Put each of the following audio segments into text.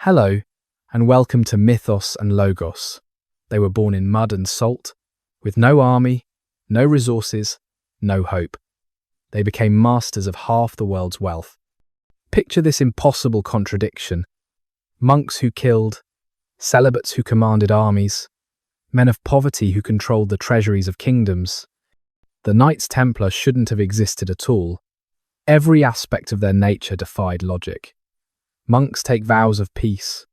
Hello, and welcome to Mythos and Logos. They were born in mud and salt, with no army, no resources, no hope. They became masters of half the world's wealth. Picture this impossible contradiction. Monks who killed, celibates who commanded armies, men of poverty who controlled the treasuries of kingdoms. The Knights Templar shouldn't have existed at all. Every aspect of their nature defied logic. Monks take vows of peace.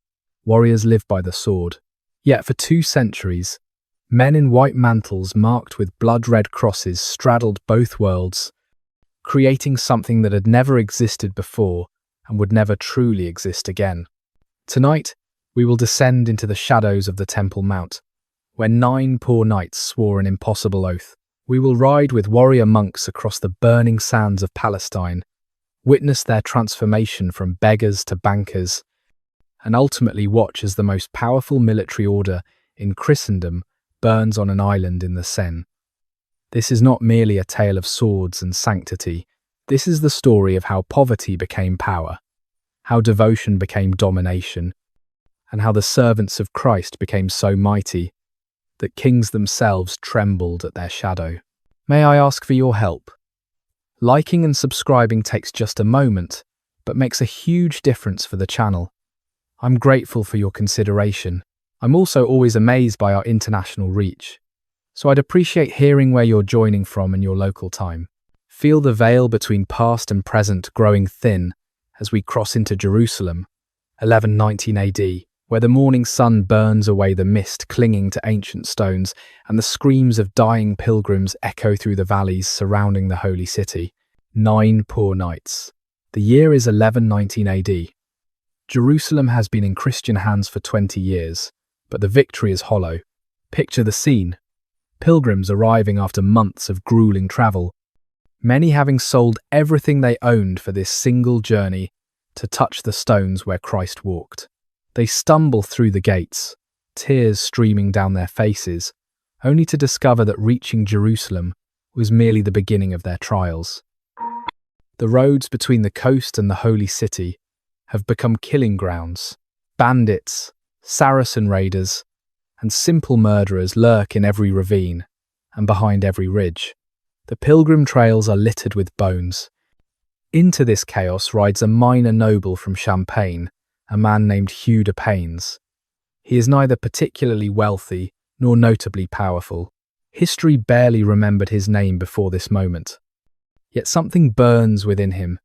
Warriors live by the sword. Yet for 2 centuries, men in white mantles marked with blood-red crosses straddled both worlds, creating something that had never existed before and would never truly exist again. Tonight, we will descend into the shadows of the Temple Mount, where 9 poor knights swore an impossible oath. We will ride with warrior monks across the burning sands of Palestine, witness their transformation from beggars to bankers, and ultimately watch as the most powerful military order in Christendom burns on an island in the Seine. This is not merely a tale of swords and sanctity. This is the story of how poverty became power, how devotion became domination, and how the servants of Christ became so mighty that kings themselves trembled at their shadow. May I ask for your help? Liking and subscribing takes just a moment, but makes a huge difference for the channel. I'm grateful for your consideration. I'm also always amazed by our international reach, so I'd appreciate hearing where you're joining from in your local time. Feel the veil between past and present growing thin as we cross into Jerusalem, 1119 AD, where the morning sun burns away the mist clinging to ancient stones and the screams of dying pilgrims echo through the valleys surrounding the holy city. 9 poor nights. The year is 1119 AD. Jerusalem has been in Christian hands for 20 years, but the victory is hollow. Picture the scene. Pilgrims arriving after months of grueling travel, many having sold everything they owned for this single journey to touch the stones where Christ walked. They stumble through the gates, tears streaming down their faces, only to discover that reaching Jerusalem was merely the beginning of their trials. The roads between the coast and the holy city have become killing grounds. Bandits, Saracen raiders, and simple murderers lurk in every ravine and behind every ridge. The pilgrim trails are littered with bones. Into this chaos rides a minor noble from Champagne, a man named Hugh de Paynes. He is neither particularly wealthy nor notably powerful. History barely remembered his name before this moment. Yet something burns within him,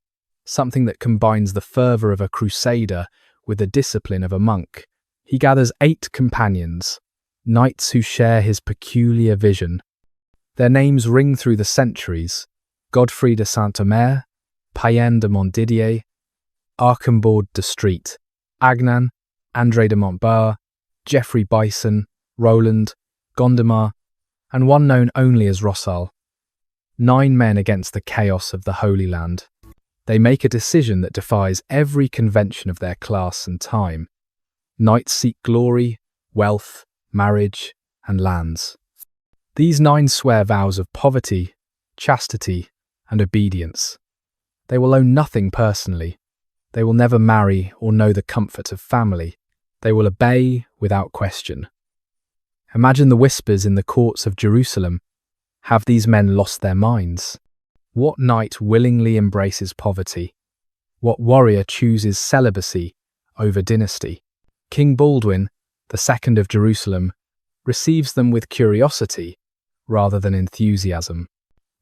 something that combines the fervour of a crusader with the discipline of a monk. He gathers 8 companions, knights who share his peculiar vision. Their names ring through the centuries: Godfrey de Saint-Omer, Payen de Montdidier, Archambaud de Street, Agnan, André de Montbard, Geoffrey Bison, Roland, Gondomar, and one known only as Rossal. 9 men against the chaos of the Holy Land. They make a decision that defies every convention of their class and time. Knights seek glory, wealth, marriage, and lands. These 9 swear vows of poverty, chastity, and obedience. They will own nothing personally. They will never marry or know the comfort of family. They will obey without question. Imagine the whispers in the courts of Jerusalem. Have these men lost their minds? What knight willingly embraces poverty? What warrior chooses celibacy over dynasty? King Baldwin, the second of Jerusalem, receives them with curiosity rather than enthusiasm.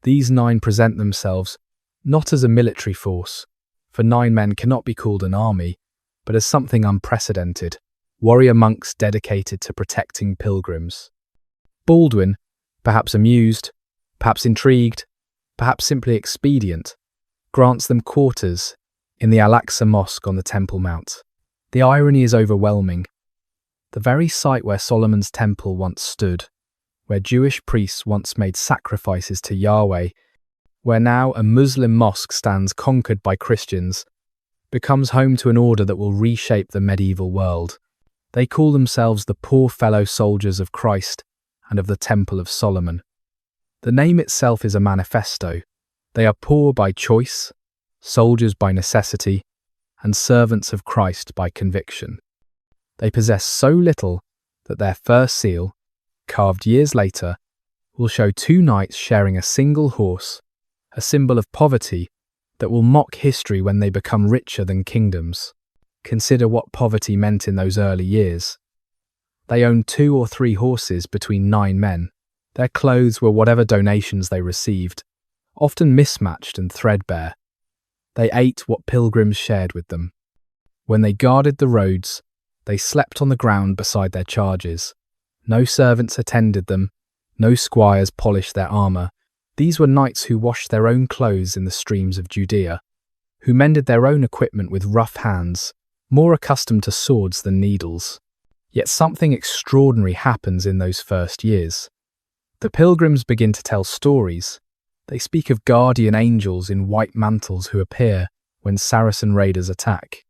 These 9 present themselves not as a military force, for 9 men cannot be called an army, but as something unprecedented, warrior monks dedicated to protecting pilgrims. Baldwin, perhaps amused, perhaps intrigued, perhaps simply expedient, grants them quarters in the Al-Aqsa Mosque on the Temple Mount. The irony is overwhelming. The very site where Solomon's temple once stood, where Jewish priests once made sacrifices to Yahweh, where now a Muslim mosque stands conquered by Christians, becomes home to an order that will reshape the medieval world. They call themselves the poor fellow soldiers of Christ and of the Temple of Solomon. The name itself is a manifesto. They are poor by choice, soldiers by necessity, and servants of Christ by conviction. They possess so little that their first seal, carved years later, will show two knights sharing a single horse, a symbol of poverty that will mock history when they become richer than kingdoms. Consider what poverty meant in those early years. They owned 2 or 3 horses between 9 men. Their clothes were whatever donations they received, often mismatched and threadbare. They ate what pilgrims shared with them. When they guarded the roads, they slept on the ground beside their charges. No servants attended them, no squires polished their armour. These were knights who washed their own clothes in the streams of Judea, who mended their own equipment with rough hands, more accustomed to swords than needles. Yet something extraordinary happens in those first years. The pilgrims begin to tell stories. They speak of guardian angels in white mantles who appear when Saracen raiders attack.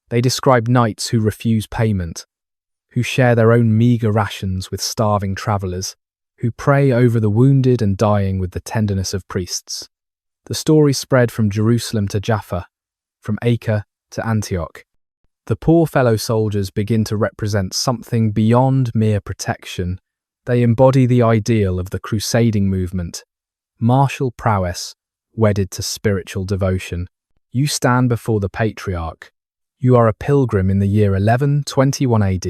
They describe knights who refuse payment, who share their own meagre rations with starving travellers, who pray over the wounded and dying with the tenderness of priests. The story spread from Jerusalem to Jaffa, from Acre to Antioch. The poor fellow soldiers begin to represent something beyond mere protection. They embody the ideal of the crusading movement, martial prowess wedded to spiritual devotion. You stand before the patriarch. You are a pilgrim in the year 1121 AD,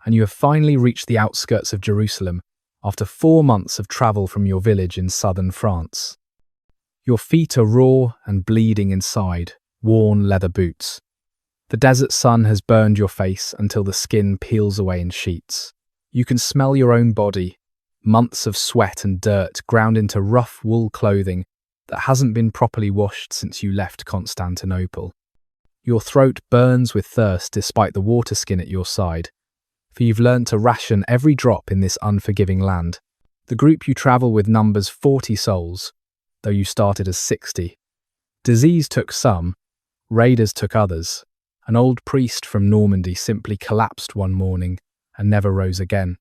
and you have finally reached the outskirts of Jerusalem after 4 months of travel from your village in southern France. Your feet are raw and bleeding inside, worn leather boots. The desert sun has burned your face until the skin peels away in sheets. You can smell your own body, months of sweat and dirt ground into rough wool clothing that hasn't been properly washed since you left Constantinople. Your throat burns with thirst despite the water skin at your side, for you've learned to ration every drop in this unforgiving land. The group you travel with numbers 40 souls, though you started as 60. Disease took some, raiders took others. An old priest from Normandy simply collapsed one morning and never rose again.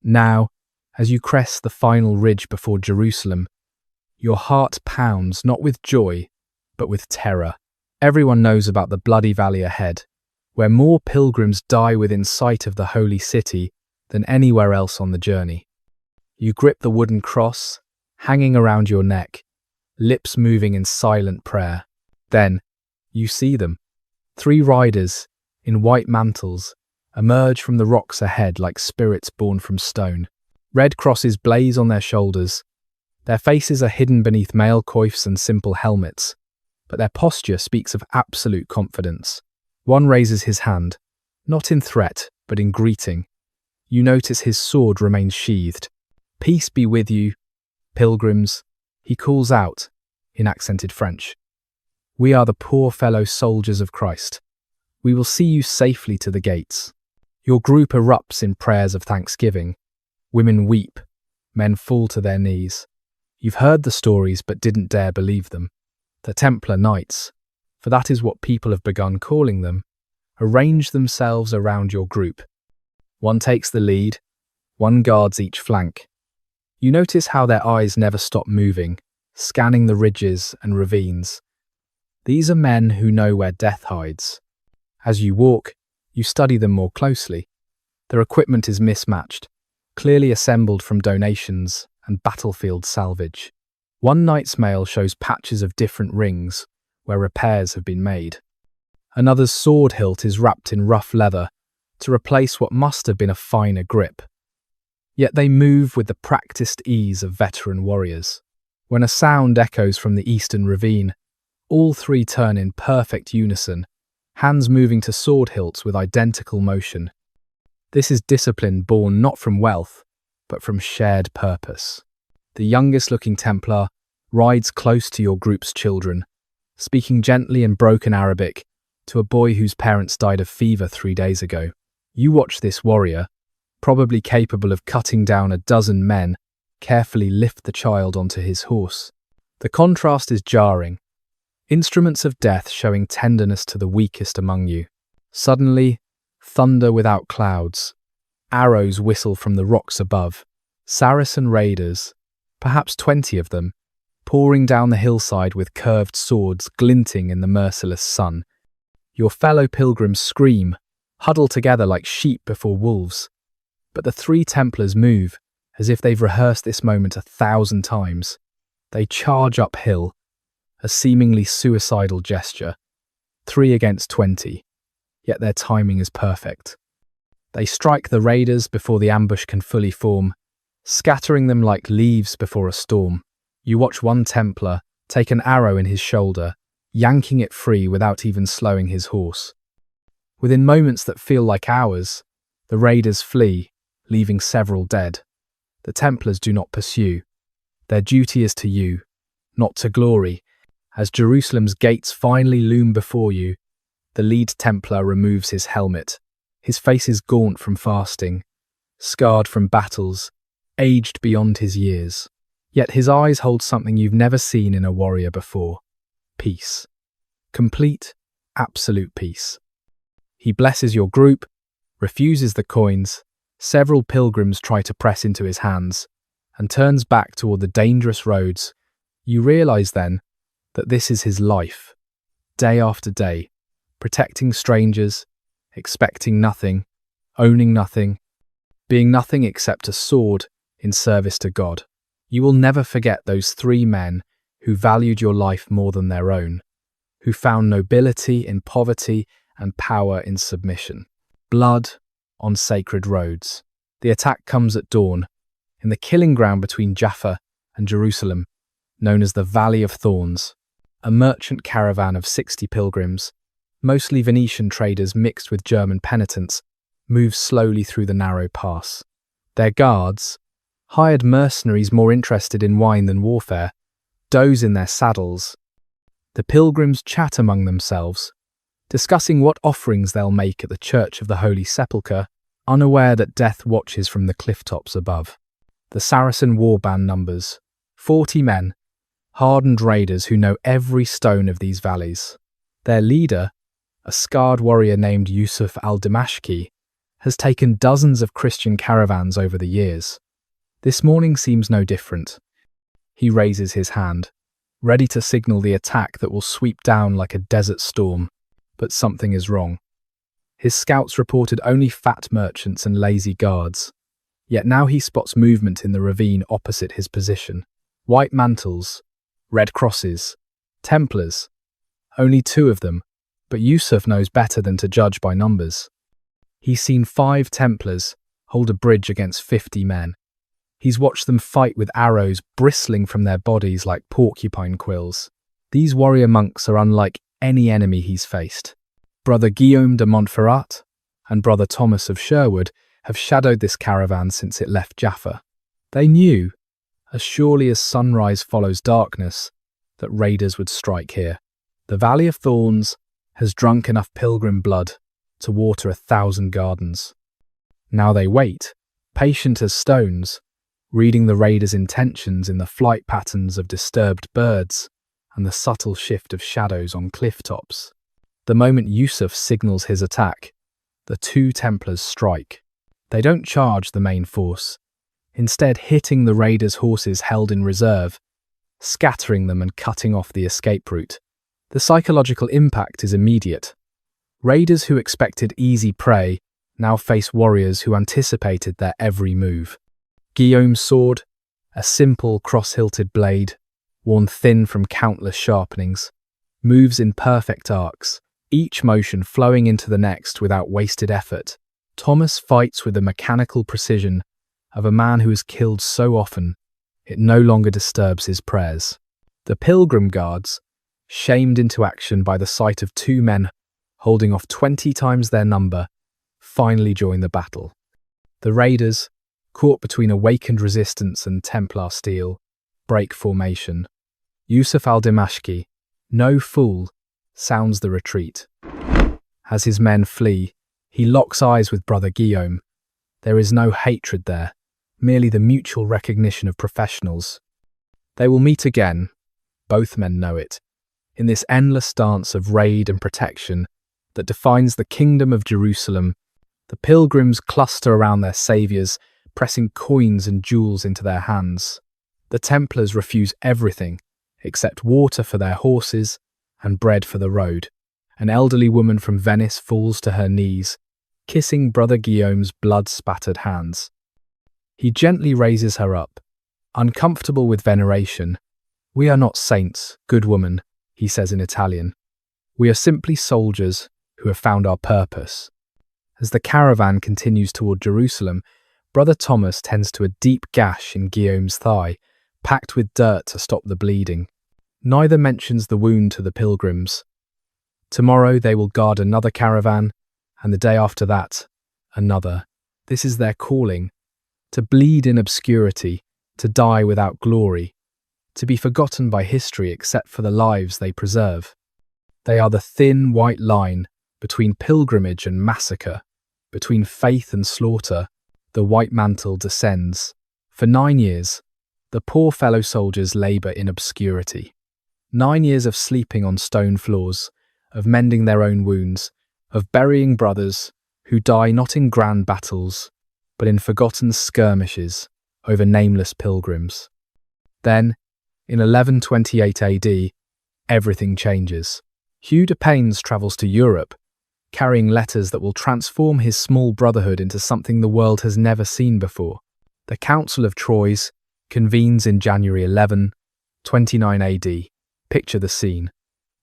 Now, as you crest the final ridge before Jerusalem, your heart pounds not with joy, but with terror. Everyone knows about the bloody valley ahead, where more pilgrims die within sight of the holy city than anywhere else on the journey. You grip the wooden cross, hanging around your neck, lips moving in silent prayer. Then, you see them. 3 riders, in white mantles, emerge from the rocks ahead like spirits born from stone. Red crosses blaze on their shoulders. Their faces are hidden beneath mail coifs and simple helmets, but their posture speaks of absolute confidence. One raises his hand, not in threat, but in greeting. You notice his sword remains sheathed. "Peace be with you, pilgrims," he calls out, in accented French. "We are the poor fellow soldiers of Christ. We will see you safely to the gates." Your group erupts in prayers of thanksgiving. Women weep, men fall to their knees. You've heard the stories but didn't dare believe them. The Templar Knights, for that is what people have begun calling them, arrange themselves around your group. One takes the lead, one guards each flank. You notice how their eyes never stop moving, scanning the ridges and ravines. These are men who know where death hides. As you walk, you study them more closely. Their equipment is mismatched, clearly assembled from donations and battlefield salvage. One knight's mail shows patches of different rings where repairs have been made. Another's sword hilt is wrapped in rough leather to replace what must have been a finer grip. Yet they move with the practiced ease of veteran warriors. When a sound echoes from the eastern ravine, all 3 turn in perfect unison, hands moving to sword hilts with identical motion. This is discipline born not from wealth, but from shared purpose. The youngest-looking Templar rides close to your group's children, speaking gently in broken Arabic to a boy whose parents died of fever 3 days ago. You watch this warrior, probably capable of cutting down a dozen men, carefully lift the child onto his horse. The contrast is jarring. Instruments of death showing tenderness to the weakest among you. Suddenly, thunder without clouds. Arrows whistle from the rocks above. Saracen raiders, perhaps 20 of them, pouring down the hillside with curved swords glinting in the merciless sun. Your fellow pilgrims scream, huddle together like sheep before wolves. But the three Templars move, as if they've rehearsed this moment 1,000 times. They charge uphill, a seemingly suicidal gesture, 3 against 20, yet their timing is perfect. They strike the raiders before the ambush can fully form, scattering them like leaves before a storm. You watch one Templar take an arrow in his shoulder, yanking it free without even slowing his horse. Within moments that feel like hours, the raiders flee, leaving several dead. The Templars do not pursue. Their duty is to you, not to glory. As Jerusalem's gates finally loom before you, the lead Templar removes his helmet. His face is gaunt from fasting, scarred from battles, aged beyond his years. Yet his eyes hold something you've never seen in a warrior before. Peace. Complete, absolute peace. He blesses your group, refuses the coins. Several pilgrims try to press into his hands, and turns back toward the dangerous roads. You realize then that this is his life, day after day, protecting strangers, expecting nothing, owning nothing, being nothing except a sword in service to God. You will never forget those 3 men who valued your life more than their own, who found nobility in poverty and power in submission. Blood on sacred roads. The attack comes at dawn, in the killing ground between Jaffa and Jerusalem, known as the Valley of Thorns. A merchant caravan of 60 pilgrims, mostly Venetian traders mixed with German penitents, moves slowly through the narrow pass. Their guards, hired mercenaries more interested in wine than warfare, doze in their saddles. The pilgrims chat among themselves, discussing what offerings they'll make at the Church of the Holy Sepulchre, unaware that death watches from the cliff tops above. The Saracen warband numbers 40 men, hardened raiders who know every stone of these valleys. Their leader, a scarred warrior named Yusuf al-Dimashqi, has taken dozens of Christian caravans over the years. This morning seems no different. He raises his hand, ready to signal the attack that will sweep down like a desert storm. But something is wrong. His scouts reported only fat merchants and lazy guards, yet now he spots movement in the ravine opposite his position. White mantles, red crosses, Templars. Only 2 of them, but Yusuf knows better than to judge by numbers. He's seen 5 Templars hold a bridge against 50 men. He's watched them fight with arrows bristling from their bodies like porcupine quills. These warrior monks are unlike any enemy he's faced. Brother Guillaume de Montferrat and Brother Thomas of Sherwood have shadowed this caravan since it left Jaffa. They knew, as surely as sunrise follows darkness, that raiders would strike here. The Valley of Thorns has drunk enough pilgrim blood to water 1,000 gardens. Now they wait, patient as stones, reading the raiders' intentions in the flight patterns of disturbed birds and the subtle shift of shadows on cliff tops. The moment Yusuf signals his attack, the 2 Templars strike. They don't charge the main force, instead hitting the raiders' horses held in reserve, scattering them and cutting off the escape route. The psychological impact is immediate. Raiders who expected easy prey now face warriors who anticipated their every move. Guillaume's sword, a simple cross-hilted blade, worn thin from countless sharpenings, moves in perfect arcs, each motion flowing into the next without wasted effort. Thomas fights with the mechanical precision of a man who has killed so often, it no longer disturbs his prayers. The pilgrim guards, shamed into action by the sight of 2 men holding off 20 times their number, finally join the battle. The raiders, caught between awakened resistance and Templar steel, break formation. Yusuf al-Dimashqi, no fool, sounds the retreat. As his men flee, he locks eyes with Brother Guillaume. There is no hatred there, merely the mutual recognition of professionals. They will meet again, both men know it, in this endless dance of raid and protection that defines the Kingdom of Jerusalem. The pilgrims cluster around their saviours, pressing coins and jewels into their hands. The Templars refuse everything, except water for their horses and bread for the road. An elderly woman from Venice falls to her knees, kissing Brother Guillaume's blood-spattered hands. He gently raises her up, uncomfortable with veneration. "We are not saints, good woman," he says in Italian. "We are simply soldiers who have found our purpose." As the caravan continues toward Jerusalem, Brother Thomas tends to a deep gash in Guillaume's thigh, packed with dirt to stop the bleeding. Neither mentions the wound to the pilgrims. Tomorrow they will guard another caravan, and the day after that, another. This is their calling: to bleed in obscurity, to die without glory, to be forgotten by history except for the lives they preserve. They are the thin white line between pilgrimage and massacre, between faith and slaughter. The white mantle descends. For 9 years, the poor fellow soldiers labour in obscurity. 9 years of sleeping on stone floors, of mending their own wounds, of burying brothers who die not in grand battles, but in forgotten skirmishes over nameless pilgrims. Then, in 1128 AD, everything changes. Hugh de Paynes travels to Europe, carrying letters that will transform his small brotherhood into something the world has never seen before. The Council of Troyes convenes in January 1129 AD. Picture the scene.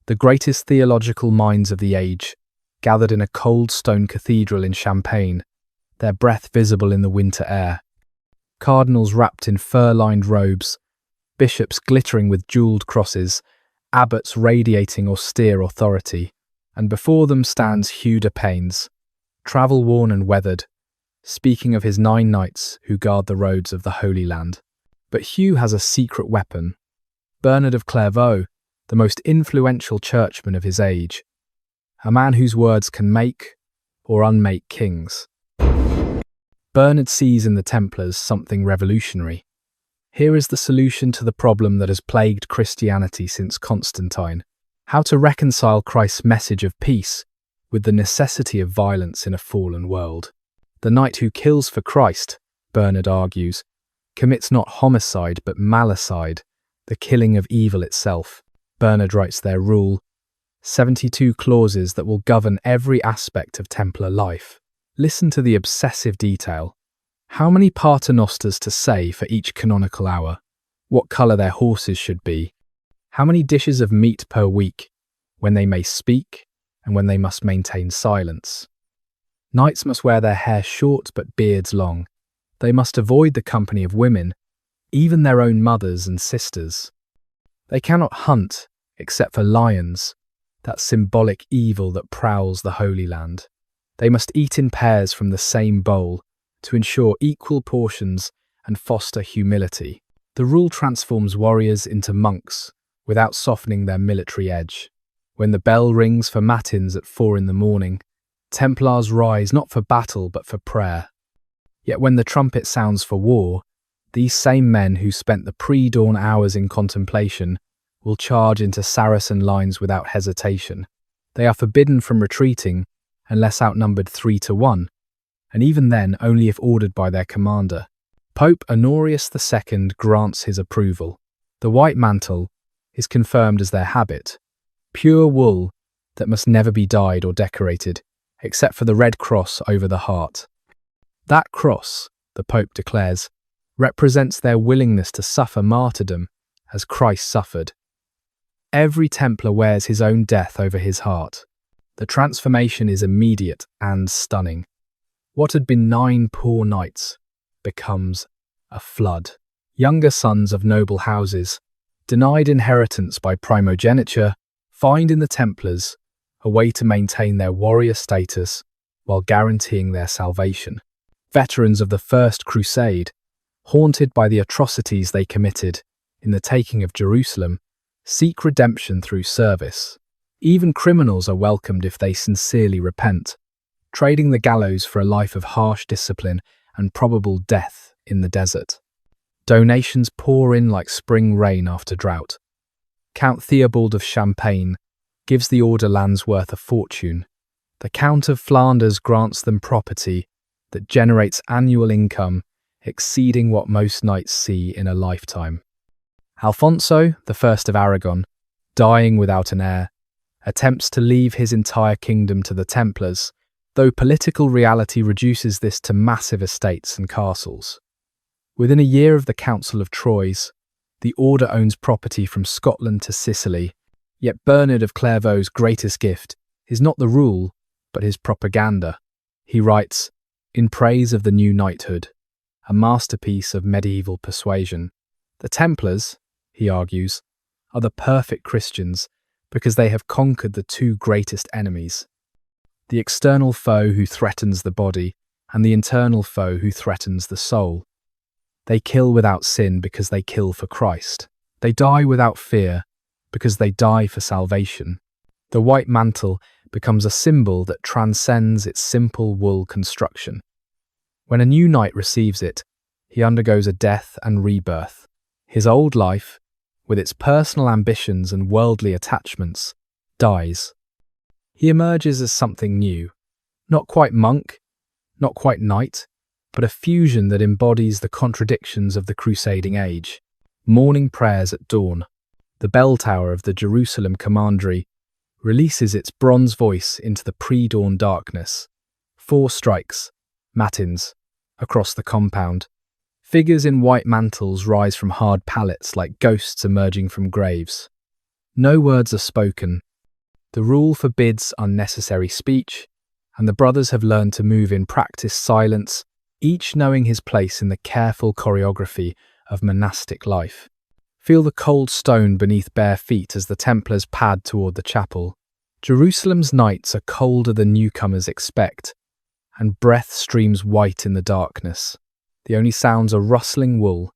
The greatest theological minds of the age gathered in a cold stone cathedral in Champagne, their breath visible in the winter air. Cardinals wrapped in fur-lined robes, bishops glittering with jewelled crosses, abbots radiating austere authority, and before them stands Hugh de Paynes, travel-worn and weathered, speaking of his 9 knights who guard the roads of the Holy Land. But Hugh has a secret weapon. Bernard of Clairvaux, the most influential churchman of his age, a man whose words can make or unmake kings. Bernard sees in the Templars something revolutionary. Here is the solution to the problem that has plagued Christianity since Constantine: how to reconcile Christ's message of peace with the necessity of violence in a fallen world. The knight who kills for Christ, Bernard argues, commits not homicide but malicide, the killing of evil itself. Bernard writes their rule, 72 clauses that will govern every aspect of Templar life. Listen to the obsessive detail. How many paternosters to say for each canonical hour? What colour their horses should be? How many dishes of meat per week? When they may speak and when they must maintain silence? Knights must wear their hair short but beards long. They must avoid the company of women, even their own mothers and sisters. They cannot hunt except for lions, that symbolic evil that prowls the Holy Land. They must eat in pairs from the same bowl to ensure equal portions and foster humility. The rule transforms warriors into monks without softening their military edge. When the bell rings for matins at 4 in the morning, Templars rise not for battle but for prayer. Yet when the trumpet sounds for war, these same men who spent the pre-dawn hours in contemplation will charge into Saracen lines without hesitation. They are forbidden from retreating unless outnumbered 3-1, and even then only if ordered by their commander. Pope Honorius II grants his approval. The white mantle is confirmed as their habit, pure wool that must never be dyed or decorated, except for the red cross over the heart. That cross, the Pope declares, represents their willingness to suffer martyrdom as Christ suffered. Every Templar wears his own death over his heart. The transformation is immediate and stunning. What had been 9 poor knights becomes a flood. Younger sons of noble houses, denied inheritance by primogeniture, find in the Templars a way to maintain their warrior status while guaranteeing their salvation. Veterans of the First Crusade, haunted by the atrocities they committed in the taking of Jerusalem, seek redemption through service. Even criminals are welcomed if they sincerely repent, trading the gallows for a life of harsh discipline and probable death in the desert. Donations pour in like spring rain after drought. Count Theobald of Champagne gives the order lands worth a fortune. The Count of Flanders grants them property that generates annual income exceeding what most knights see in a lifetime. Alfonso, the First of Aragon, dying without an heir, attempts to leave his entire kingdom to the Templars, though political reality reduces this to massive estates and castles. Within a year of the Council of Troyes, the order owns property from Scotland to Sicily, yet Bernard of Clairvaux's greatest gift is not the rule, but his propaganda. He writes, in praise of the new knighthood, a masterpiece of medieval persuasion. The Templars, he argues, are the perfect Christians because they have conquered the two greatest enemies, the external foe who threatens the body and the internal foe who threatens the soul. They kill without sin because they kill for Christ. They die without fear because they die for salvation. The white mantle becomes a symbol that transcends its simple wool construction. When a new knight receives it, he undergoes a death and rebirth. His old life, with its personal ambitions and worldly attachments, dies. He emerges as something new, not quite monk, not quite knight, but a fusion that embodies the contradictions of the crusading age. Morning prayers at dawn. The bell tower of the Jerusalem commandery releases its bronze voice into the pre-dawn darkness. 4 strikes, matins, across the compound. Figures in white mantles rise from hard pallets like ghosts emerging from graves. No words are spoken. The rule forbids unnecessary speech, and the brothers have learned to move in practiced silence, each knowing his place in the careful choreography of monastic life. Feel the cold stone beneath bare feet as the Templars pad toward the chapel. Jerusalem's nights are colder than newcomers expect, and breath streams white in the darkness. The only sounds are rustling wool,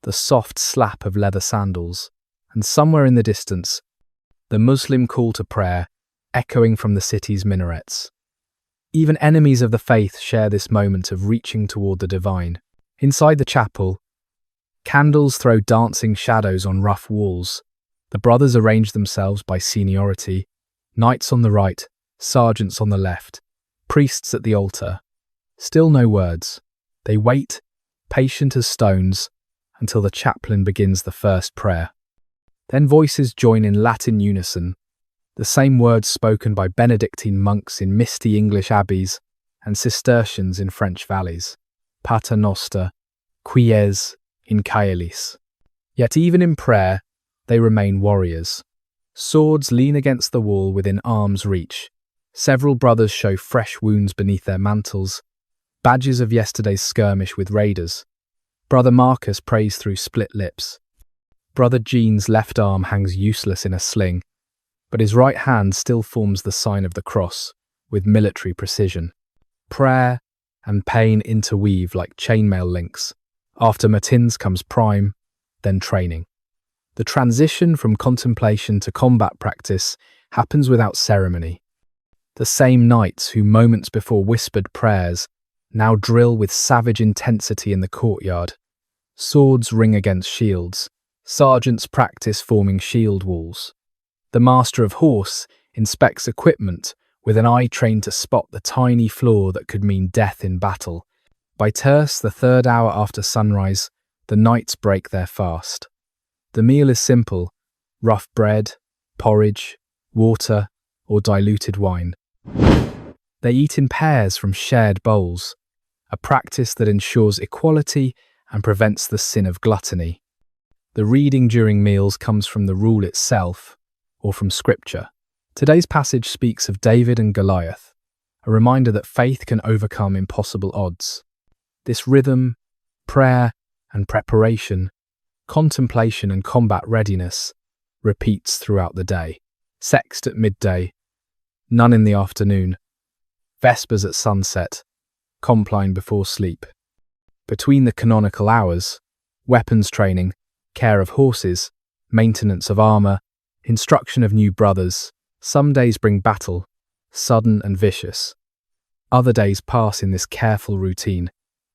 the soft slap of leather sandals, and somewhere in the distance, the Muslim call to prayer echoing from the city's minarets. Even enemies of the faith share this moment of reaching toward the divine. Inside the chapel, candles throw dancing shadows on rough walls. The brothers arrange themselves by seniority, knights on the right, sergeants on the left, priests at the altar. Still no words. They wait, patient as stones, until the chaplain begins the first prayer. Then voices join in Latin unison, the same words spoken by Benedictine monks in misty English abbeys and Cistercians in French valleys. Pater noster, qui es in caelis. Yet even in prayer, they remain warriors. Swords lean against the wall within arm's reach. Several brothers show fresh wounds beneath their mantles, badges of yesterday's skirmish with raiders. Brother Marcus prays through split lips. Brother Jean's left arm hangs useless in a sling, but his right hand still forms the sign of the cross, with military precision. Prayer and pain interweave like chainmail links. After matins comes prime, then training. The transition from contemplation to combat practice happens without ceremony. The same knights who moments before whispered prayers now drill with savage intensity in the courtyard. Swords ring against shields. Sergeants practice forming shield walls. The master of horse inspects equipment with an eye trained to spot the tiny flaw that could mean death in battle. By terce, the 3rd hour after sunrise, the knights break their fast. The meal is simple: rough bread, porridge, water, or diluted wine. They eat in pairs from shared bowls, a practice that ensures equality and prevents the sin of gluttony. The reading during meals comes from the rule itself, or from scripture. Today's passage speaks of David and Goliath, a reminder that faith can overcome impossible odds. This rhythm, prayer and preparation, contemplation and combat readiness, repeats throughout the day. Sext at midday, none in the afternoon, vespers at sunset, compline before sleep. Between the canonical hours, weapons training, care of horses, maintenance of armour, instruction of new brothers. Some days bring battle, sudden and vicious. Other days pass in this careful routine,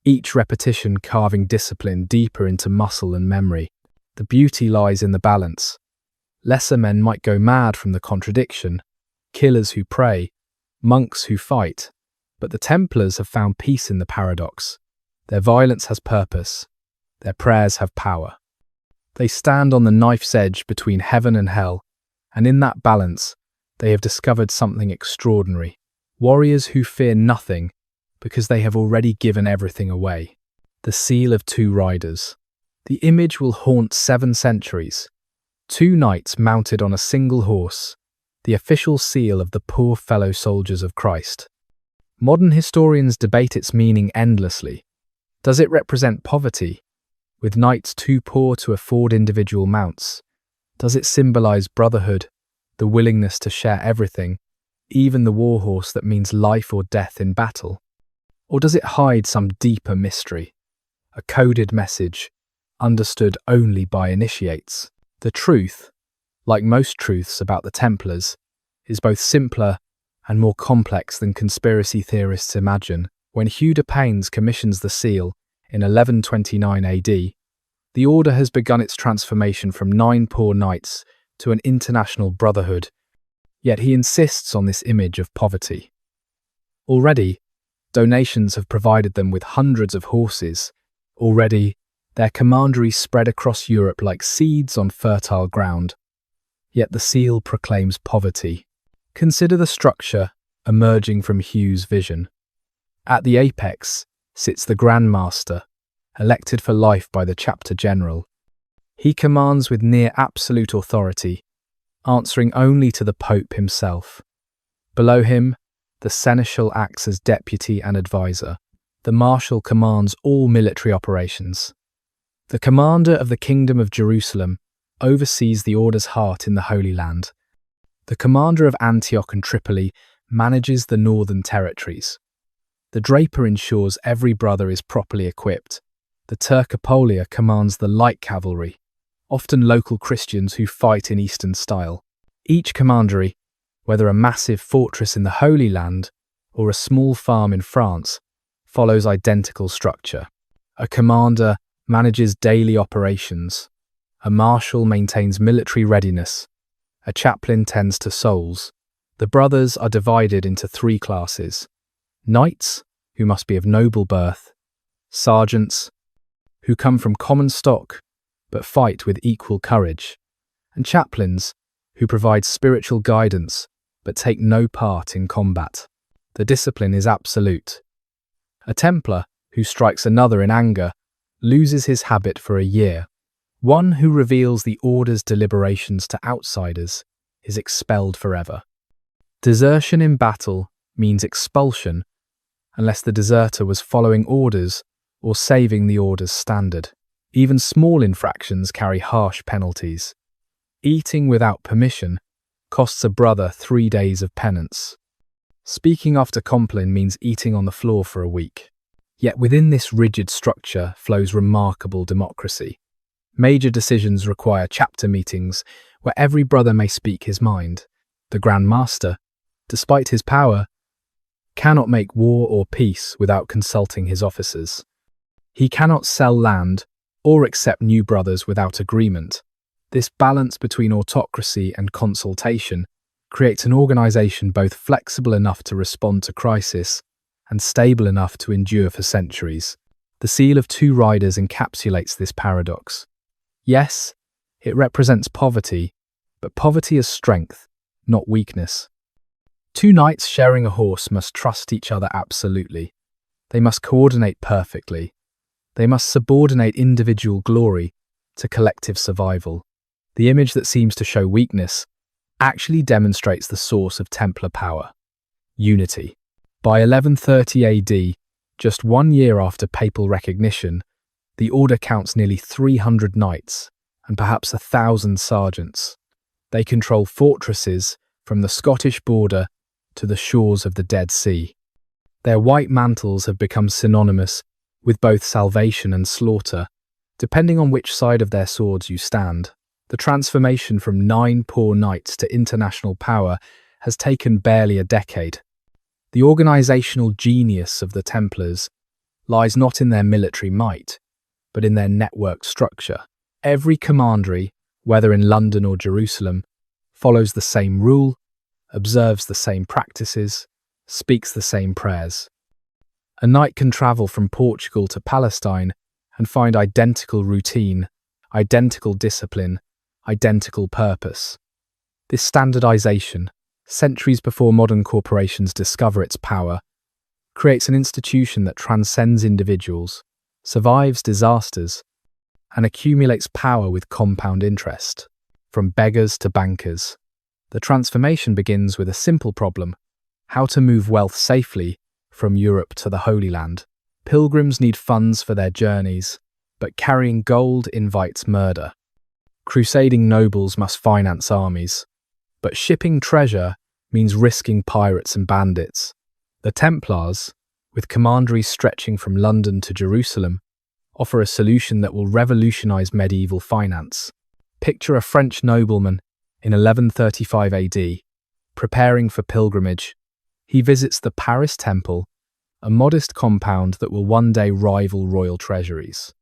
each repetition carving discipline deeper into muscle and memory. The beauty lies in the balance. Lesser men might go mad from the contradiction, killers who pray, monks who fight, but the Templars have found peace in the paradox. Their violence has purpose, their prayers have power. They stand on the knife's edge between heaven and hell, and in that balance, they have discovered something extraordinary. Warriors who fear nothing because they have already given everything away. The seal of two riders. The image will haunt 7 centuries. 2 knights mounted on a single horse, the official seal of the poor fellow soldiers of Christ. Modern historians debate its meaning endlessly. Does it represent poverty, with knights too poor to afford individual mounts? Does it symbolize brotherhood, the willingness to share everything, even the warhorse that means life or death in battle? Or does it hide some deeper mystery, a coded message, understood only by initiates? The truth, like most truths about the Templars, is both simpler and more complex than conspiracy theorists imagine. When Hugh de Paynes commissions the seal in 1129 AD, the order has begun its transformation from 9 poor knights to an international brotherhood, yet he insists on this image of poverty. Already, donations have provided them with hundreds of horses. Already, their commandery spread across Europe like seeds on fertile ground. Yet the seal proclaims poverty. Consider the structure emerging from Hugh's vision. At the apex sits the Grand Master, elected for life by the Chapter General. He commands with near absolute authority, answering only to the Pope himself. Below him, the Seneschal acts as deputy and advisor. The Marshal commands all military operations. The commander of the Kingdom of Jerusalem oversees the order's heart in the Holy Land. The commander of Antioch and Tripoli manages the northern territories. The draper ensures every brother is properly equipped. The Turcopolia commands the light cavalry, often local Christians who fight in Eastern style. Each commandery, whether a massive fortress in the Holy Land or a small farm in France, follows identical structure. A commander manages daily operations. A marshal maintains military readiness. A chaplain tends to souls. The brothers are divided into 3 classes: knights, who must be of noble birth; sergeants, who come from common stock but fight with equal courage; and chaplains, who provide spiritual guidance but take no part in combat. The discipline is absolute. A Templar who strikes another in anger loses his habit for a year. One who reveals the order's deliberations to outsiders is expelled forever. Desertion in battle means expulsion unless the deserter was following orders or saving the order's standard. Even small infractions carry harsh penalties. Eating without permission costs a brother 3 days of penance. Speaking after Compline means eating on the floor for a week. Yet within this rigid structure flows remarkable democracy. Major decisions require chapter meetings where every brother may speak his mind. The Grand Master, despite his power, cannot make war or peace without consulting his officers. He cannot sell land or accept new brothers without agreement. This balance between autocracy and consultation creates an organization both flexible enough to respond to crisis and stable enough to endure for centuries. The seal of two riders encapsulates this paradox. Yes, it represents poverty, but poverty as strength, not weakness. 2 knights sharing a horse must trust each other absolutely. They must coordinate perfectly. They must subordinate individual glory to collective survival. The image that seems to show weakness actually demonstrates the source of Templar power: unity. By 1130 AD, just 1 year after papal recognition, the order counts nearly 300 knights and perhaps 1,000 sergeants. They control fortresses from the Scottish border to the shores of the Dead Sea. Their white mantles have become synonymous with both salvation and slaughter, depending on which side of their swords you stand. The transformation from 9 poor knights to international power has taken barely a decade. The organizational genius of the Templars lies not in their military might, but in their network structure. Every commandery, whether in London or Jerusalem, follows the same rule, observes the same practices, speaks the same prayers. A knight can travel from Portugal to Palestine and find identical routine, identical discipline, identical purpose. This standardization, centuries before modern corporations discover its power, creates an institution that transcends individuals, survives disasters, and accumulates power with compound interest, from beggars to bankers. The transformation begins with a simple problem: how to move wealth safely from Europe to the Holy Land. Pilgrims need funds for their journeys, but carrying gold invites murder. Crusading nobles must finance armies, but shipping treasure means risking pirates and bandits. The Templars, with commanderies stretching from London to Jerusalem, offer a solution that will revolutionize medieval finance. Picture a French nobleman in 1135 AD, preparing for pilgrimage. He visits the Paris Temple, a modest compound that will one day rival royal treasuries.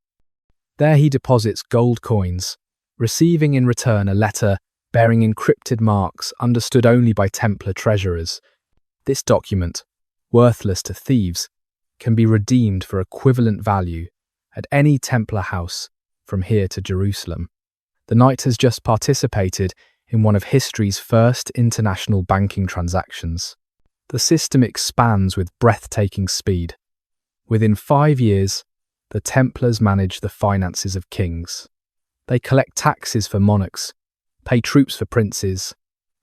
There he deposits gold coins, receiving in return a letter bearing encrypted marks understood only by Templar treasurers. This document, worthless to thieves, can be redeemed for equivalent value at any Templar house from here to Jerusalem. The knight has just participated in one of history's first international banking transactions. The system expands with breathtaking speed. Within 5 years, the Templars manage the finances of kings. They collect taxes for monarchs, pay troops for princes,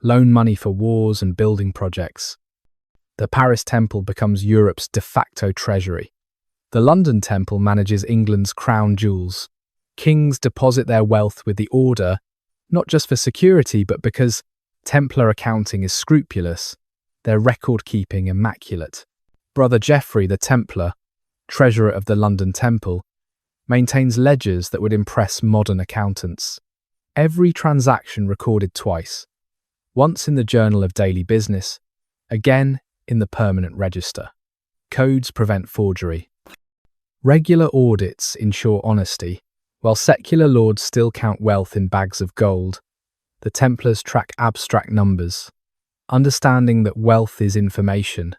loan money for wars and building projects. The Paris Temple becomes Europe's de facto treasury. The London Temple manages England's crown jewels. Kings deposit their wealth with the order, not just for security, but because Templar accounting is scrupulous, their record-keeping immaculate. Brother Geoffrey the Templar, treasurer of the London Temple, maintains ledgers that would impress modern accountants. Every transaction recorded twice, once in the Journal of Daily Business, again in the Permanent Register. Codes prevent forgery. Regular audits ensure honesty. While secular lords still count wealth in bags of gold, the Templars track abstract numbers. Understanding that wealth is information,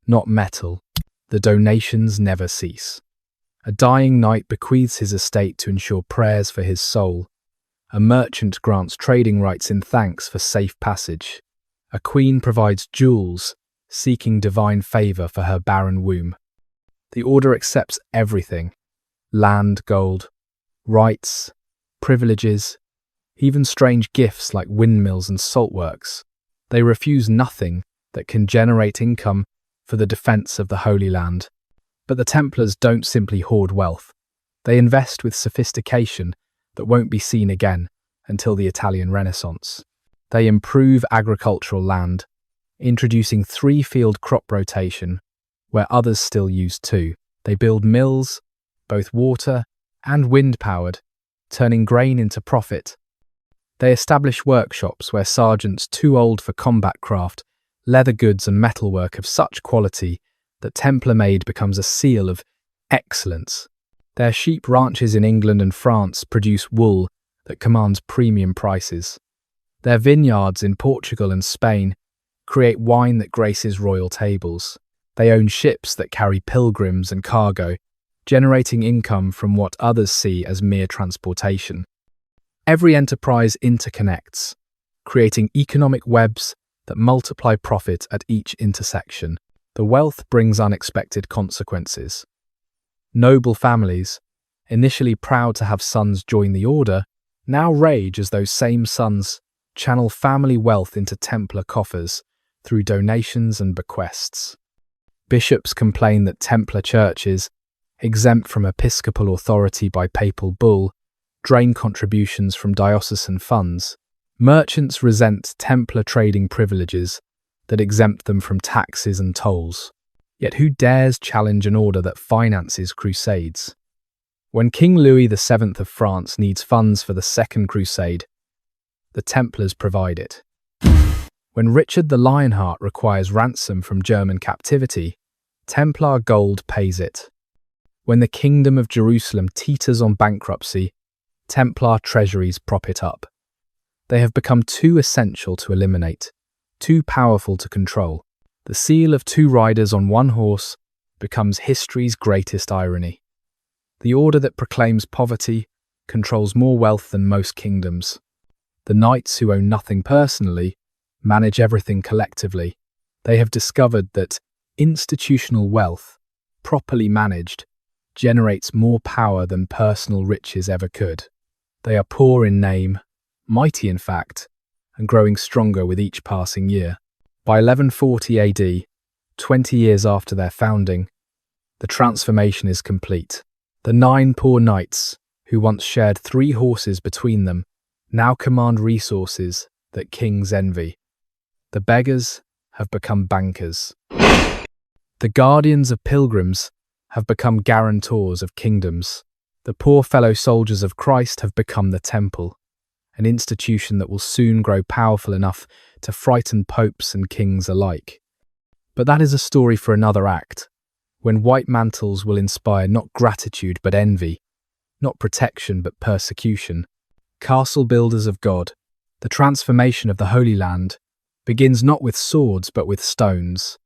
not metal, the donations never cease. A dying knight bequeaths his estate to ensure prayers for his soul. A merchant grants trading rights in thanks for safe passage. A queen provides jewels, seeking divine favour for her barren womb. The order accepts everything: land, gold, rights, privileges, even strange gifts like windmills and saltworks. They refuse nothing that can generate income for the defence of the Holy Land. But the Templars don't simply hoard wealth. They invest with sophistication that won't be seen again until the Italian Renaissance. They improve agricultural land, introducing 3-field crop rotation where others still use 2. They build mills, both water and wind-powered, turning grain into profit. They establish workshops where sergeants too old for combat craft leather goods and metalwork of such quality that Templar-made becomes a seal of excellence. Their sheep ranches in England and France produce wool that commands premium prices. Their vineyards in Portugal and Spain create wine that graces royal tables. They own ships that carry pilgrims and cargo, generating income from what others see as mere transportation. Every enterprise interconnects, creating economic webs that multiply profit at each intersection. The wealth brings unexpected consequences. Noble families, initially proud to have sons join the order, now rage as those same sons channel family wealth into Templar coffers through donations and bequests. Bishops complain that Templar churches, exempt from episcopal authority by papal bull, drain contributions from diocesan funds. Merchants resent Templar trading privileges that exempt them from taxes and tolls. Yet who dares challenge an order that finances crusades? When King Louis VII of France needs funds for the Second Crusade, the Templars provide it. When Richard the Lionheart requires ransom from German captivity, Templar gold pays it. When the Kingdom of Jerusalem teeters on bankruptcy, Templar treasuries prop it up. They have become too essential to eliminate, too powerful to control. The seal of 2 riders on 1 horse becomes history's greatest irony. The order that proclaims poverty controls more wealth than most kingdoms. The knights who own nothing personally manage everything collectively. They have discovered that institutional wealth, properly managed, generates more power than personal riches ever could. They are poor in name, mighty in fact, and growing stronger with each passing year. By 1140 AD, 20 years after their founding, the transformation is complete. The 9 poor knights, who once shared 3 horses between them, now command resources that kings envy. The beggars have become bankers. The guardians of pilgrims have become guarantors of kingdoms. The poor fellow soldiers of Christ have become the temple, an institution that will soon grow powerful enough to frighten popes and kings alike. But that is a story for another act, when white mantles will inspire not gratitude but envy, not protection but persecution. Castle builders of God, the transformation of the Holy Land begins not with swords but with stones.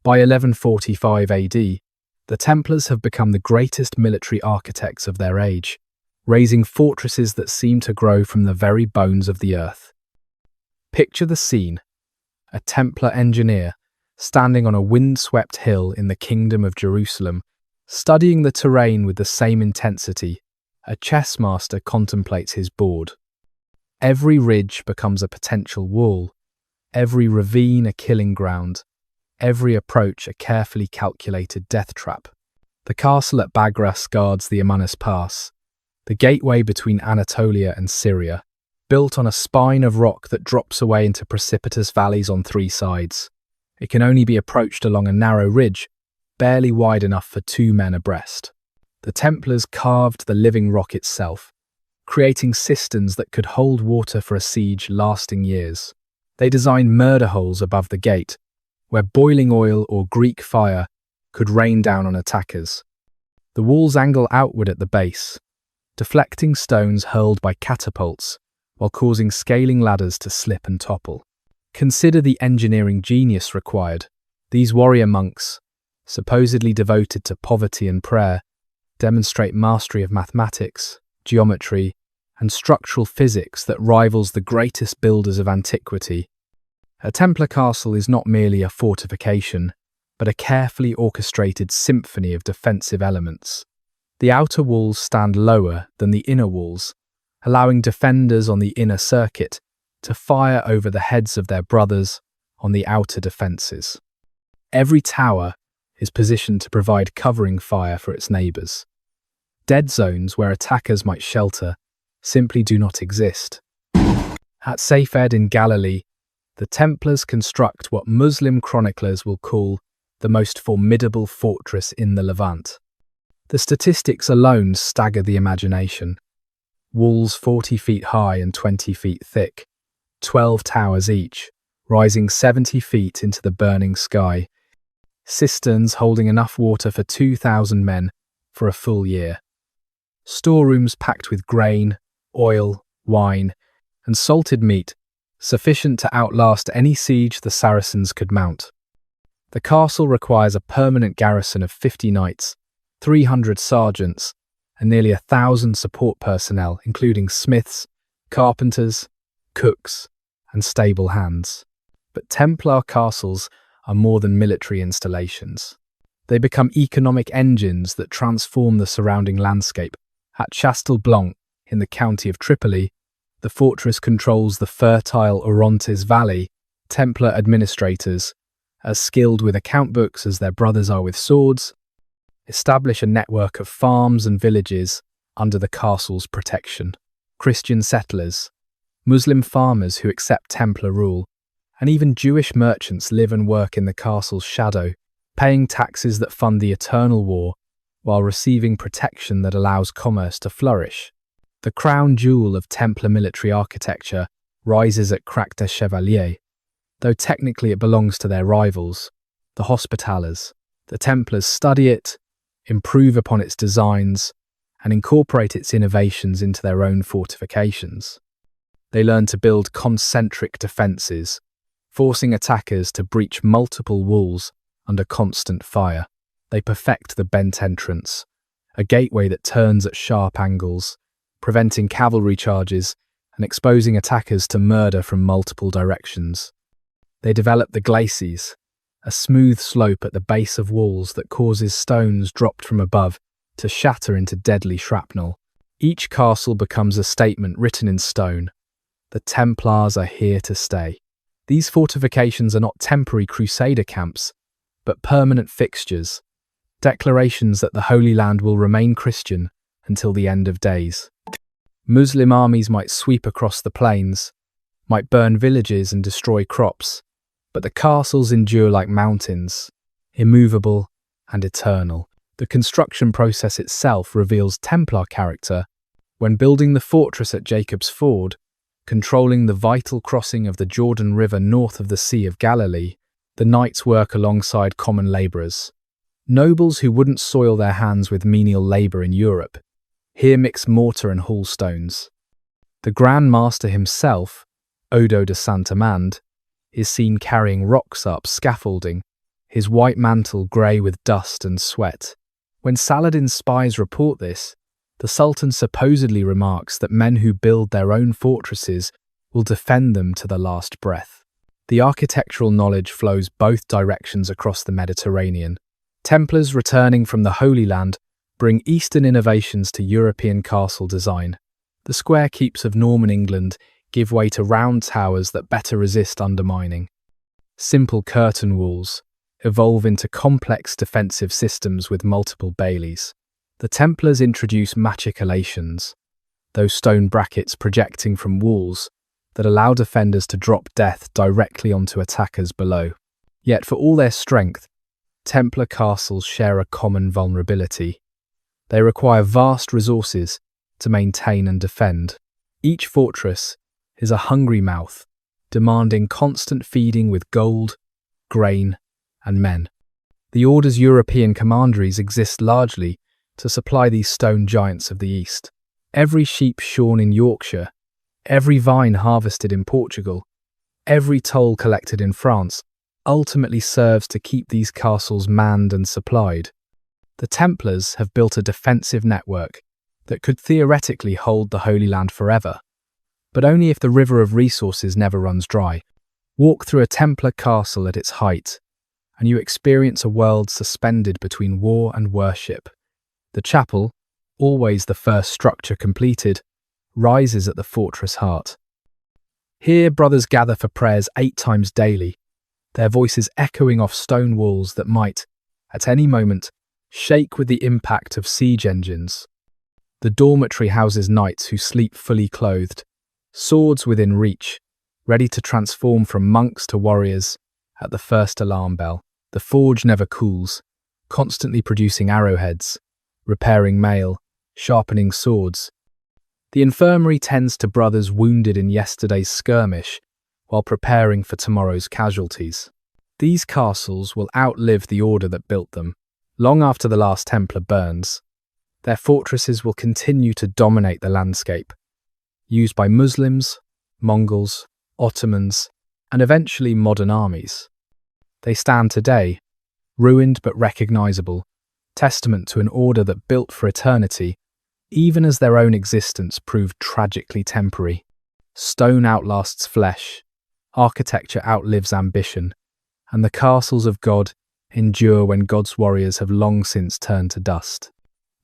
By 1145 AD, the Templars have become the greatest military architects of their age, raising fortresses that seem to grow from the very bones of the earth. Picture the scene: a Templar engineer standing on a wind-swept hill in the Kingdom of Jerusalem, studying the terrain with the same intensity a chess master contemplates his board. Every ridge becomes a potential wall, every ravine a killing ground, every approach a carefully calculated death trap. The castle at Bagras guards the Amanus Pass, the gateway between Anatolia and Syria, built on a spine of rock that drops away into precipitous valleys on 3 sides. It can only be approached along a narrow ridge, barely wide enough for 2 men abreast. The Templars carved the living rock itself, creating cisterns that could hold water for a siege lasting years. They designed murder holes above the gate, where boiling oil or Greek fire could rain down on attackers. The walls angle outward at the base, deflecting stones hurled by catapults, while causing scaling ladders to slip and topple. Consider the engineering genius required. These warrior monks, supposedly devoted to poverty and prayer, demonstrate mastery of mathematics, geometry, and structural physics that rivals the greatest builders of antiquity. A Templar castle is not merely a fortification, but a carefully orchestrated symphony of defensive elements. The outer walls stand lower than the inner walls, allowing defenders on the inner circuit to fire over the heads of their brothers on the outer defences. Every tower is positioned to provide covering fire for its neighbours. Dead zones where attackers might shelter simply do not exist. At Safed in Galilee, the Templars construct what Muslim chroniclers will call the most formidable fortress in the Levant. The statistics alone stagger the imagination. Walls 40 feet high and 20 feet thick, 12 towers each, rising 70 feet into the burning sky. Cisterns holding enough water for 2,000 men for a full year. Storerooms packed with grain, oil, wine, and salted meat, sufficient to outlast any siege the Saracens could mount. The castle requires a permanent garrison of 50 knights, 300 sergeants, and nearly 1,000 support personnel, including smiths, carpenters, cooks, and stable hands. But Templar castles are more than military installations. They become economic engines that transform the surrounding landscape. At Chastelblanc, in the county of Tripoli, the fortress controls the fertile Orontes Valley. Templar administrators, as skilled with account books as their brothers are with swords, establish a network of farms and villages under the castle's protection. Christian settlers, Muslim farmers who accept Templar rule, and even Jewish merchants live and work in the castle's shadow, paying taxes that fund the eternal war while receiving protection that allows commerce to flourish. The crown jewel of Templar military architecture rises at Crac des Chevaliers, though technically it belongs to their rivals, the Hospitallers. The Templars study it, improve upon its designs, and incorporate its innovations into their own fortifications. They learn to build concentric defences, forcing attackers to breach multiple walls under constant fire. They perfect the bent entrance, a gateway that turns at sharp angles, preventing cavalry charges and exposing attackers to murder from multiple directions. They develop the glacis, a smooth slope at the base of walls that causes stones dropped from above to shatter into deadly shrapnel. Each castle becomes a statement written in stone. The Templars are here to stay. These fortifications are not temporary crusader camps, but permanent fixtures, declarations that the Holy Land will remain Christian until the end of days. Muslim armies might sweep across the plains, might burn villages and destroy crops, but the castles endure like mountains, immovable and eternal. The construction process itself reveals Templar character. When building the fortress at Jacob's Ford, controlling the vital crossing of the Jordan River north of the Sea of Galilee, the knights work alongside common labourers. Nobles who wouldn't soil their hands with menial labour in Europe, here mix mortar and haul stones. The Grand Master himself, Odo de Santamand, is seen carrying rocks up scaffolding, his white mantle grey with dust and sweat. When Saladin's spies report this, the Sultan supposedly remarks that men who build their own fortresses will defend them to the last breath. The architectural knowledge flows both directions across the Mediterranean. Templars returning from the Holy Land bring Eastern innovations to European castle design. The square keeps of Norman England give way to round towers that better resist undermining. Simple curtain walls evolve into complex defensive systems with multiple baileys. The Templars introduce machicolations, those stone brackets projecting from walls that allow defenders to drop death directly onto attackers below. Yet for all their strength, Templar castles share a common vulnerability. They require vast resources to maintain and defend. Each fortress is a hungry mouth, demanding constant feeding with gold, grain, and men. The Order's European commanderies exist largely to supply these stone giants of the East. Every sheep shorn in Yorkshire, every vine harvested in Portugal, every toll collected in France ultimately serves to keep these castles manned and supplied. The Templars have built a defensive network that could theoretically hold the Holy Land forever, but only if the river of resources never runs dry. Walk through a Templar castle at its height, and you experience a world suspended between war and worship. The chapel, always the first structure completed, rises at the fortress heart. Here brothers gather for prayers 8 times daily, their voices echoing off stone walls that might, at any moment, shake with the impact of siege engines. The dormitory houses knights who sleep fully clothed, swords within reach, ready to transform from monks to warriors at the first alarm bell. The forge never cools, constantly producing arrowheads, repairing mail, sharpening swords. The infirmary tends to brothers wounded in yesterday's skirmish while preparing for tomorrow's casualties. These castles will outlive the order that built them. Long after the last Templar burns, their fortresses will continue to dominate the landscape, used by Muslims, Mongols, Ottomans, and eventually modern armies. They stand today, ruined but recognizable, testament to an order that built for eternity, even as their own existence proved tragically temporary. Stone outlasts flesh, architecture outlives ambition, and the castles of God endure when God's warriors have long since turned to dust.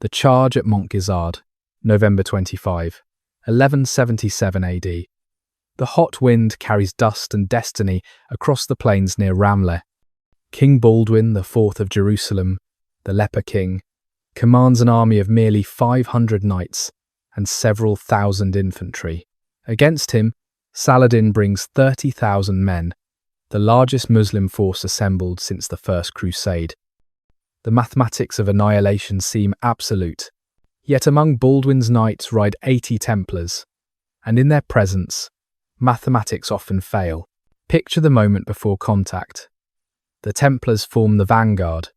The charge at Montgizard, November 25, 1177 AD. The hot wind carries dust and destiny across the plains near Ramleh. King Baldwin IV of Jerusalem, the leper king, commands an army of merely 500 knights and several thousand infantry. Against him, Saladin brings 30,000 men, the largest Muslim force assembled since the First Crusade. The mathematics of annihilation seem absolute, yet among Baldwin's knights ride 80 Templars, and in their presence, mathematics often fail. Picture the moment before contact. The Templars form the vanguard,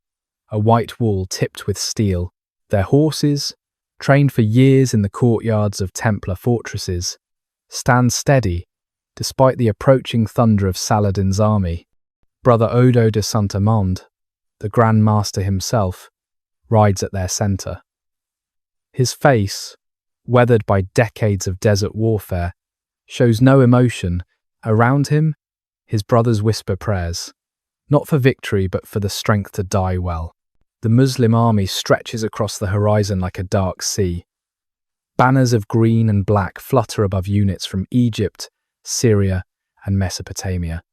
a white wall tipped with steel. Their horses, trained for years in the courtyards of Templar fortresses, stand steady despite the approaching thunder of Saladin's army. Brother Odo de Santamand, the Grand Master himself, rides at their centre. His face, weathered by decades of desert warfare, shows no emotion. Around him, His brothers whisper prayers, not for victory but for the strength to die well. The Muslim army stretches across the horizon like a dark sea. Banners of green and black flutter above units from Egypt, Syria, and Mesopotamia.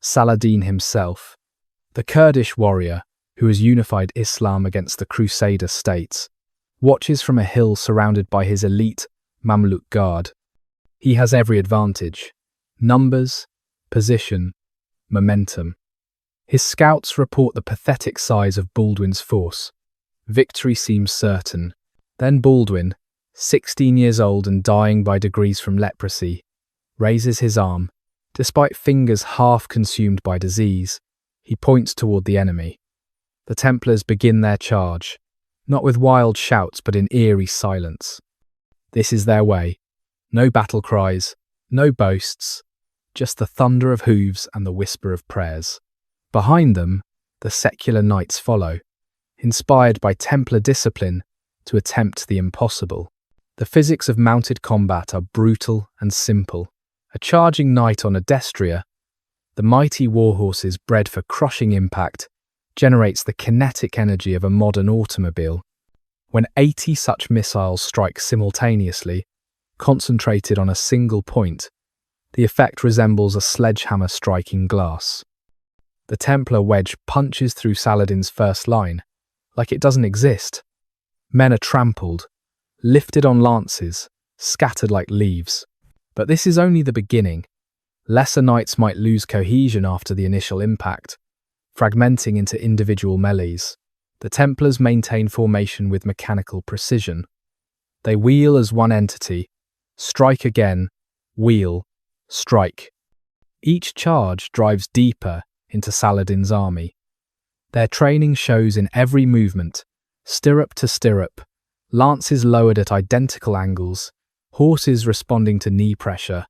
Saladin himself, the Kurdish warrior who has unified Islam against the Crusader states, watches from a hill surrounded by his elite Mamluk guard. He has every advantage: numbers, position, momentum. His scouts report the pathetic size of Baldwin's force. Victory seems certain. Then Baldwin, 16 years old and dying by degrees from leprosy, raises his arm. Despite fingers half consumed by disease, he points toward the enemy. The Templars begin their charge, not with wild shouts but in eerie silence. This is their way. No battle cries, no boasts, just the thunder of hooves and the whisper of prayers. Behind them, the secular knights follow, inspired by Templar discipline to attempt the impossible. The physics of mounted combat are brutal and simple. A charging knight on a destrier, the mighty warhorses bred for crushing impact, generates the kinetic energy of a modern automobile. When 80 such missiles strike simultaneously, concentrated on a single point, the effect resembles a sledgehammer striking glass. The Templar wedge punches through Saladin's first line, like it doesn't exist. Men are trampled, lifted on lances, scattered like leaves. But this is only the beginning. Lesser knights might lose cohesion after the initial impact, fragmenting into individual melees. The Templars maintain formation with mechanical precision. They wheel as one entity, strike again, wheel, strike. Each charge drives deeper into Saladin's army. Their training shows in every movement, stirrup to stirrup, lances lowered at identical angles, horses responding to knee pressure,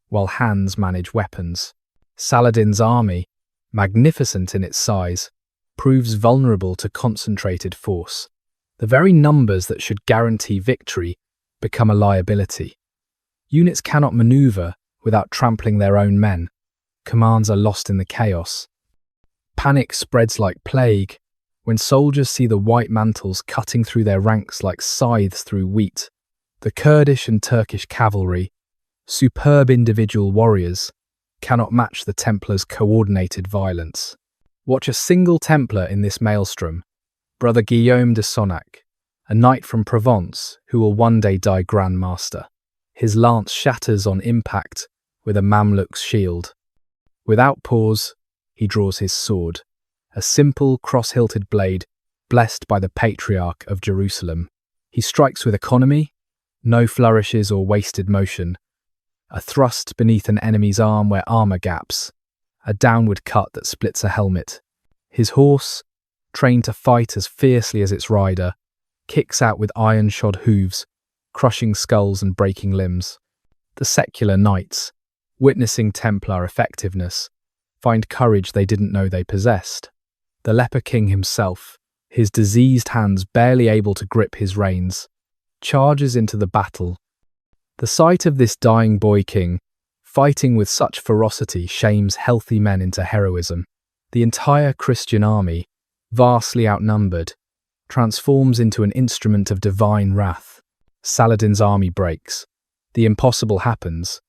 while hands manage weapons. Saladin's army, magnificent in its size, proves vulnerable to concentrated force. The very numbers that should guarantee victory become a liability. Units cannot maneuver without trampling their own men. Commands are lost in the chaos. Panic spreads like plague when soldiers see the white mantles cutting through their ranks like scythes through wheat. The Kurdish and Turkish cavalry, superb individual warriors, cannot match the Templars' coordinated violence. Watch a single Templar in this maelstrom, Brother Guillaume de Sonnac, a knight from Provence who will one day die Grand Master. His lance shatters on impact with a Mamluk's shield. Without pause, he draws his sword, a simple cross-hilted blade blessed by the Patriarch of Jerusalem. He strikes with economy, no flourishes or wasted motion, a thrust beneath an enemy's arm where armor gaps, a downward cut that splits a helmet. His horse, trained to fight as fiercely as its rider, kicks out with iron-shod hooves, crushing skulls and breaking limbs. The secular knights, witnessing Templar effectiveness, find courage they didn't know they possessed. The leper king himself, his diseased hands barely able to grip his reins, charges into the battle. The sight of this dying boy king, fighting with such ferocity, shames healthy men into heroism. The entire Christian army, vastly outnumbered, transforms into an instrument of divine wrath. Saladin's army breaks. The impossible happens.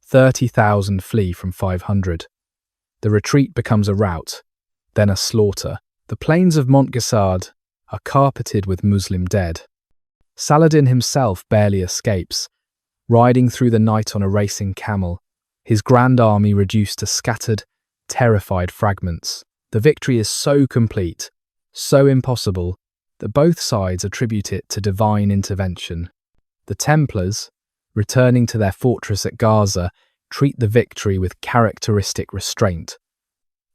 30,000 flee from 500. The retreat becomes a rout, then a slaughter. The plains of Montgessard are carpeted with Muslim dead. Saladin himself barely escapes, riding through the night on a racing camel, his grand army reduced to scattered, terrified fragments. The victory is so complete, so impossible, that both sides attribute it to divine intervention. The Templars, returning to their fortress at Gaza, treat the victory with characteristic restraint.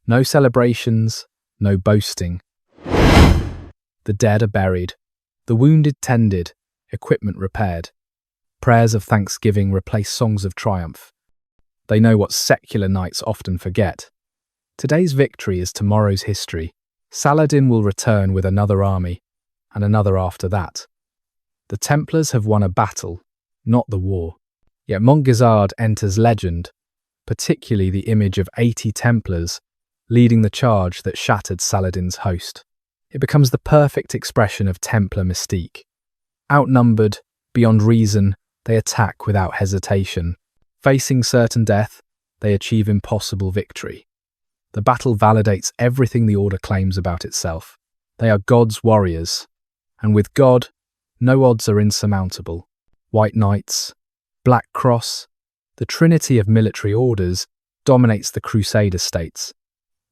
No celebrations, no boasting. The dead are buried, the wounded tended, equipment repaired. Prayers of thanksgiving replace songs of triumph. They know what secular knights often forget. Today's victory is tomorrow's history. Saladin will return with another army, and another after that. The Templars have won a battle, not the war. Yet Montgessard enters legend, particularly the image of 80 Templars leading the charge that shattered Saladin's host. It becomes the perfect expression of Templar mystique. Outnumbered, beyond reason, they attack without hesitation. Facing certain death, they achieve impossible victory. The battle validates everything the Order claims about itself. They are God's warriors, and with God, no odds are insurmountable. White Knights, Black Cross, the trinity of military orders dominates the Crusader states.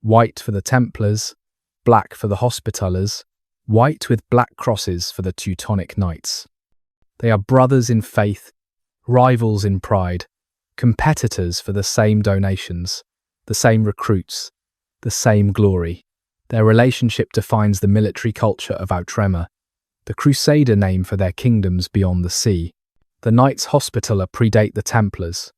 White for the Templars, black for the Hospitallers, white with black crosses for the Teutonic Knights. They are brothers in faith, rivals in pride, competitors for the same donations, the same recruits, the same glory. Their relationship defines the military culture of Outremer, the Crusader name for their kingdoms beyond the sea. The Knights Hospitaller predate the Templars.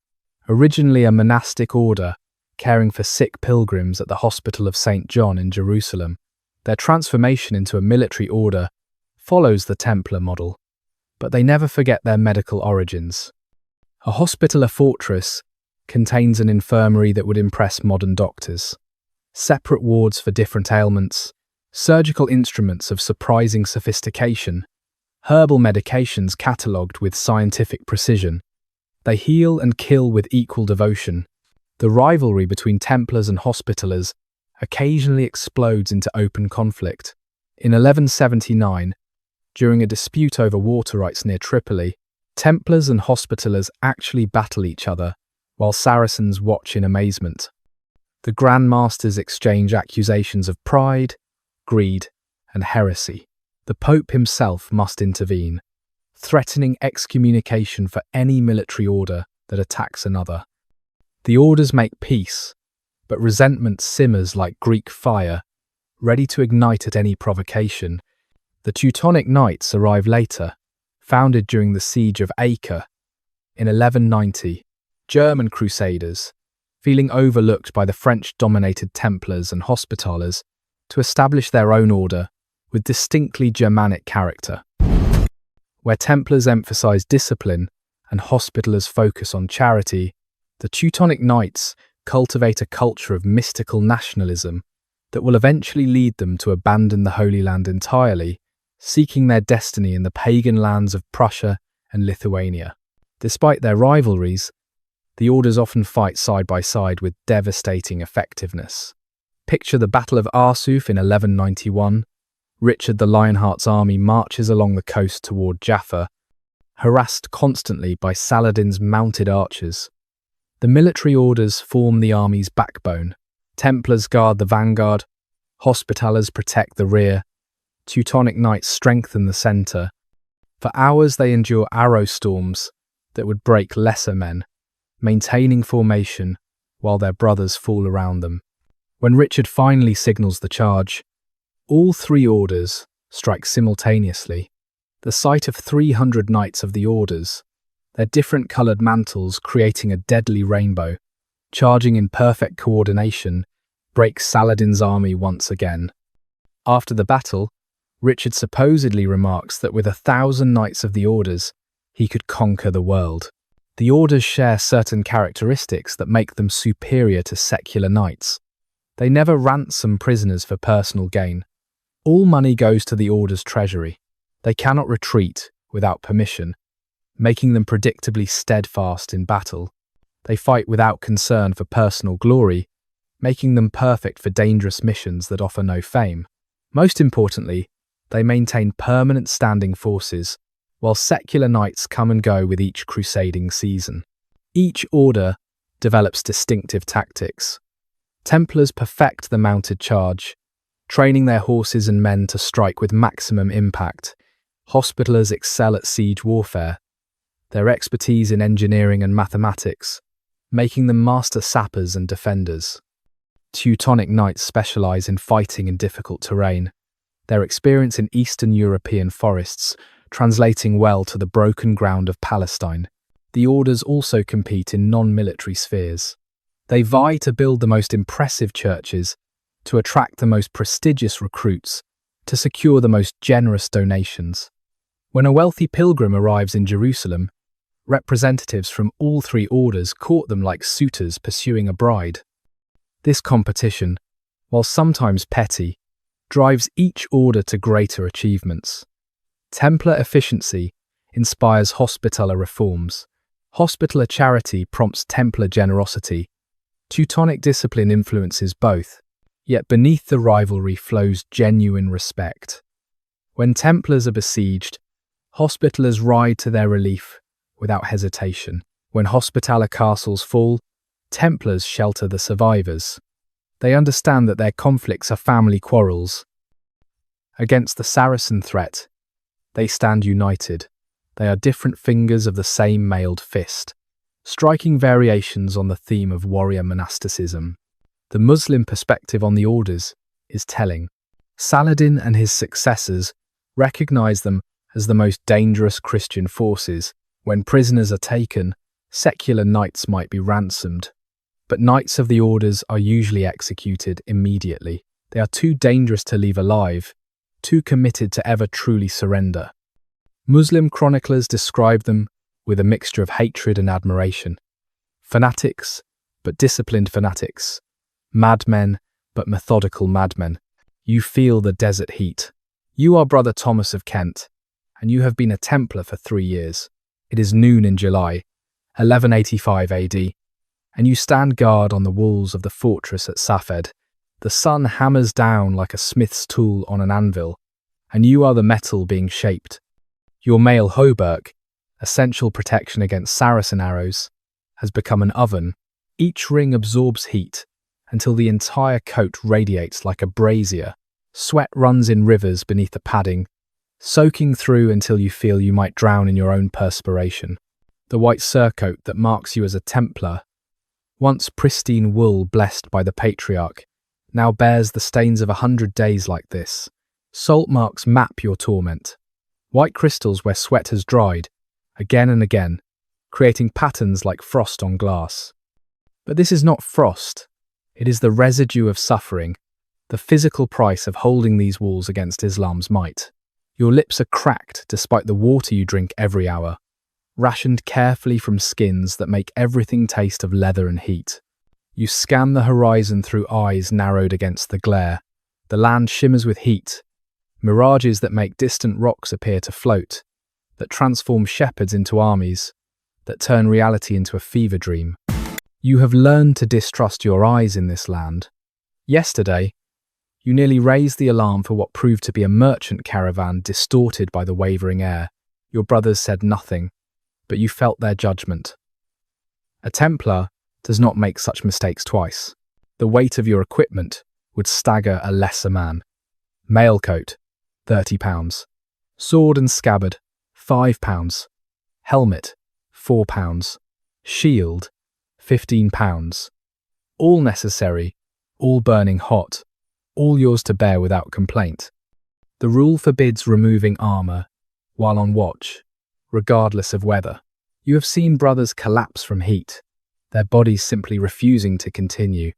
Originally a monastic order, caring for sick pilgrims at the Hospital of St. John in Jerusalem, their transformation into a military order follows the Templar model, but they never forget their medical origins. A Hospitaller fortress contains an infirmary that would impress modern doctors. Separate wards for different ailments, surgical instruments of surprising sophistication, herbal medications catalogued with scientific precision. They heal and kill with equal devotion. The rivalry between Templars and Hospitallers occasionally explodes into open conflict. In 1179, during a dispute over water rights near Tripoli, Templars and Hospitallers actually battle each other, while Saracens watch in amazement. The Grand Masters exchange accusations of pride, greed, and heresy. The Pope himself must intervene, threatening excommunication for any military order that attacks another. The orders make peace, but resentment simmers like Greek fire, ready to ignite at any provocation. The Teutonic Knights arrive later, founded during the siege of Acre in 1190. German crusaders, feeling overlooked by the French-dominated Templars and Hospitallers, to establish their own order with distinctly Germanic character. Where Templars emphasize discipline and Hospitallers focus on charity, the Teutonic Knights cultivate a culture of mystical nationalism that will eventually lead them to abandon the Holy Land entirely, seeking their destiny in the pagan lands of Prussia and Lithuania. Despite their rivalries, the orders often fight side by side with devastating effectiveness. Picture the Battle of Arsuf in 1191. Richard the Lionheart's army marches along the coast toward Jaffa, harassed constantly by Saladin's mounted archers. The military orders form the army's backbone. Templars guard the vanguard, Hospitallers protect the rear, Teutonic Knights strengthen the centre. For hours they endure arrow storms that would break lesser men, maintaining formation while their brothers fall around them. When Richard finally signals the charge, all three orders strike simultaneously. The sight of 300 knights of the orders, their different coloured mantles creating a deadly rainbow, charging in perfect coordination, breaks Saladin's army once again. After the battle, Richard supposedly remarks that with 1,000 knights of the orders, he could conquer the world. The orders share certain characteristics that make them superior to secular knights. They never ransom prisoners for personal gain. All money goes to the order's treasury. They cannot retreat without permission, making them predictably steadfast in battle. They fight without concern for personal glory, making them perfect for dangerous missions that offer no fame. Most importantly, they maintain permanent standing forces, while secular knights come and go with each crusading season. Each order develops distinctive tactics. Templars perfect the mounted charge, training their horses and men to strike with maximum impact. Hospitallers excel at siege warfare, their expertise in engineering and mathematics, making them master sappers and defenders. Teutonic Knights specialize in fighting in difficult terrain, their experience in Eastern European forests translating well to the broken ground of Palestine. The orders also compete in non-military spheres. They vie to build the most impressive churches, to attract the most prestigious recruits, to secure the most generous donations. When a wealthy pilgrim arrives in Jerusalem, Representatives from all three orders court them like suitors pursuing a bride. This competition, while sometimes petty, drives each order to greater achievements. Templar efficiency inspires Hospitaller reforms. Hospitaller charity prompts Templar generosity. Teutonic discipline influences both, yet beneath the rivalry flows genuine respect. When Templars are besieged, Hospitallers ride to their relief without hesitation. When Hospitaller castles fall, Templars shelter the survivors. They understand that their conflicts are family quarrels. Against the Saracen threat, they stand united. They are different fingers of the same mailed fist, striking variations on the theme of warrior monasticism. The Muslim perspective on the orders is telling. Saladin and his successors recognize them as the most dangerous Christian forces. When prisoners are taken, secular knights might be ransomed, but knights of the orders are usually executed immediately. They are too dangerous to leave alive, too committed to ever truly surrender. Muslim chroniclers describe them with a mixture of hatred and admiration. Fanatics, but disciplined fanatics. Madmen, but methodical madmen. You feel the desert heat. You are Brother Thomas of Kent, and you have been a Templar for 3 years. It is noon in July, 1185 AD, and you stand guard on the walls of the fortress at Safed. The sun hammers down like a smith's tool on an anvil, and you are the metal being shaped. Your mail hauberk, essential protection against Saracen arrows, has become an oven. Each ring absorbs heat until the entire coat radiates like a brazier. Sweat runs in rivers beneath the padding, soaking through until you feel you might drown in your own perspiration. The white surcoat that marks you as a Templar, once pristine wool blessed by the patriarch, now bears the stains of 100 days like this. Salt marks map your torment. White crystals where sweat has dried, again and again, creating patterns like frost on glass. But this is not frost. It is the residue of suffering, the physical price of holding these walls against Islam's might. Your lips are cracked despite the water you drink every hour, rationed carefully from skins that make everything taste of leather and heat. You scan the horizon through eyes narrowed against the glare. The land shimmers with heat, mirages that make distant rocks appear to float, that transform shepherds into armies, that turn reality into a fever dream. You have learned to distrust your eyes in this land. Yesterday, you nearly raised the alarm for what proved to be a merchant caravan distorted by the wavering air. Your brothers said nothing, but you felt their judgment. A Templar does not make such mistakes twice. The weight of your equipment would stagger a lesser man. Mailcoat, £30. Sword and scabbard, £5. Helmet, £4. Shield, £15. All necessary, all burning hot, all yours to bear without complaint. The rule forbids removing armour while on watch, regardless of weather. You have seen brothers collapse from heat, their bodies simply refusing to continue.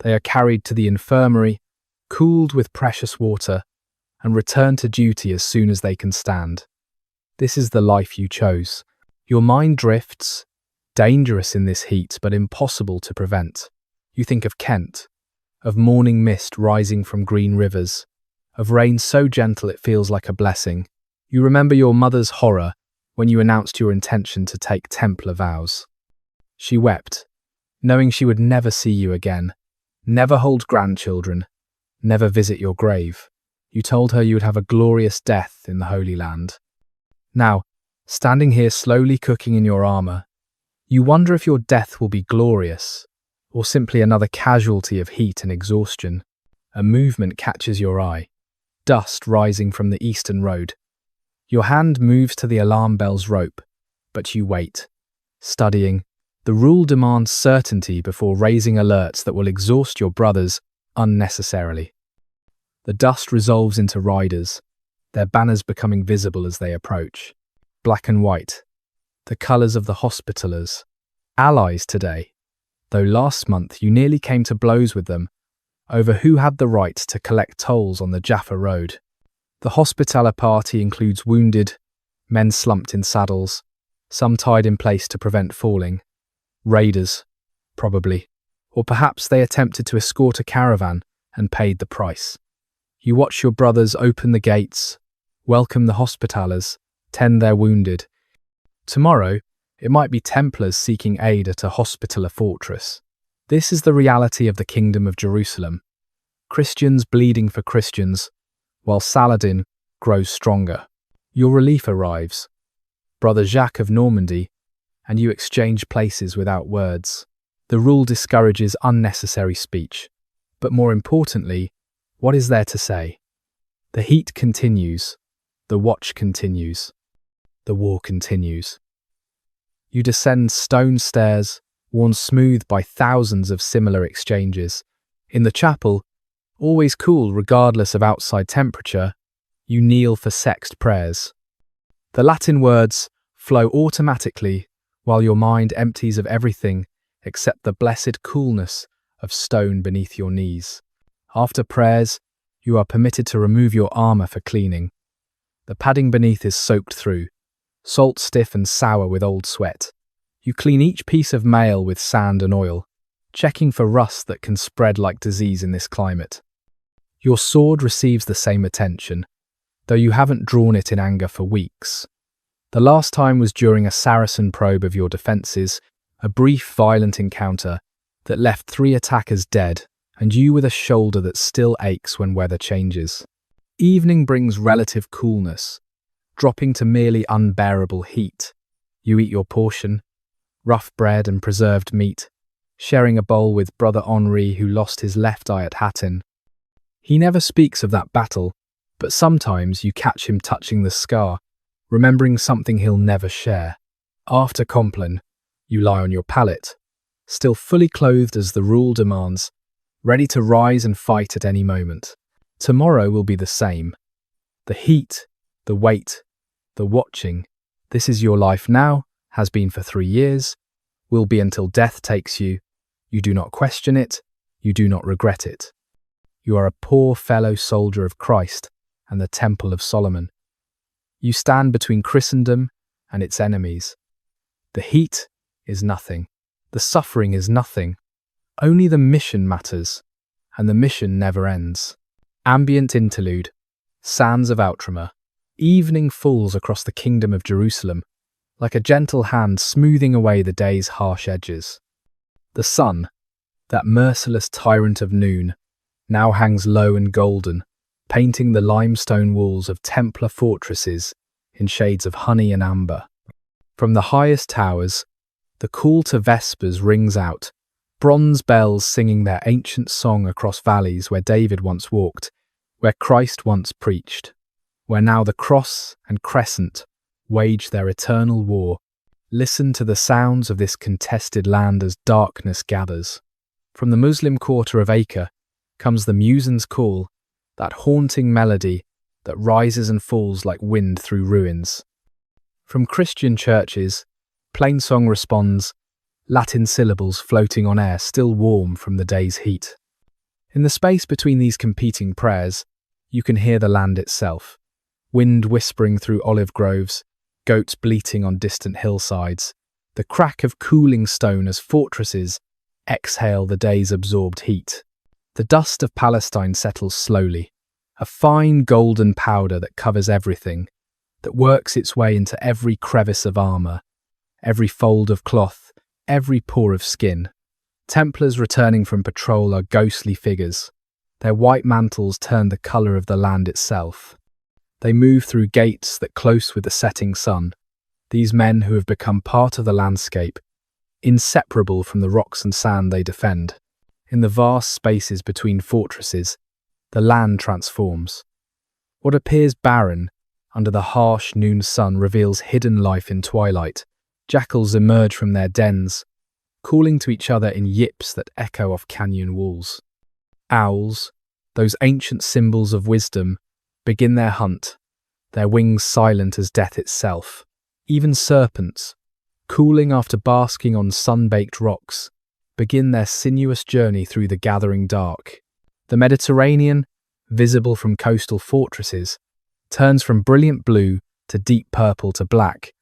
They are carried to the infirmary, cooled with precious water, and return to duty as soon as they can stand. This is the life you chose. Your mind drifts, dangerous in this heat but impossible to prevent. You think of Kent, of morning mist rising from green rivers, of rain so gentle it feels like a blessing. You remember your mother's horror when you announced your intention to take Templar vows. She wept, knowing she would never see you again, never hold grandchildren, never visit your grave. You told her you would have a glorious death in the Holy Land. Now, standing here slowly cooking in your armour, you wonder if your death will be glorious, or simply another casualty of heat and exhaustion. A movement catches your eye, dust rising from the eastern road. Your hand moves to the alarm bell's rope, but you wait, studying. The rule demands certainty before raising alerts that will exhaust your brothers unnecessarily. The dust resolves into riders, their banners becoming visible as they approach. Black and white, the colours of the Hospitallers, allies today, though last month you nearly came to blows with them over who had the right to collect tolls on the Jaffa Road. The Hospitaller party includes wounded, men slumped in saddles, some tied in place to prevent falling. Raiders, probably. Or perhaps they attempted to escort a caravan and paid the price. You watch your brothers open the gates, welcome the Hospitallers, tend their wounded. Tomorrow, it might be Templars seeking aid at a Hospitaller fortress. This is the reality of the Kingdom of Jerusalem. Christians bleeding for Christians, while Saladin grows stronger. Your relief arrives, Brother Jacques of Normandy, and you exchange places without words. The rule discourages unnecessary speech. But more importantly, what is there to say? The heat continues. The watch continues. The war continues. You descend stone stairs, worn smooth by thousands of similar exchanges. In the chapel, always cool regardless of outside temperature, you kneel for sext prayers. The Latin words flow automatically while your mind empties of everything except the blessed coolness of stone beneath your knees. After prayers, you are permitted to remove your armor for cleaning. The padding beneath is soaked through, salt stiff and sour with old sweat. You clean each piece of mail with sand and oil, checking for rust that can spread like disease in this climate. Your sword receives the same attention, though you haven't drawn it in anger for weeks. The last time was during a Saracen probe of your defences, a brief violent encounter that left 3 attackers dead and you with a shoulder that still aches when weather changes. Evening brings relative coolness, dropping to merely unbearable heat. You eat your portion, rough bread and preserved meat, sharing a bowl with Brother Henri who lost his left eye at Hattin. He never speaks of that battle, but sometimes you catch him touching the scar, remembering something he'll never share. After Compline, you lie on your pallet, still fully clothed as the rule demands, ready to rise and fight at any moment. Tomorrow will be the same. The heat, the weight, the watching. This is your life now, has been for 3 years, will be until death takes you. You do not question it, you do not regret it. You are a poor fellow soldier of Christ and the Temple of Solomon. You stand between Christendom and its enemies. The heat is nothing. The suffering is nothing. Only the mission matters, and the mission never ends. Ambient interlude, sands of Outremer. Evening falls across the Kingdom of Jerusalem, like a gentle hand smoothing away the day's harsh edges. The sun, that merciless tyrant of noon, now hangs low and golden, painting the limestone walls of Templar fortresses in shades of honey and amber. From the highest towers, the call to vespers rings out, bronze bells singing their ancient song across valleys where David once walked, where Christ once preached, where now the cross and crescent wage their eternal war. Listen to the sounds of this contested land as darkness gathers. From the Muslim quarter of Acre comes the muezzin's call, that haunting melody that rises and falls like wind through ruins. From Christian churches, plainsong responds, Latin syllables floating on air still warm from the day's heat. In the space between these competing prayers, you can hear the land itself, wind whispering through olive groves, goats bleating on distant hillsides, the crack of cooling stone as fortresses exhale the day's absorbed heat. The dust of Palestine settles slowly, a fine golden powder that covers everything, that works its way into every crevice of armour, every fold of cloth, every pore of skin. Templars returning from patrol are ghostly figures. Their white mantles turn the colour of the land itself. They move through gates that close with the setting sun. These men who have become part of the landscape, inseparable from the rocks and sand they defend. In the vast spaces between fortresses, the land transforms. What appears barren under the harsh noon sun reveals hidden life in twilight. Jackals emerge from their dens, calling to each other in yips that echo off canyon walls. Owls, those ancient symbols of wisdom, begin their hunt, their wings silent as death itself. Even serpents, cooling after basking on sun-baked rocks, begin their sinuous journey through the gathering dark. The Mediterranean, visible from coastal fortresses, turns from brilliant blue to deep purple to black,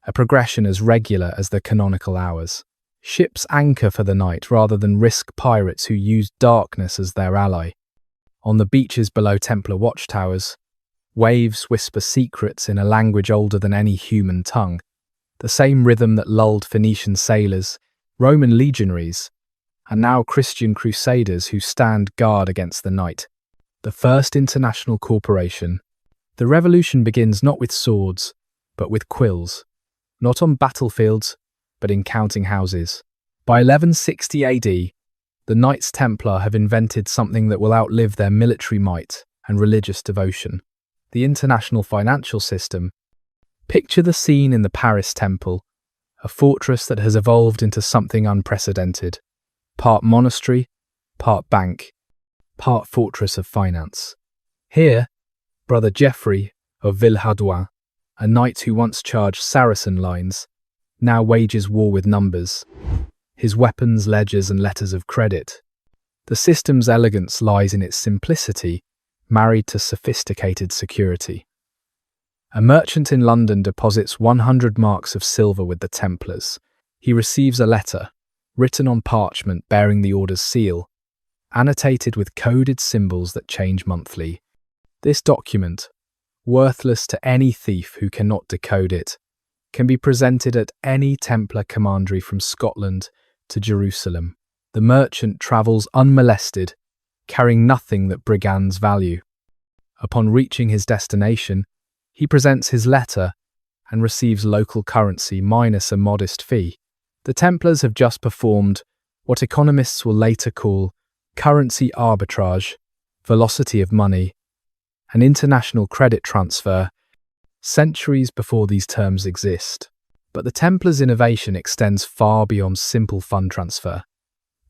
a progression as regular as the canonical hours. Ships anchor for the night rather than risk pirates who use darkness as their ally. On the beaches below Templar watchtowers, waves whisper secrets in a language older than any human tongue, the same rhythm that lulled Phoenician sailors, Roman legionaries, and now Christian crusaders who stand guard against the night. The first international corporation. The revolution begins not with swords, but with quills, not on battlefields, but in counting houses. By 1160 AD, the Knights Templar have invented something that will outlive their military might and religious devotion: the international financial system. Picture the scene in the Paris Temple, a fortress that has evolved into something unprecedented. Part monastery, part bank, part fortress of finance. Here, Brother Geoffrey of Villehardouin, a knight who once charged Saracen lines, now wages war with numbers, his weapons, ledgers and letters of credit. The system's elegance lies in its simplicity, married to sophisticated security. A merchant in London deposits 100 marks of silver with the Templars. He receives a letter, written on parchment bearing the order's seal, annotated with coded symbols that change monthly. This document, worthless to any thief who cannot decode it, can be presented at any Templar commandery from Scotland to Jerusalem. The merchant travels unmolested, carrying nothing that brigands value. Upon reaching his destination, he presents his letter and receives local currency minus a modest fee. The Templars have just performed what economists will later call currency arbitrage, velocity of money, and international credit transfer, centuries before these terms exist. But the Templars' innovation extends far beyond simple fund transfer.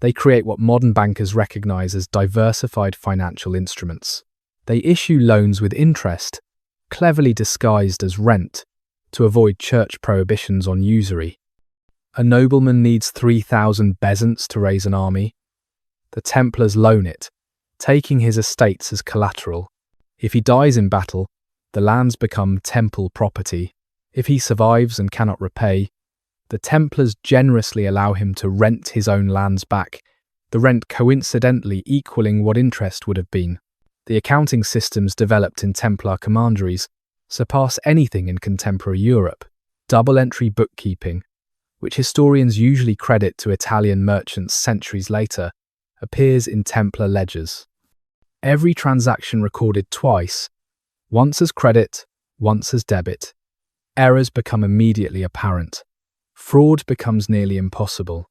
They create what modern bankers recognize as diversified financial instruments. They issue loans with interest, cleverly disguised as rent, to avoid church prohibitions on usury. A nobleman needs 3,000 bezants to raise an army. The Templars loan it, taking his estates as collateral. If he dies in battle, the lands become temple property. If he survives and cannot repay, the Templars generously allow him to rent his own lands back, the rent coincidentally equaling what interest would have been. The accounting systems developed in Templar commanderies surpass anything in contemporary Europe. Double-entry bookkeeping, which historians usually credit to Italian merchants centuries later, appears in Templar ledgers. Every transaction recorded twice, once as credit, once as debit. Errors become immediately apparent. Fraud becomes nearly impossible.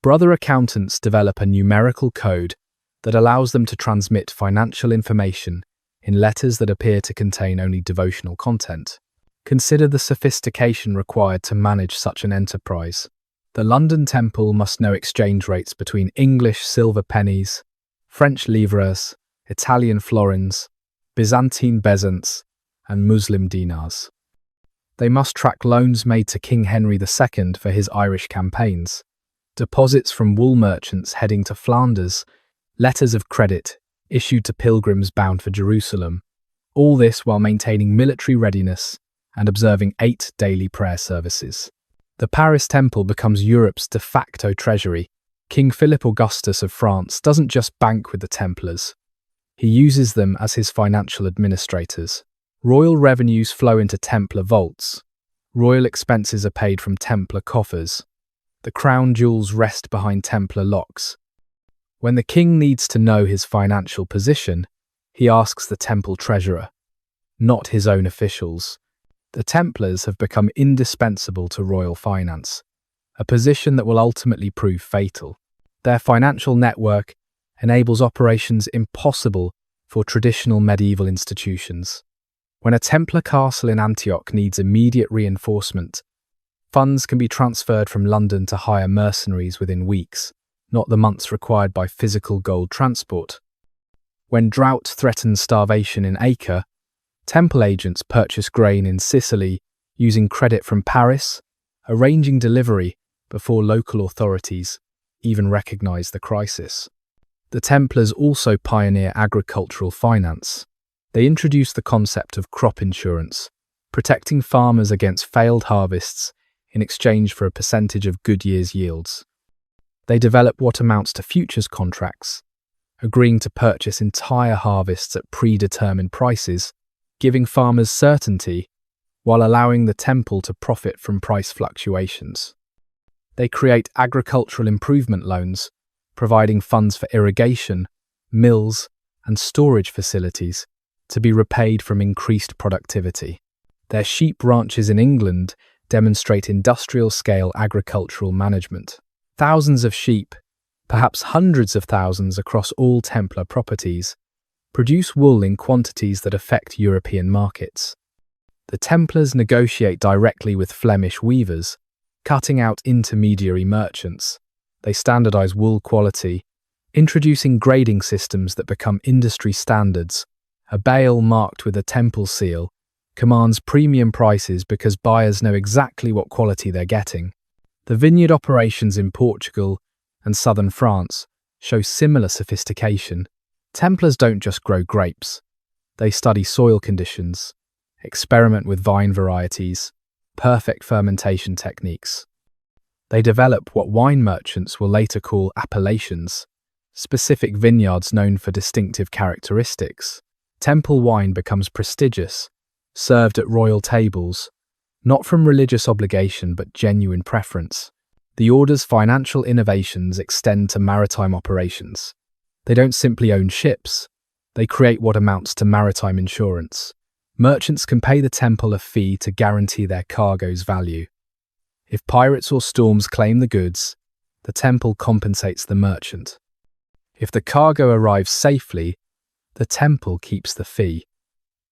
Brother accountants develop a numerical code that allows them to transmit financial information in letters that appear to contain only devotional content. Consider the sophistication required to manage such an enterprise. The London Temple must know exchange rates between English silver pennies, French livres, Italian florins, Byzantine bezants, and Muslim dinars. They must track loans made to King Henry II for his Irish campaigns, deposits from wool merchants heading to Flanders, letters of credit issued to pilgrims bound for Jerusalem, all this while maintaining military readiness and observing 8 daily prayer services. The Paris Temple becomes Europe's de facto treasury. King Philip Augustus of France doesn't just bank with the Templars. He uses them as his financial administrators. Royal revenues flow into Templar vaults. Royal expenses are paid from Templar coffers. The crown jewels rest behind Templar locks. When the king needs to know his financial position, he asks the temple treasurer, not his own officials. The Templars have become indispensable to royal finance, a position that will ultimately prove fatal. Their financial network enables operations impossible for traditional medieval institutions. When a Templar castle in Antioch needs immediate reinforcement, funds can be transferred from London to hire mercenaries within weeks, not the months required by physical gold transport. When drought threatens starvation in Acre, Temple agents purchase grain in Sicily using credit from Paris, arranging delivery before local authorities even recognize the crisis. The Templars also pioneer agricultural finance. They introduce the concept of crop insurance, protecting farmers against failed harvests in exchange for a percentage of good years' yields. They develop what amounts to futures contracts, agreeing to purchase entire harvests at predetermined prices, giving farmers certainty while allowing the temple to profit from price fluctuations. They create agricultural improvement loans, providing funds for irrigation, mills, and storage facilities to be repaid from increased productivity. Their sheep ranches in England demonstrate industrial-scale agricultural management. Thousands of sheep, perhaps hundreds of thousands across all Templar properties, produce wool in quantities that affect European markets. The Templars negotiate directly with Flemish weavers, cutting out intermediary merchants. They standardize wool quality, introducing grading systems that become industry standards. A bale marked with a temple seal commands premium prices because buyers know exactly what quality they're getting. The vineyard operations in Portugal and southern France show similar sophistication. Templars don't just grow grapes. They study soil conditions, experiment with vine varieties, perfect fermentation techniques. They develop what wine merchants will later call appellations, specific vineyards known for distinctive characteristics. Temple wine becomes prestigious, served at royal tables, not from religious obligation but genuine preference. The order's financial innovations extend to maritime operations. They don't simply own ships, they create what amounts to maritime insurance. Merchants can pay the temple a fee to guarantee their cargo's value. If pirates or storms claim the goods, the temple compensates the merchant. If the cargo arrives safely, the temple keeps the fee.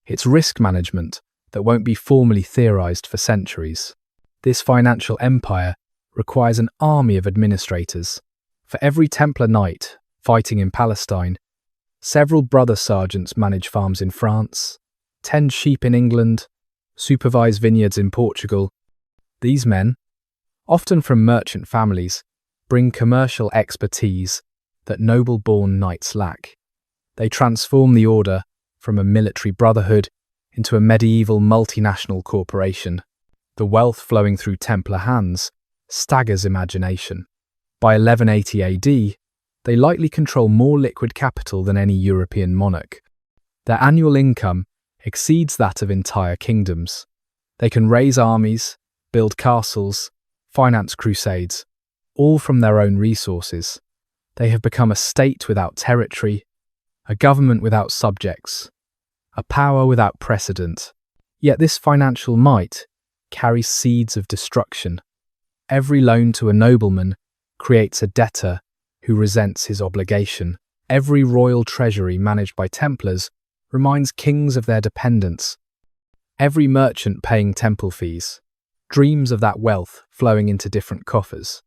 It's risk management that won't be formally theorized for centuries. This financial empire requires an army of administrators. For every Templar knight fighting in Palestine, several brother sergeants manage farms in France, tend sheep in England, supervise vineyards in Portugal. These men, often from merchant families, bring commercial expertise that noble-born knights lack. They transform the order from a military brotherhood into a medieval multinational corporation. The wealth flowing through Templar hands staggers imagination. By 1180 AD, they likely control more liquid capital than any European monarch. Their annual income exceeds that of entire kingdoms. They can raise armies, build castles, finance crusades, all from their own resources. They have become a state without territory, a government without subjects, a power without precedent. Yet this financial might carries seeds of destruction. Every loan to a nobleman creates a debtor who resents his obligation. Every royal treasury managed by Templars reminds kings of their dependents. Every merchant paying temple fees dreams of that wealth flowing into different coffers.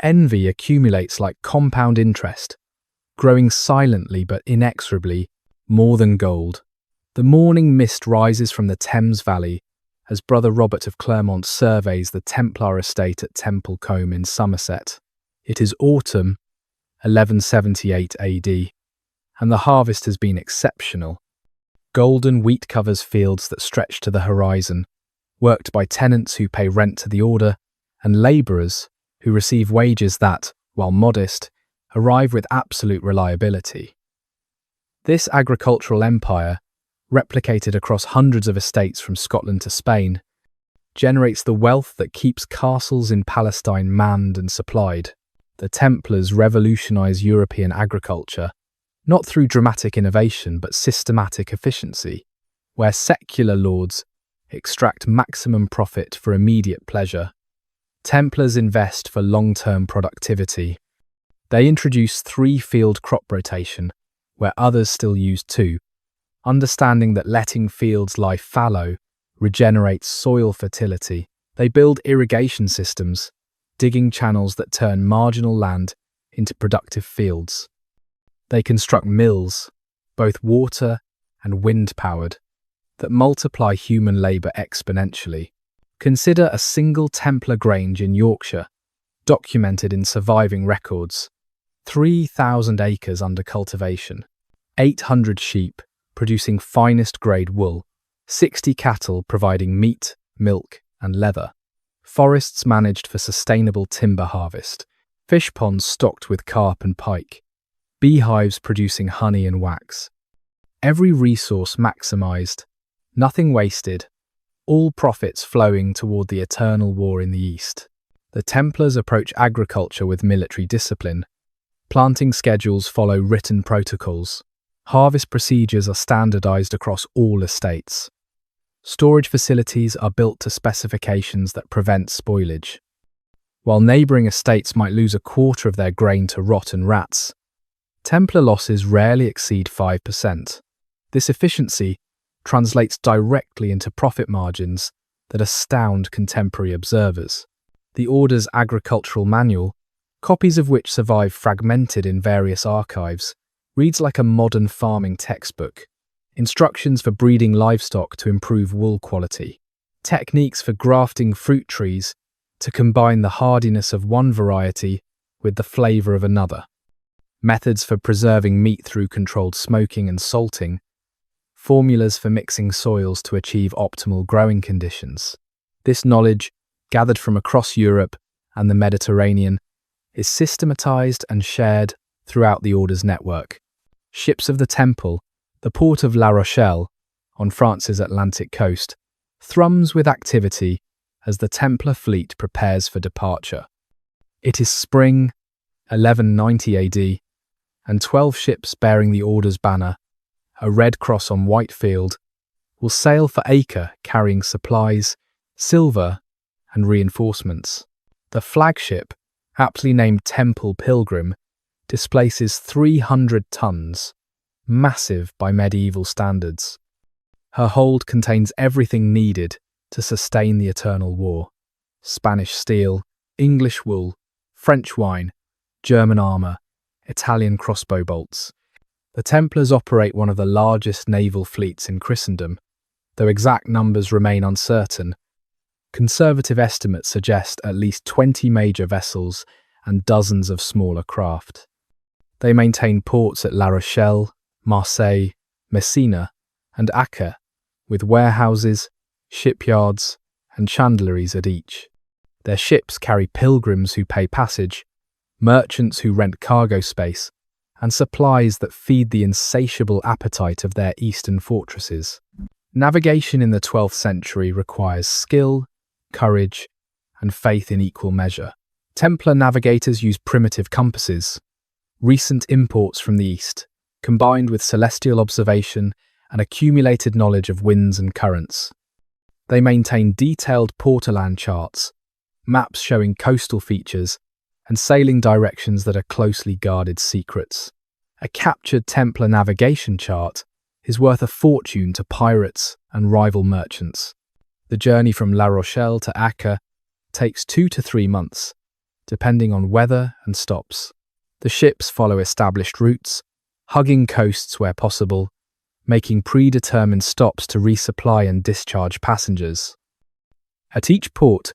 Envy accumulates like compound interest, growing silently but inexorably, more than gold. The morning mist rises from the Thames Valley as Brother Robert of Clermont surveys the Templar estate at Temple Combe in Somerset. It is autumn, 1178 AD, and the harvest has been exceptional. Golden wheat covers fields that stretch to the horizon, worked by tenants who pay rent to the order, and labourers who receive wages that, while modest, arrive with absolute reliability. This agricultural empire, replicated across hundreds of estates from Scotland to Spain, generates the wealth that keeps castles in Palestine manned and supplied. The Templars revolutionize European agriculture, not through dramatic innovation but systematic efficiency, where secular lords extract maximum profit for immediate pleasure. Templars invest for long-term productivity. They introduce 3-field crop rotation, where others still use 2, understanding that letting fields lie fallow regenerates soil fertility. They build irrigation systems, digging channels that turn marginal land into productive fields. They construct mills, both water and wind-powered, that multiply human labour exponentially. Consider a single Templar grange in Yorkshire, documented in surviving records. 3,000 acres under cultivation, 800 sheep producing finest grade wool, 60 cattle providing meat, milk and leather, forests managed for sustainable timber harvest, fish ponds stocked with carp and pike, beehives producing honey and wax. Every resource maximized, nothing wasted, all profits flowing toward the eternal war in the East. The Templars approach agriculture with military discipline. Planting schedules follow written protocols. Harvest procedures are standardized across all estates. Storage facilities are built to specifications that prevent spoilage. While neighboring estates might lose a quarter of their grain to rot and rats, Templar losses rarely exceed 5%. This efficiency translates directly into profit margins that astound contemporary observers. The Order's agricultural manual, copies of which survive fragmented in various archives, reads like a modern farming textbook. Instructions for breeding livestock to improve wool quality. Techniques for grafting fruit trees to combine the hardiness of one variety with the flavor of another. Methods for preserving meat through controlled smoking and salting. Formulas for mixing soils to achieve optimal growing conditions. This knowledge, gathered from across Europe and the Mediterranean, is systematized and shared throughout the Order's network. Ships of the Temple, the port of La Rochelle, on France's Atlantic coast, thrums with activity as the Templar fleet prepares for departure. It is spring, 1190 AD, and 12 ships bearing the Order's banner, a red cross on white field, will sail for Acre carrying supplies, silver, and reinforcements. The flagship, aptly named Temple Pilgrim, displaces 300 tons, massive by medieval standards. Her hold contains everything needed to sustain the eternal war: Spanish steel, English wool, French wine, German armour, Italian crossbow bolts. The Templars operate one of the largest naval fleets in Christendom, though exact numbers remain uncertain. Conservative estimates suggest at least 20 major vessels and dozens of smaller craft. They maintain ports at La Rochelle, Marseille, Messina, and Acre, with warehouses, shipyards, and chandleries at each. Their ships carry pilgrims who pay passage, merchants who rent cargo space, and supplies that feed the insatiable appetite of their eastern fortresses. Navigation in the 12th century requires skill, courage, and faith in equal measure. Templar navigators use primitive compasses, recent imports from the east, combined with celestial observation and accumulated knowledge of winds and currents. They maintain detailed port-o-land charts, maps showing coastal features, and sailing directions that are closely guarded secrets. A captured Templar navigation chart is worth a fortune to pirates and rival merchants. The journey from La Rochelle to Acre takes 2 to 3 months, depending on weather and stops. The ships follow established routes, hugging coasts where possible, making predetermined stops to resupply and discharge passengers. At each port,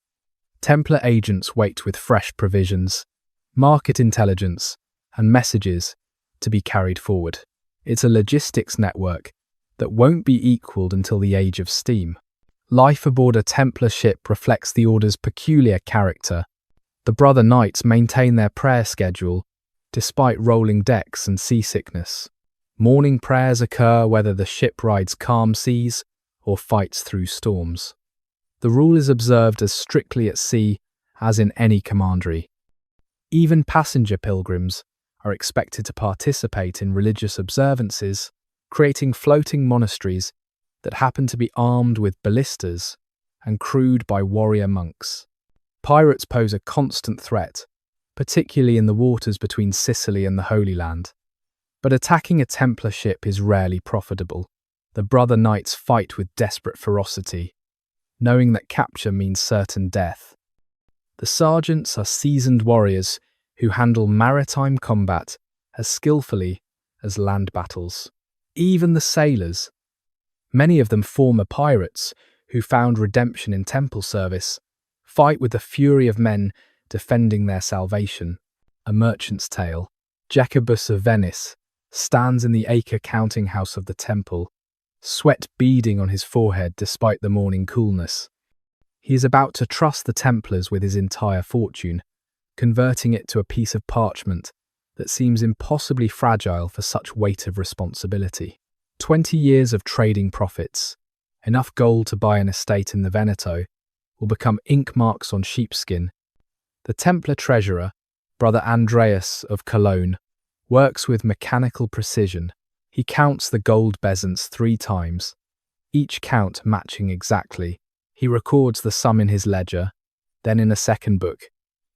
Templar agents wait with fresh provisions, market intelligence, and messages to be carried forward. It's a logistics network that won't be equaled until the age of steam. Life aboard a Templar ship reflects the Order's peculiar character. The brother knights maintain their prayer schedule despite rolling decks and seasickness. Morning prayers occur whether the ship rides calm seas or fights through storms. The rule is observed as strictly at sea as in any commandery. Even passenger pilgrims are expected to participate in religious observances, creating floating monasteries that happen to be armed with ballistas and crewed by warrior monks. Pirates pose a constant threat, particularly in the waters between Sicily and the Holy Land. But attacking a Templar ship is rarely profitable. The brother knights fight with desperate ferocity, knowing that capture means certain death. The sergeants are seasoned warriors who handle maritime combat as skillfully as land battles. Even the sailors, many of them former pirates who found redemption in temple service, fight with the fury of men defending their salvation. A Merchant's Tale. Jacobus of Venice stands in the Acre counting house of the temple, sweat beading on his forehead despite the morning coolness. He is about to trust the Templars with his entire fortune, converting it to a piece of parchment that seems impossibly fragile for such weight of responsibility. 20 years of trading profits, enough gold to buy an estate in the Veneto, will become ink marks on sheepskin. The Templar treasurer, Brother Andreas of Cologne, works with mechanical precision. He counts the gold bezants 3 times, each count matching exactly. He records the sum in his ledger, then in a second book,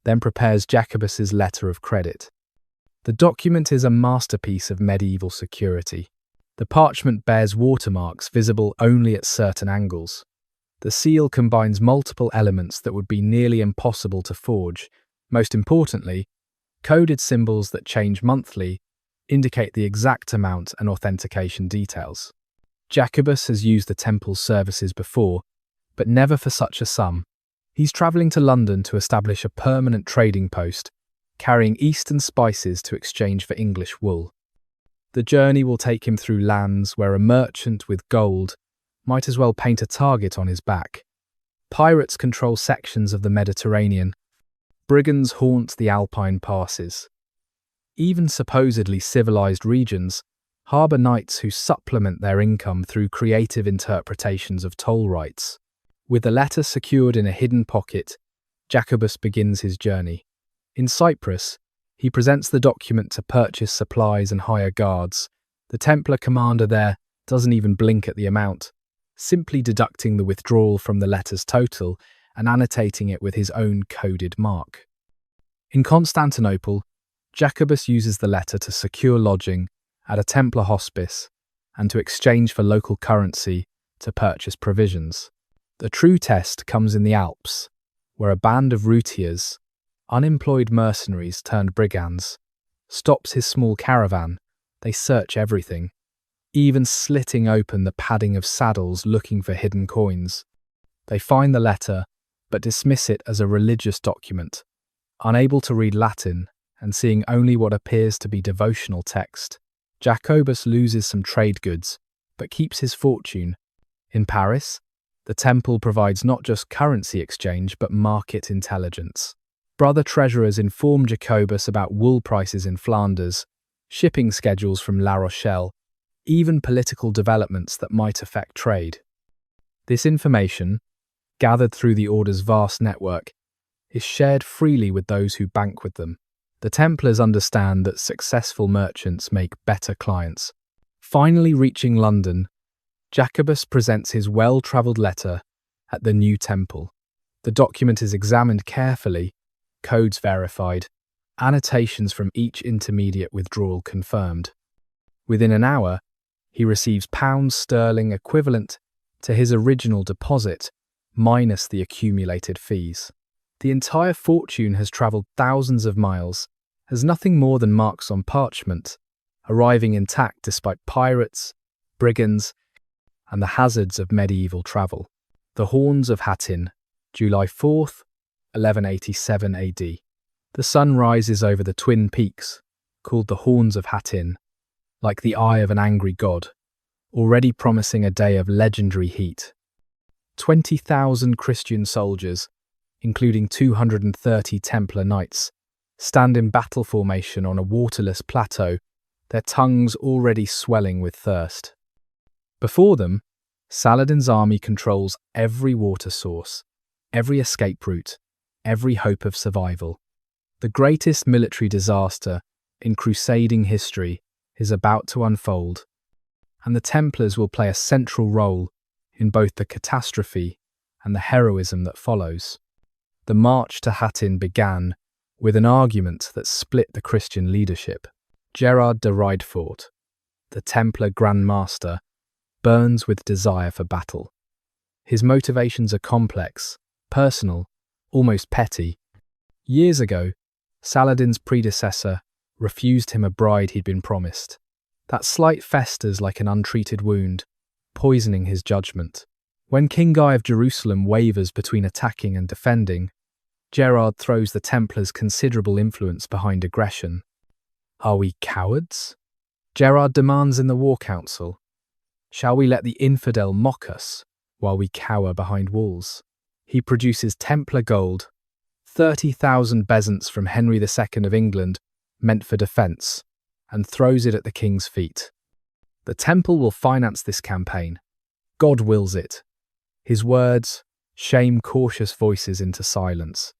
then prepares Jacobus's letter of credit. The document is a masterpiece of medieval security. The parchment bears watermarks visible only at certain angles. The seal combines multiple elements that would be nearly impossible to forge. Most importantly, coded symbols that change monthly indicate the exact amount and authentication details. Jacobus has used the temple's services before, but never for such a sum. He's travelling to London to establish a permanent trading post, carrying Eastern spices to exchange for English wool. The journey will take him through lands where a merchant with gold might as well paint a target on his back. Pirates control sections of the Mediterranean. Brigands haunt the Alpine passes. Even supposedly civilized regions harbour knights who supplement their income through creative interpretations of toll rights. With the letter secured in a hidden pocket, Jacobus begins his journey. In Cyprus, he presents the document to purchase supplies and hire guards. The Templar commander there doesn't even blink at the amount, simply deducting the withdrawal from the letter's total and annotating it with his own coded mark. In Constantinople, Jacobus uses the letter to secure lodging at a Templar hospice and to exchange for local currency to purchase provisions. The true test comes in the Alps, where a band of routiers, unemployed mercenaries turned brigands, stops his small caravan. They search everything, even slitting open the padding of saddles looking for hidden coins. They find the letter, but dismiss it as a religious document, unable to read Latin and seeing only what appears to be devotional text. Jacobus loses some trade goods, but keeps his fortune. In Paris, the temple provides not just currency exchange, but market intelligence. Brother treasurers inform Jacobus about wool prices in Flanders, shipping schedules from La Rochelle, even political developments that might affect trade. This information, gathered through the order's vast network, is shared freely with those who bank with them. The Templars understand that successful merchants make better clients. Finally reaching London, Jacobus presents his well-travelled letter at the new temple. The document is examined carefully, codes verified, annotations from each intermediate withdrawal confirmed. Within an hour, he receives pounds sterling equivalent to his original deposit, minus the accumulated fees. The entire fortune has travelled thousands of miles, as nothing more than marks on parchment, arriving intact despite pirates, brigands, and the hazards of medieval travel. The Horns of Hattin, July 4th, 1187 AD. The sun rises over the twin peaks, called the Horns of Hattin, like the eye of an angry god, already promising a day of legendary heat. 20,000 Christian soldiers, including 230 Templar knights, stand in battle formation on a waterless plateau, their tongues already swelling with thirst. Before them, Saladin's army controls every water source, every escape route, every hope of survival. The greatest military disaster in crusading history is about to unfold, and the Templars will play a central role in both the catastrophe and the heroism that follows. The march to Hattin began with an argument that split the Christian leadership. Gerard de Riedefort, the Templar Grand Master, burns with desire for battle. His motivations are complex, personal, almost petty. Years ago, Saladin's predecessor refused him a bride he'd been promised. That slight festers like an untreated wound, poisoning his judgment. When King Guy of Jerusalem wavers between attacking and defending, Gerard throws the Templars' considerable influence behind aggression. Are we cowards? Gerard demands in the War Council. Shall we let the infidel mock us while we cower behind walls? He produces Templar gold, 30,000 bezants from Henry II of England, meant for defence, and throws it at the king's feet. The temple will finance this campaign. God wills it. His words shame cautious voices into silence.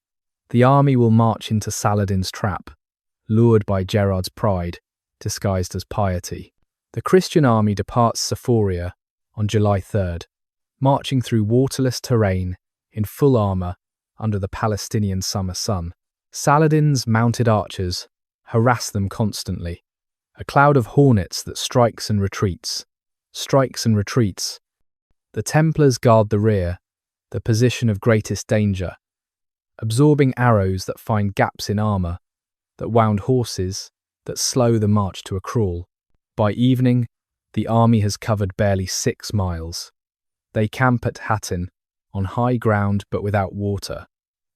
The army will march into Saladin's trap, lured by Gerard's pride, disguised as piety. The Christian army departs Sephoria on July 3rd, marching through waterless terrain in full armour under the Palestinian summer sun. Saladin's mounted archers harass them constantly, a cloud of hornets that strikes and retreats. The Templars guard the rear, the position of greatest danger, absorbing arrows that find gaps in armour, that wound horses, that slow the march to a crawl. By evening, the army has covered barely 6 miles. They camp at Hattin, on high ground but without water.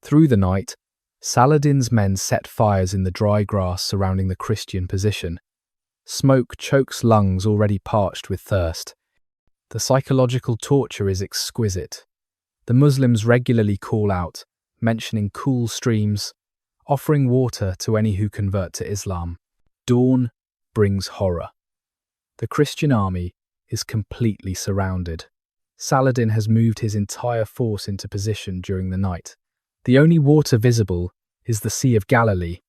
Through the night, Saladin's men set fires in the dry grass surrounding the Christian position. Smoke chokes lungs already parched with thirst. The psychological torture is exquisite. The Muslims regularly call out, mentioning cool streams, offering water to any who convert to Islam. Dawn brings horror. The Christian army is completely surrounded. Saladin has moved his entire force into position during the night. The only water visible is the Sea of Galilee,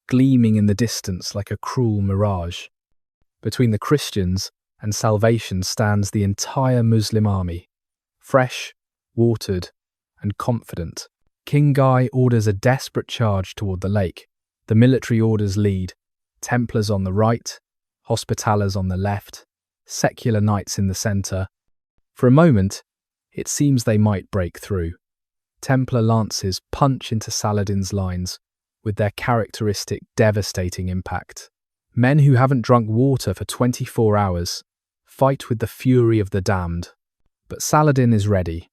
gleaming in the distance like a cruel mirage. Between the Christians and salvation stands the entire Muslim army, fresh, watered, and confident. King Guy orders a desperate charge toward the lake. The military orders lead, Templars on the right, Hospitallers on the left, secular knights in the centre. For a moment, it seems they might break through. Templar lances punch into Saladin's lines with their characteristic devastating impact. Men who haven't drunk water for 24 hours fight with the fury of the damned. But Saladin is ready.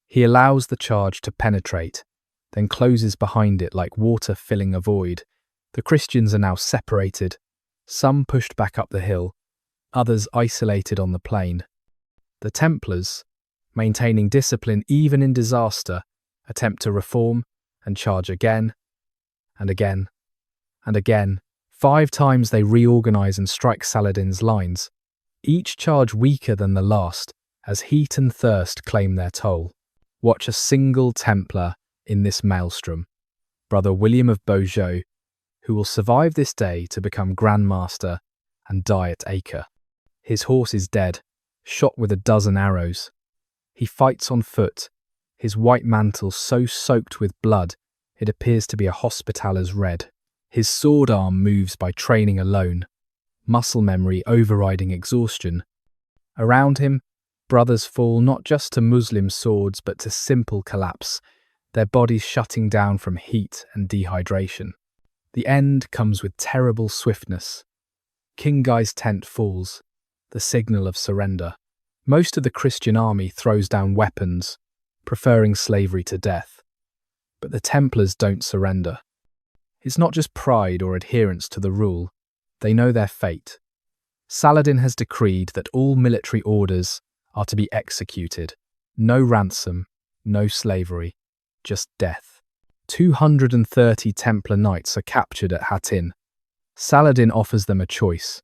He allows the charge to penetrate, then closes behind it like water filling a void. The Christians are now separated, some pushed back up the hill, others isolated on the plain. The Templars, maintaining discipline even in disaster, attempt to reform and charge again and again and again. 5 times they reorganize and strike Saladin's lines, each charge weaker than the last as heat and thirst claim their toll. Watch a single Templar in this maelstrom, Brother William of Beaujeu, who will survive this day to become Grand Master and die at Acre. His horse is dead, shot with a dozen arrows. He fights on foot, his white mantle so soaked with blood it appears to be a Hospitaller's red. His sword arm moves by training alone, muscle memory overriding exhaustion. Around him, brothers fall not just to Muslim swords but to simple collapse, their bodies shutting down from heat and dehydration. The end comes with terrible swiftness. King Guy's tent falls, the signal of surrender. Most of the Christian army throws down weapons, preferring slavery to death. But the Templars don't surrender. It's not just pride or adherence to the rule. They know their fate. Saladin has decreed that all military orders are to be executed. No ransom, no slavery, just death. 230 Templar knights are captured at Hattin. Saladin offers them a choice: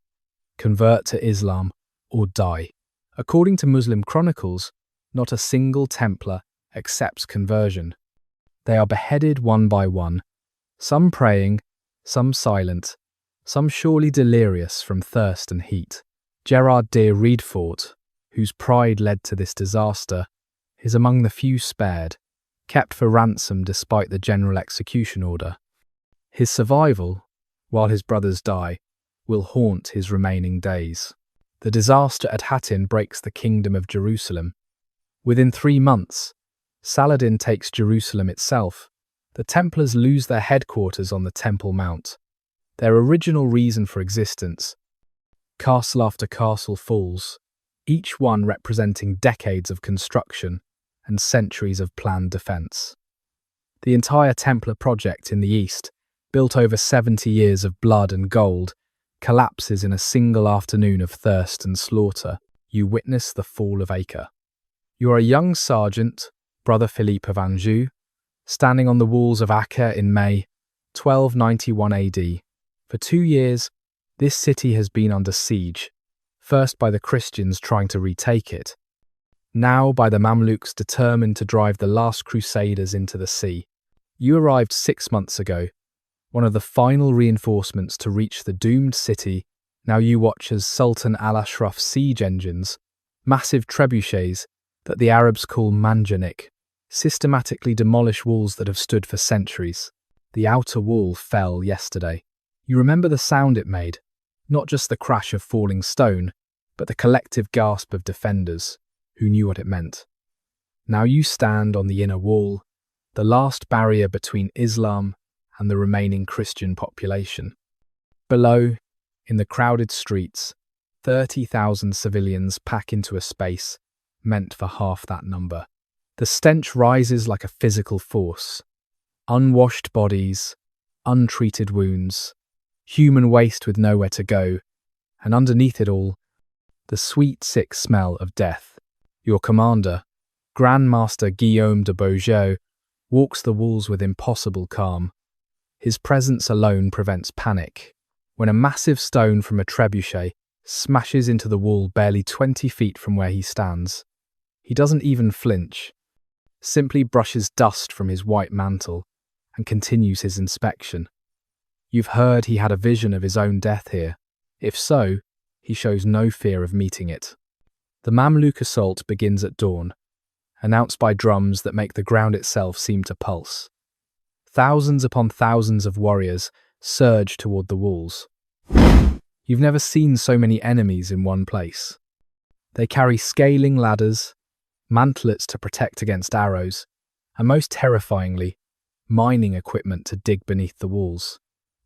convert to Islam or die. According to Muslim chronicles, not a single Templar accepts conversion. They are beheaded one by one, some praying, some silent, some surely delirious from thirst and heat. Gerard de Riedfort, whose pride led to this disaster, is among the few spared, kept for ransom despite the general execution order. His survival, while his brothers die, will haunt his remaining days. The disaster at Hattin breaks the kingdom of Jerusalem. Within 3 months, Saladin takes Jerusalem itself. The Templars lose their headquarters on the Temple Mount. Their original reason for existence. Castle after castle falls, each one representing decades of construction and centuries of planned defense. The entire Templar project in the east, built over 70 years of blood and gold, collapses in a single afternoon of thirst and slaughter. You witness the fall of Acre. You are a young sergeant, Brother Philippe of Anjou, standing on the walls of Acre in May 1291 AD. For 2 years, this city has been under siege, first by the Christians trying to retake it, now by the Mamluks determined to drive the last crusaders into the sea. You arrived 6 months ago, one of the final reinforcements to reach the doomed city. Now you watch as Sultan al-Ashraf's siege engines, massive trebuchets that the Arabs call manjanik, systematically demolish walls that have stood for centuries. The outer wall fell yesterday. You remember the sound it made, not just the crash of falling stone, but the collective gasp of defenders who knew what it meant. Now you stand on the inner wall, the last barrier between Islam and the remaining Christian population. Below, in the crowded streets, 30,000 civilians pack into a space meant for half that number. The stench rises like a physical force. Unwashed bodies, untreated wounds, human waste with nowhere to go, and underneath it all, the sweet, sick smell of death. Your commander, Grand Master Guillaume de Beaujeu, walks the walls with impossible calm. His presence alone prevents panic. When a massive stone from a trebuchet smashes into the wall barely 20 feet from where he stands, he doesn't even flinch, simply brushes dust from his white mantle and continues his inspection. You've heard he had a vision of his own death here. If so, he shows no fear of meeting it. The Mamluk assault begins at dawn, announced by drums that make the ground itself seem to pulse. Thousands upon thousands of warriors surge toward the walls. You've never seen so many enemies in one place. They carry scaling ladders, mantlets to protect against arrows, and most terrifyingly, mining equipment to dig beneath the walls.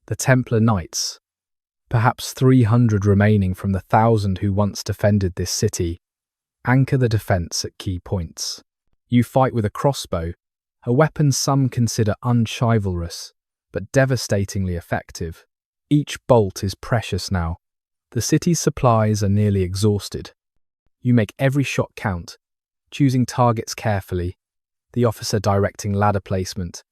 The Templar Knights, perhaps 300 remaining from the 1,000 who once defended this city, anchor the defense at key points. You fight with a crossbow, a weapon some consider unchivalrous, but devastatingly effective. Each bolt is precious now. The city's supplies are nearly exhausted. You make every shot count, choosing targets carefully, the officer directing ladder placement,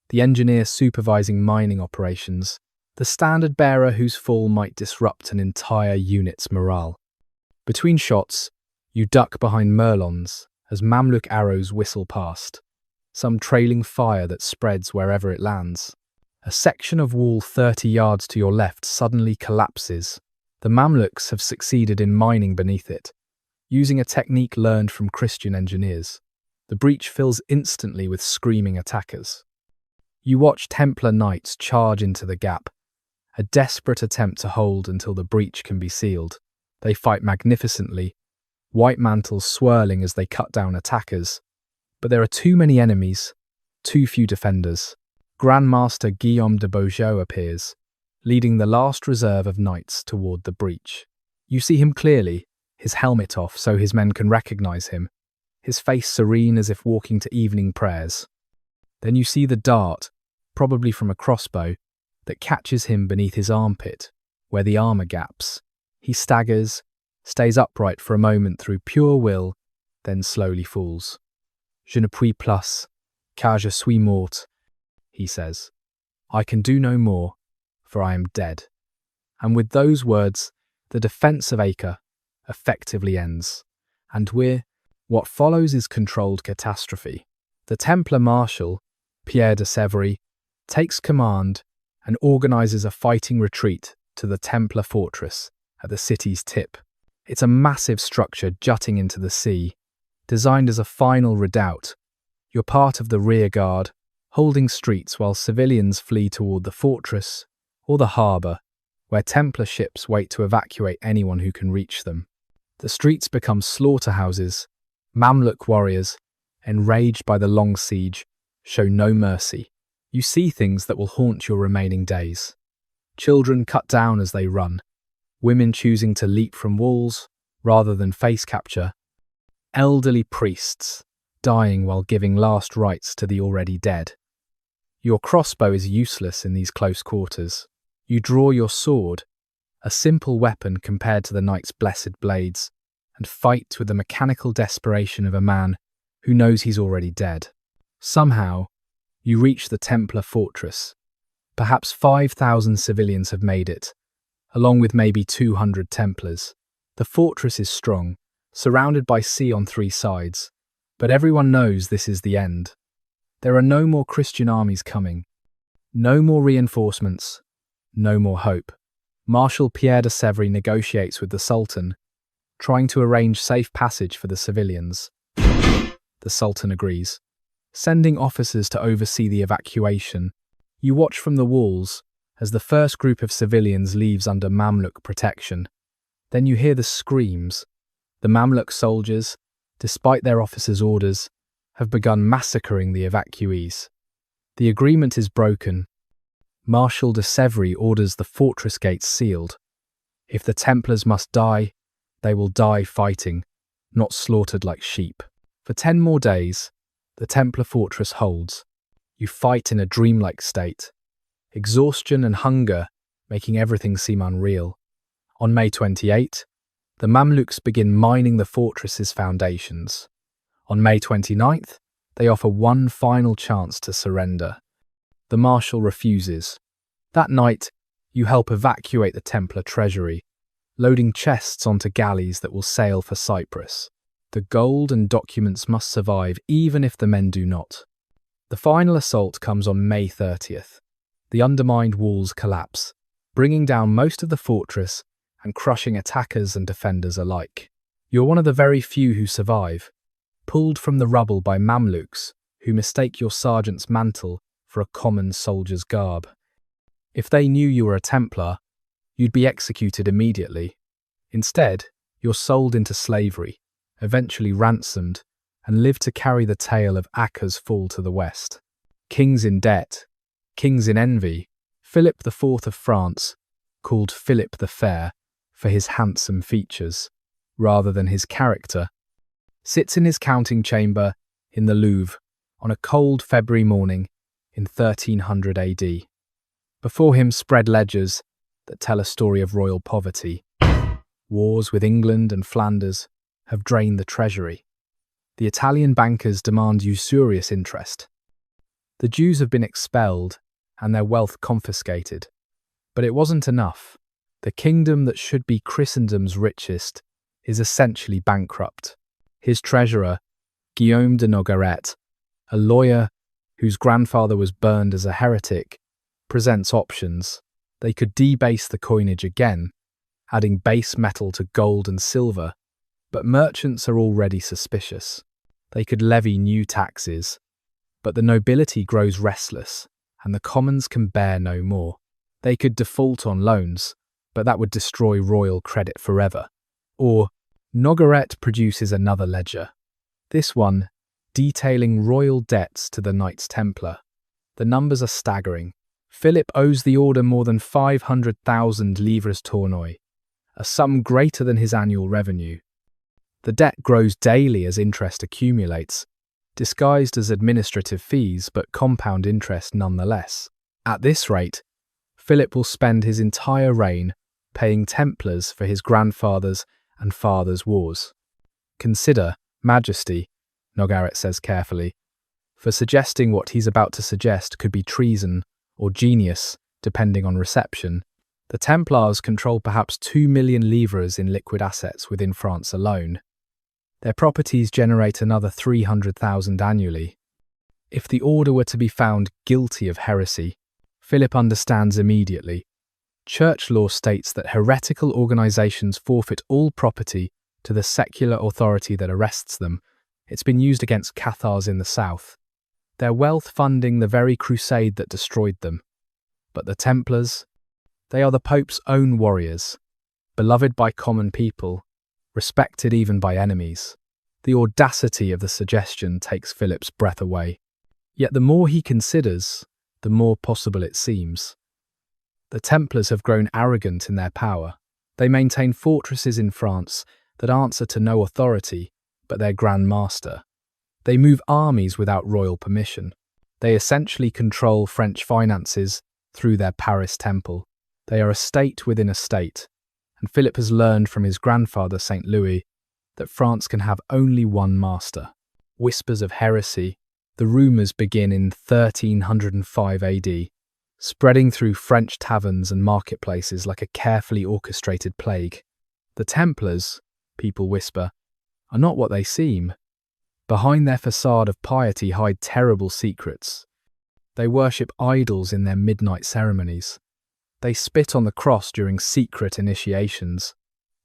the engineer supervising mining operations, the standard bearer whose fall might disrupt an entire unit's morale. Between shots, you duck behind merlons as Mamluk arrows whistle past, some trailing fire that spreads wherever it lands. A section of wall 30 yards to your left suddenly collapses. The Mamluks have succeeded in mining beneath it, using a technique learned from Christian engineers. The breach fills instantly with screaming attackers. You watch Templar knights charge into the gap, a desperate attempt to hold until the breach can be sealed. They fight magnificently, white mantles swirling as they cut down attackers. But there are too many enemies, too few defenders. Grand Master Guillaume de Beaujeu appears, leading the last reserve of knights toward the breach. You see him clearly, his helmet off so his men can recognize him, his face serene as if walking to evening prayers. Then you see the dart, probably from a crossbow, that catches him beneath his armpit, where the armor gaps. He staggers, stays upright for a moment through pure will, then slowly falls. Je ne puis plus, car je suis mort, he says. I can do no more, for I am dead. And with those words, the defence of Acre effectively ends. And what follows is controlled catastrophe. The Templar Marshal, Pierre de Sévry, takes command and organises a fighting retreat to the Templar fortress at the city's tip. It's a massive structure jutting into the sea, designed as a final redoubt. You're part of the rear guard, holding streets while civilians flee toward the fortress or the harbour, where Templar ships wait to evacuate anyone who can reach them. The streets become slaughterhouses. Mamluk warriors, enraged by the long siege, show no mercy. You see things that will haunt your remaining days. Children cut down as they run, women choosing to leap from walls rather than face capture, elderly priests dying while giving last rites to the already dead. Your crossbow is useless in these close quarters. You draw your sword, a simple weapon compared to the knight's blessed blades, and fight with the mechanical desperation of a man who knows he's already dead. Somehow, you reach the Templar fortress. Perhaps 5,000 civilians have made it, along with maybe 200 Templars. The fortress is strong, surrounded by sea on 3 sides, but everyone knows this is the end. There are no more Christian armies coming, no more reinforcements, no more hope. Marshal Pierre de Sèvres negotiates with the Sultan, trying to arrange safe passage for the civilians. The Sultan agrees, sending officers to oversee the evacuation. You watch from the walls as the first group of civilians leaves under Mamluk protection. Then you hear the screams. The Mamluk soldiers, despite their officers' orders, have begun massacring the evacuees. The agreement is broken. Marshal de Sèvres orders the fortress gates sealed. If the Templars must die, they will die fighting, not slaughtered like sheep. For 10 more days, the Templar fortress holds. You fight in a dreamlike state, exhaustion and hunger making everything seem unreal. On May 28, the Mamluks begin mining the fortress's foundations. On May 29th, they offer one final chance to surrender. The Marshal refuses. That night, you help evacuate the Templar treasury, loading chests onto galleys that will sail for Cyprus. The gold and documents must survive even if the men do not. The final assault comes on May 30th. The undermined walls collapse, bringing down most of the fortress and crushing attackers and defenders alike. You're one of the very few who survive, pulled from the rubble by Mamluks who mistake your sergeant's mantle for a common soldier's garb. If they knew you were a Templar, you'd be executed immediately. Instead, you're sold into slavery, eventually ransomed, and live to carry the tale of Acca's fall to the west. Kings in debt, kings in envy. Philip IV of France, called Philip the Fair for his handsome features, rather than his character, sits in his counting chamber in the Louvre on a cold February morning in 1300 AD. Before him spread ledgers that tell a story of royal poverty. Wars with England and Flanders have drained the treasury. The Italian bankers demand usurious interest. The Jews have been expelled and their wealth confiscated. But it wasn't enough. The kingdom that should be Christendom's richest is essentially bankrupt. His treasurer, Guillaume de Nogaret, a lawyer whose grandfather was burned as a heretic, presents options. They could debase the coinage again, adding base metal to gold and silver, but merchants are already suspicious. They could levy new taxes, but the nobility grows restless, and the commons can bear no more. They could default on loans, but that would destroy royal credit forever. Or Nogaret produces another ledger, this one detailing royal debts to the Knights Templar. The numbers are staggering. Philip owes the order more than 500,000 livres tournoi, a sum greater than his annual revenue. The debt grows daily as interest accumulates, disguised as administrative fees but compound interest nonetheless. At this rate, Philip will spend his entire reign paying Templars for his grandfather's and father's wars. Consider, Majesty, Nogaret says carefully, for suggesting what he's about to suggest could be treason or genius, depending on reception. The Templars control perhaps 2 million livres in liquid assets within France alone. Their properties generate another 300,000 annually. If the order were to be found guilty of heresy, Philip understands immediately. Church law states that heretical organizations forfeit all property to the secular authority that arrests them. It's been used against Cathars in the south, their wealth funding the very crusade that destroyed them. But the Templars, they are the Pope's own warriors, beloved by common people, respected even by enemies. The audacity of the suggestion takes Philip's breath away. Yet the more he considers, the more possible it seems. The Templars have grown arrogant in their power. They maintain fortresses in France that answer to no authority but their Grand Master. They move armies without royal permission. They essentially control French finances through their Paris temple. They are a state within a state, and Philip has learned from his grandfather St. Louis that France can have only one master. whispers of heresy. The rumours begin in 1305 AD, spreading through French taverns and marketplaces like a carefully orchestrated plague. The Templars, people whisper, are not what they seem. Behind their facade of piety hide terrible secrets. They worship idols in their midnight ceremonies. They spit on the cross during secret initiations.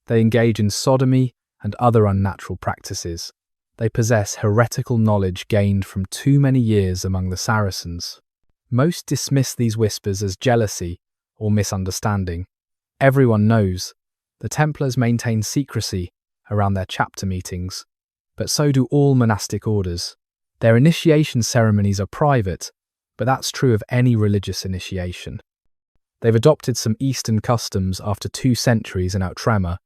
They engage in sodomy and other unnatural practices. They possess heretical knowledge gained from too many years among the Saracens. Most dismiss these whispers as jealousy or misunderstanding. Everyone knows the Templars maintain secrecy around their chapter meetings, but so do all monastic orders. Their initiation ceremonies are private, but that's true of any religious initiation. They've adopted some Eastern customs after 2 centuries in Outremer,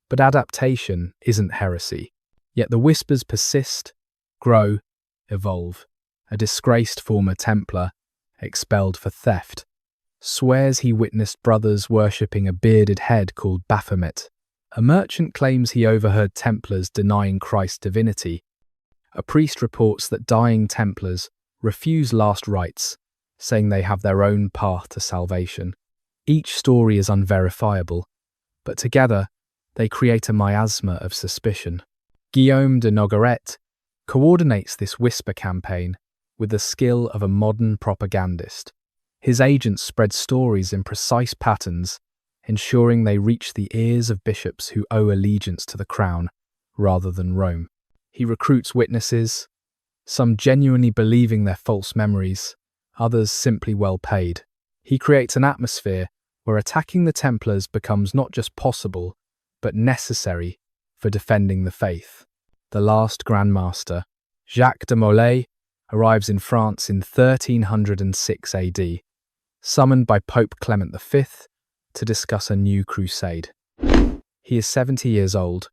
but adaptation isn't heresy. Yet the whispers persist, grow, evolve. A disgraced former Templar, expelled for theft, swears he witnessed brothers worshipping a bearded head called Baphomet. A merchant claims he overheard Templars denying Christ's divinity. A priest reports that dying Templars refuse last rites, saying they have their own path to salvation. Each story is unverifiable, but together they create a miasma of suspicion. Guillaume de Nogaret coordinates this whisper campaign with the skill of a modern propagandist. His agents spread stories in precise patterns, ensuring they reach the ears of bishops who owe allegiance to the crown rather than Rome. He recruits witnesses, some genuinely believing their false memories, others simply well paid. He creates an atmosphere where attacking the Templars becomes not just possible, but necessary for defending the faith. The last Grand Master, Jacques de Molay, arrives in France in 1306 AD, summoned by Pope Clement V to discuss a new crusade. He is 70 years old,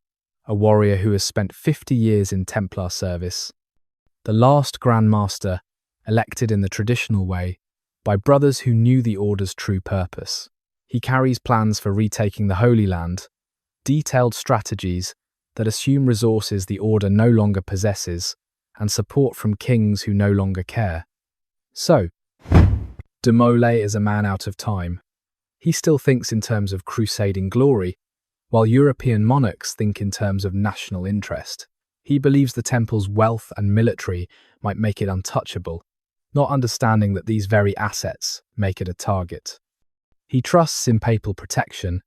a warrior who has spent 50 years in Templar service. The last Grand Master, elected in the traditional way, by brothers who knew the Order's true purpose. He carries plans for retaking the Holy Land, detailed strategies that assume resources the Order no longer possesses, and support from kings who no longer care. So, de Molay is a man out of time. He still thinks in terms of crusading glory, while European monarchs think in terms of national interest. He believes the temple's wealth and military might make it untouchable, not understanding that these very assets make it a target. He trusts in papal protection,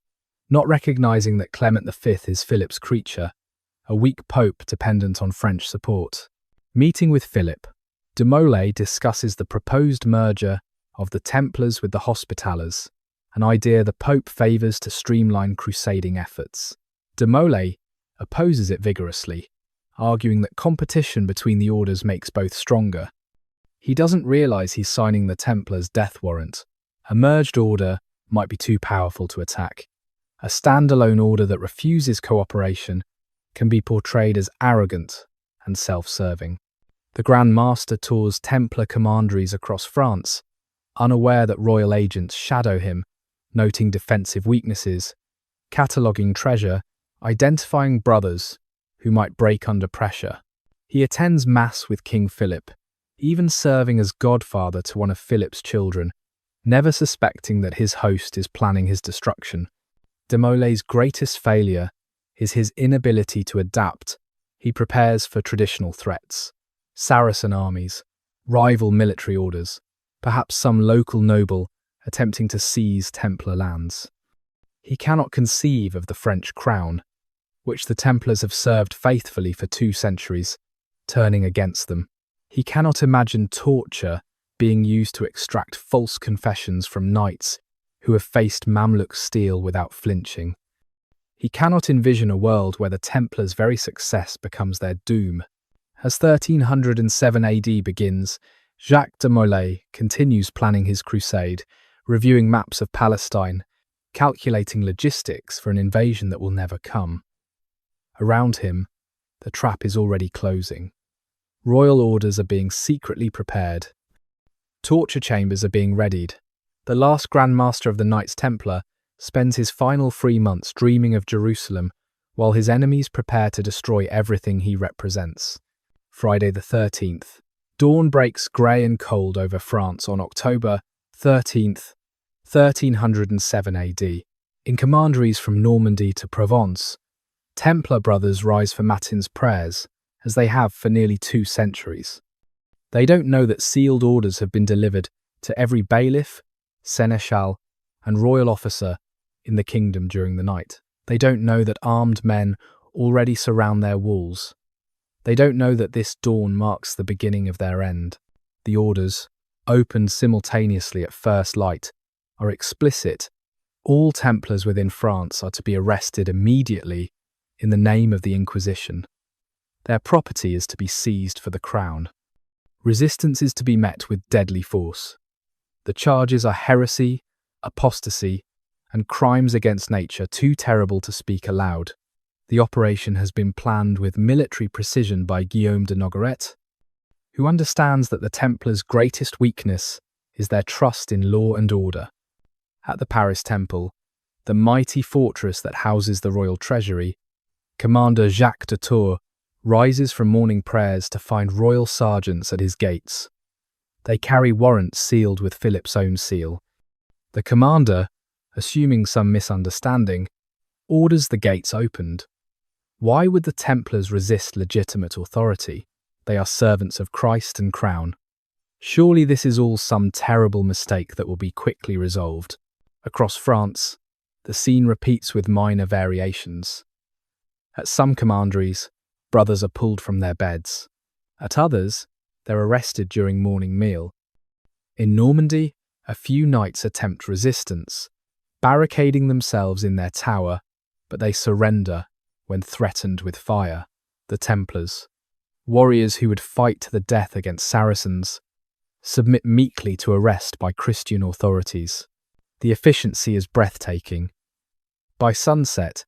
not recognizing that Clement V is Philip's creature, a weak pope dependent on French support. Meeting with Philip, de Molay discusses the proposed merger of the Templars with the Hospitallers, an idea the Pope favours to streamline crusading efforts. De Molay opposes it vigorously, arguing that competition between the orders makes both stronger. He doesn't realise he's signing the Templars' death warrant. A merged order might be too powerful to attack. A standalone order that refuses cooperation can be portrayed as arrogant and self-serving. The Grand Master tours Templar commanderies across France, unaware that royal agents shadow him, noting defensive weaknesses, cataloguing treasure, identifying brothers who might break under pressure. He attends Mass with King Philip, even serving as godfather to one of Philip's children, never suspecting that his host is planning his destruction. De Molay's greatest failure is his inability to adapt. He prepares for traditional threats, Saracen armies, rival military orders, perhaps some local noble attempting to seize Templar lands. He cannot conceive of the French crown, which the Templars have served faithfully for 2 centuries, turning against them. He cannot imagine torture being used to extract false confessions from knights who have faced Mamluk steel without flinching. He cannot envision a world where the Templars' very success becomes their doom. As 1307 AD begins, Jacques de Molay continues planning his crusade, reviewing maps of Palestine, calculating logistics for an invasion that will never come. Around him, the trap is already closing. Royal orders are being secretly prepared. Torture chambers are being readied. The last Grand Master of the Knights Templar spends his final 3 months dreaming of Jerusalem, while his enemies prepare to destroy everything he represents. Friday the 13th. Dawn breaks grey and cold over France on October 13th, 1307 AD. In commanderies from Normandy to Provence, Templar brothers rise for matins prayers, as they have for nearly 2 centuries. They don't know that sealed orders have been delivered to every bailiff, seneschal, and royal officer in the kingdom during the night. They don't know that armed men already surround their walls. They don't know that this dawn marks the beginning of their end. The orders, opened simultaneously at first light, are explicit. All Templars within France are to be arrested immediately in the name of the Inquisition. Their property is to be seized for the crown. Resistance is to be met with deadly force. The charges are heresy, apostasy, and crimes against nature too terrible to speak aloud. The operation has been planned with military precision by Guillaume de Nogaret, who understands that the Templars' greatest weakness is their trust in law and order. At the Paris Temple, the mighty fortress that houses the royal treasury, Commander Jacques de Tours rises from morning prayers to find royal sergeants at his gates. They carry warrants sealed with Philip's own seal. The commander, assuming some misunderstanding, orders the gates opened. Why would the Templars resist legitimate authority? They are servants of Christ and crown. Surely this is all some terrible mistake that will be quickly resolved. Across France, the scene repeats with minor variations. At some commanderies, brothers are pulled from their beds. At others, they're arrested during morning meal. In Normandy, a few knights attempt resistance, barricading themselves in their tower, but they surrender when threatened with fire. The Templars, warriors who would fight to the death against Saracens, submit meekly to arrest by Christian authorities. The efficiency is breathtaking. By sunset,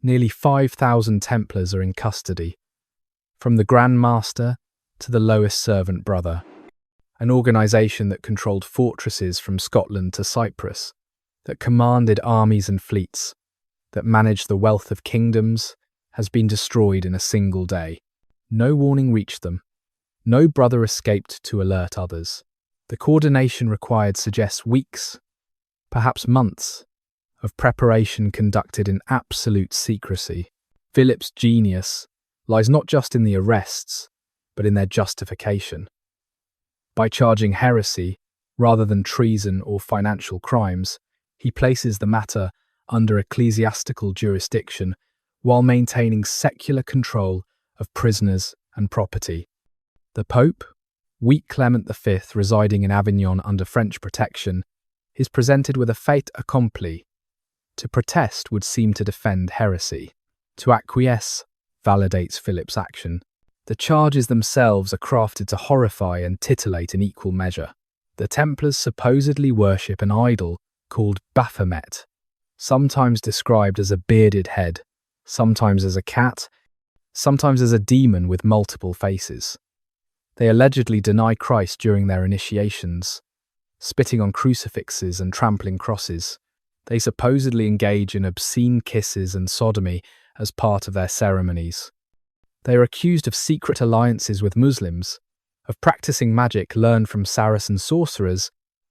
nearly 5,000 Templars are in custody, from the Grand Master to the lowest servant brother. An organisation that controlled fortresses from Scotland to Cyprus, that commanded armies and fleets, that managed the wealth of kingdoms, has been destroyed in a single day. No warning reached them. No brother escaped to alert others. The coordination required suggests weeks, perhaps months, of preparation conducted in absolute secrecy. Philip's genius lies not just in the arrests, but in their justification. By charging heresy, rather than treason or financial crimes, he places the matter under ecclesiastical jurisdiction while maintaining secular control of prisoners and property. The Pope, weak Clement V residing in Avignon under French protection, is presented with a fait accompli. To protest would seem to defend heresy. To acquiesce validates Philip's action. The charges themselves are crafted to horrify and titillate in equal measure. The Templars supposedly worship an idol called Baphomet, sometimes described as a bearded head, sometimes as a cat, sometimes as a demon with multiple faces. They allegedly deny Christ during their initiations, spitting on crucifixes and trampling crosses. They supposedly engage in obscene kisses and sodomy as part of their ceremonies. They are accused of secret alliances with Muslims, of practicing magic learned from Saracen sorcerers,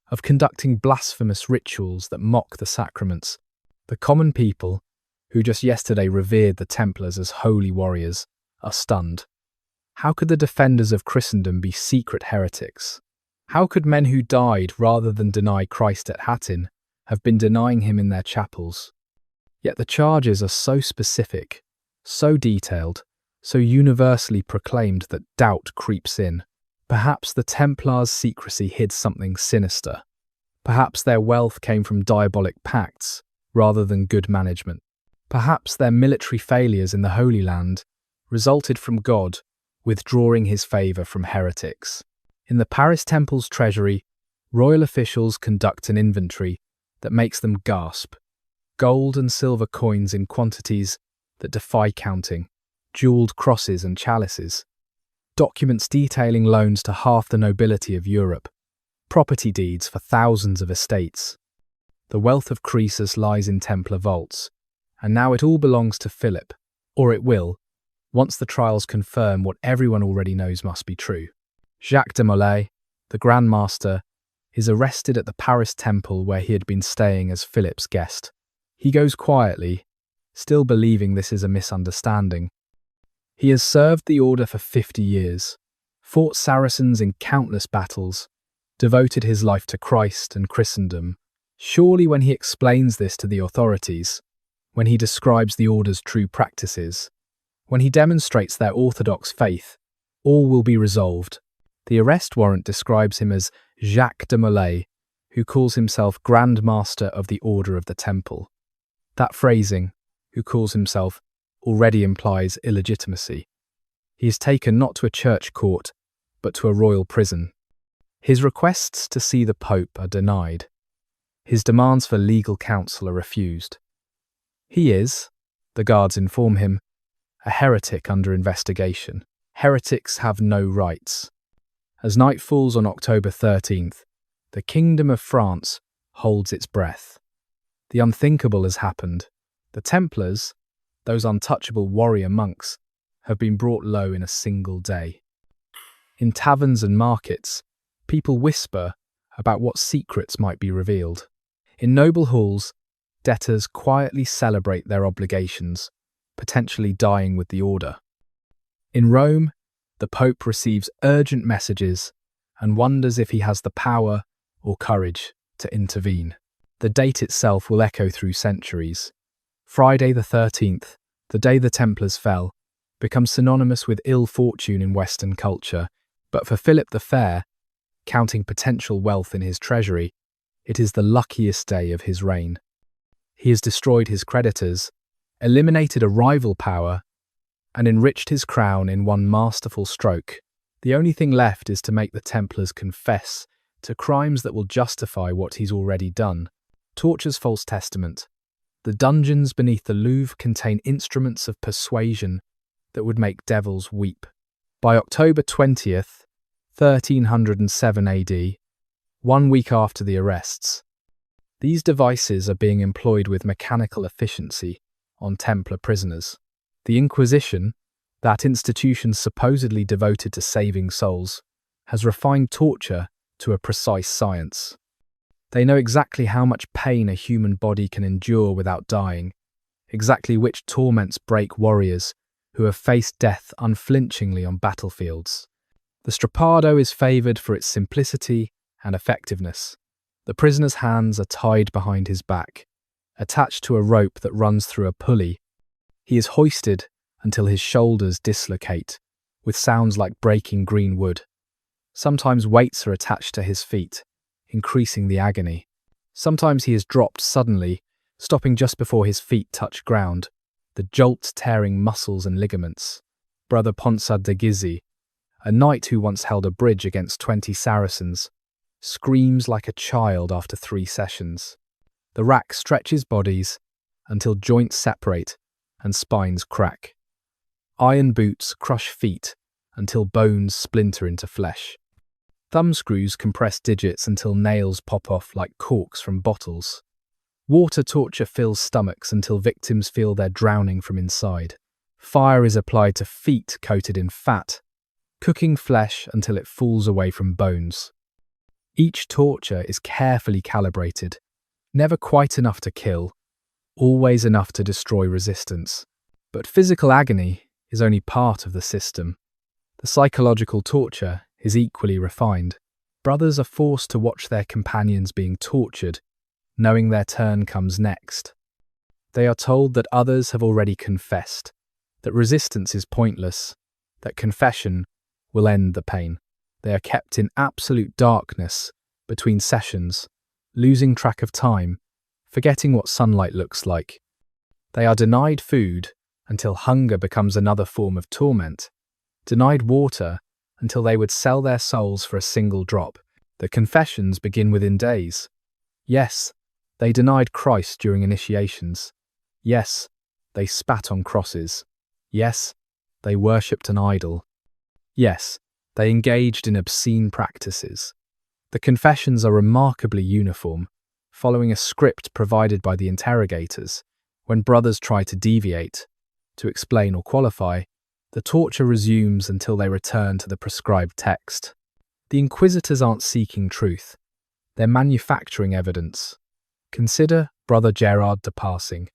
of conducting blasphemous rituals that mock the sacraments. The common people, who just yesterday revered the Templars as holy warriors, are stunned. How could the defenders of Christendom be secret heretics? How could men who died rather than deny Christ at Hattin have been denying him in their chapels? Yet the charges are so specific, so detailed, so universally proclaimed that doubt creeps in. Perhaps the Templars' secrecy hid something sinister. Perhaps their wealth came from diabolic pacts rather than good management. Perhaps their military failures in the Holy Land resulted from God withdrawing his favour from heretics. In the Paris Temple's treasury, royal officials conduct an inventory that makes them gasp. Gold and silver coins in quantities that defy counting, jewelled crosses and chalices, documents detailing loans to half the nobility of Europe, property deeds for thousands of estates. The wealth of Croesus lies in Templar vaults, and now it all belongs to Philip, or it will, once the trials confirm what everyone already knows must be true. Jacques de Molay, the Grand Master, is arrested at the Paris temple where he had been staying as Philip's guest. He goes quietly, still believing this is a misunderstanding. He has served the order for 50 years, fought Saracens in countless battles, devoted his life to Christ and Christendom. Surely when he explains this to the authorities, when he describes the order's true practices, when he demonstrates their orthodox faith, all will be resolved. The arrest warrant describes him as Jacques de Molay, who calls himself Grand Master of the Order of the Temple. That phrasing, who calls himself, already implies illegitimacy. He is taken not to a church court, but to a royal prison. His requests to see the Pope are denied. His demands for legal counsel are refused. He is, the guards inform him, a heretic under investigation. Heretics have no rights. As night falls on October 13th, the Kingdom of France holds its breath. The unthinkable has happened. The Templars, those untouchable warrior monks, have been brought low in a single day. In taverns and markets, people whisper about what secrets might be revealed. In noble halls, debtors quietly celebrate their obligations, potentially dying with the order. In Rome, the Pope receives urgent messages and wonders if he has the power or courage to intervene. The date itself will echo through centuries. Friday the 13th, the day the Templars fell, becomes synonymous with ill fortune in Western culture, but for Philip the Fair, counting potential wealth in his treasury, it is the luckiest day of his reign. He has destroyed his creditors, eliminated a rival power, and enriched his crown in one masterful stroke. The only thing left is to make the Templars confess to crimes that will justify what he's already done. Torture's false testament. The dungeons beneath the Louvre contain instruments of persuasion that would make devils weep. By October 20th, 1307 AD, 1 week after the arrests, these devices are being employed with mechanical efficiency on Templar prisoners. The Inquisition, that institution supposedly devoted to saving souls, has refined torture to a precise science. They know exactly how much pain a human body can endure without dying, exactly which torments break warriors who have faced death unflinchingly on battlefields. The strappado is favoured for its simplicity and effectiveness. The prisoner's hands are tied behind his back, attached to a rope that runs through a pulley. He is hoisted until his shoulders dislocate, with sounds like breaking green wood. Sometimes weights are attached to his feet, increasing the agony. Sometimes he is dropped suddenly, stopping just before his feet touch ground, the jolt tearing muscles and ligaments. Brother Ponsard de Gizzi, a knight who once held a bridge against 20 Saracens, screams like a child after 3 sessions. The rack stretches bodies until joints separate and spines crack. Iron boots crush feet until bones splinter into flesh. Thumbscrews compress digits until nails pop off like corks from bottles. Water torture fills stomachs until victims feel they're drowning from inside. Fire is applied to feet coated in fat, cooking flesh until it falls away from bones. Each torture is carefully calibrated, never quite enough to kill, always enough to destroy resistance. But physical agony is only part of the system. The psychological torture is equally refined. Brothers are forced to watch their companions being tortured, knowing their turn comes next. They are told that others have already confessed, that resistance is pointless, that confession will end the pain. They are kept in absolute darkness between sessions, losing track of time, forgetting what sunlight looks like. They are denied food until hunger becomes another form of torment, denied water until they would sell their souls for a single drop. The confessions begin within days. Yes, they denied Christ during initiations. Yes, they spat on crosses. Yes, they worshipped an idol. Yes, they engaged in obscene practices. The confessions are remarkably uniform, following a script provided by the interrogators. When brothers try to deviate, to explain or qualify, The torture resumes until they return to the prescribed text. The inquisitors aren't seeking truth. They're manufacturing evidence. Consider Brother Gerard de Passing,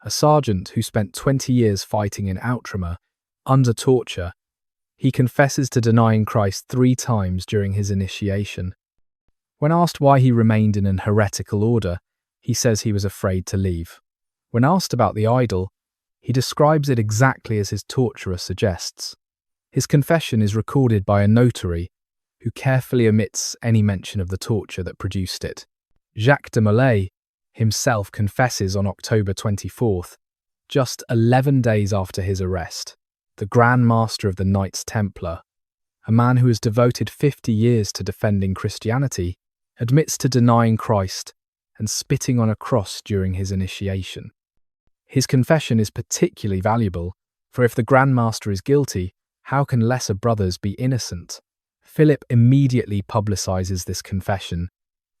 a sergeant who spent 20 years fighting in Outremer under torture. He confesses to denying Christ 3 times during his initiation. When asked why he remained in an heretical order, he says he was afraid to leave. When asked about the idol, he describes it exactly as his torturer suggests. His confession is recorded by a notary who carefully omits any mention of the torture that produced it. Jacques de Molay himself confesses on October 24th, just 11 days after his arrest. The Grand Master of the Knights Templar, a man who has devoted 50 years to defending Christianity, admits to denying Christ and spitting on a cross during his initiation. His confession is particularly valuable, for if the Grand Master is guilty, how can lesser brothers be innocent? Philip immediately publicizes this confession,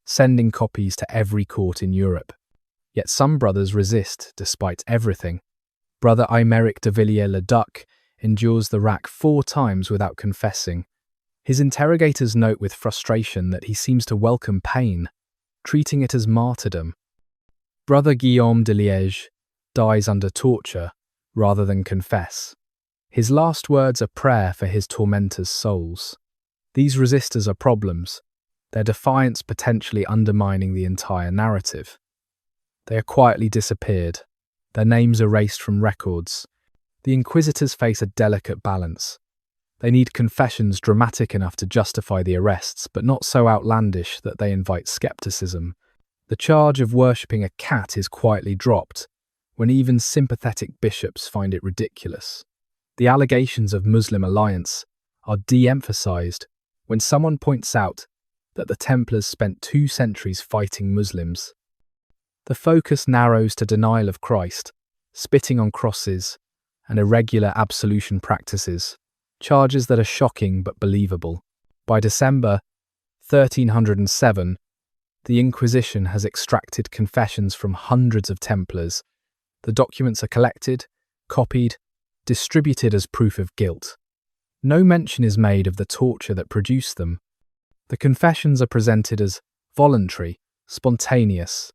sending copies to every court in Europe. Yet some brothers resist despite everything. Brother Aymeric de Villiers-le-Duc endures the rack 4 times without confessing. His interrogators note with frustration that he seems to welcome pain, treating it as martyrdom. Brother Guillaume de Liège dies under torture rather than confess. His last words are prayer for his tormentors' souls. These resistors are problems, their defiance potentially undermining the entire narrative. They are quietly disappeared, their names erased from records. The inquisitors face a delicate balance. They need confessions dramatic enough to justify the arrests, but not so outlandish that they invite skepticism. The charge of worshipping a cat is quietly dropped, when even sympathetic bishops find it ridiculous. The allegations of Muslim alliance are de-emphasized when someone points out that the Templars spent 2 centuries fighting Muslims. The focus narrows to denial of Christ, spitting on crosses, and irregular absolution practices, charges that are shocking but believable. By December 1307, the Inquisition has extracted confessions from hundreds of Templars. The documents are collected, copied, distributed as proof of guilt. No mention is made of the torture that produced them. The confessions are presented as voluntary, spontaneous,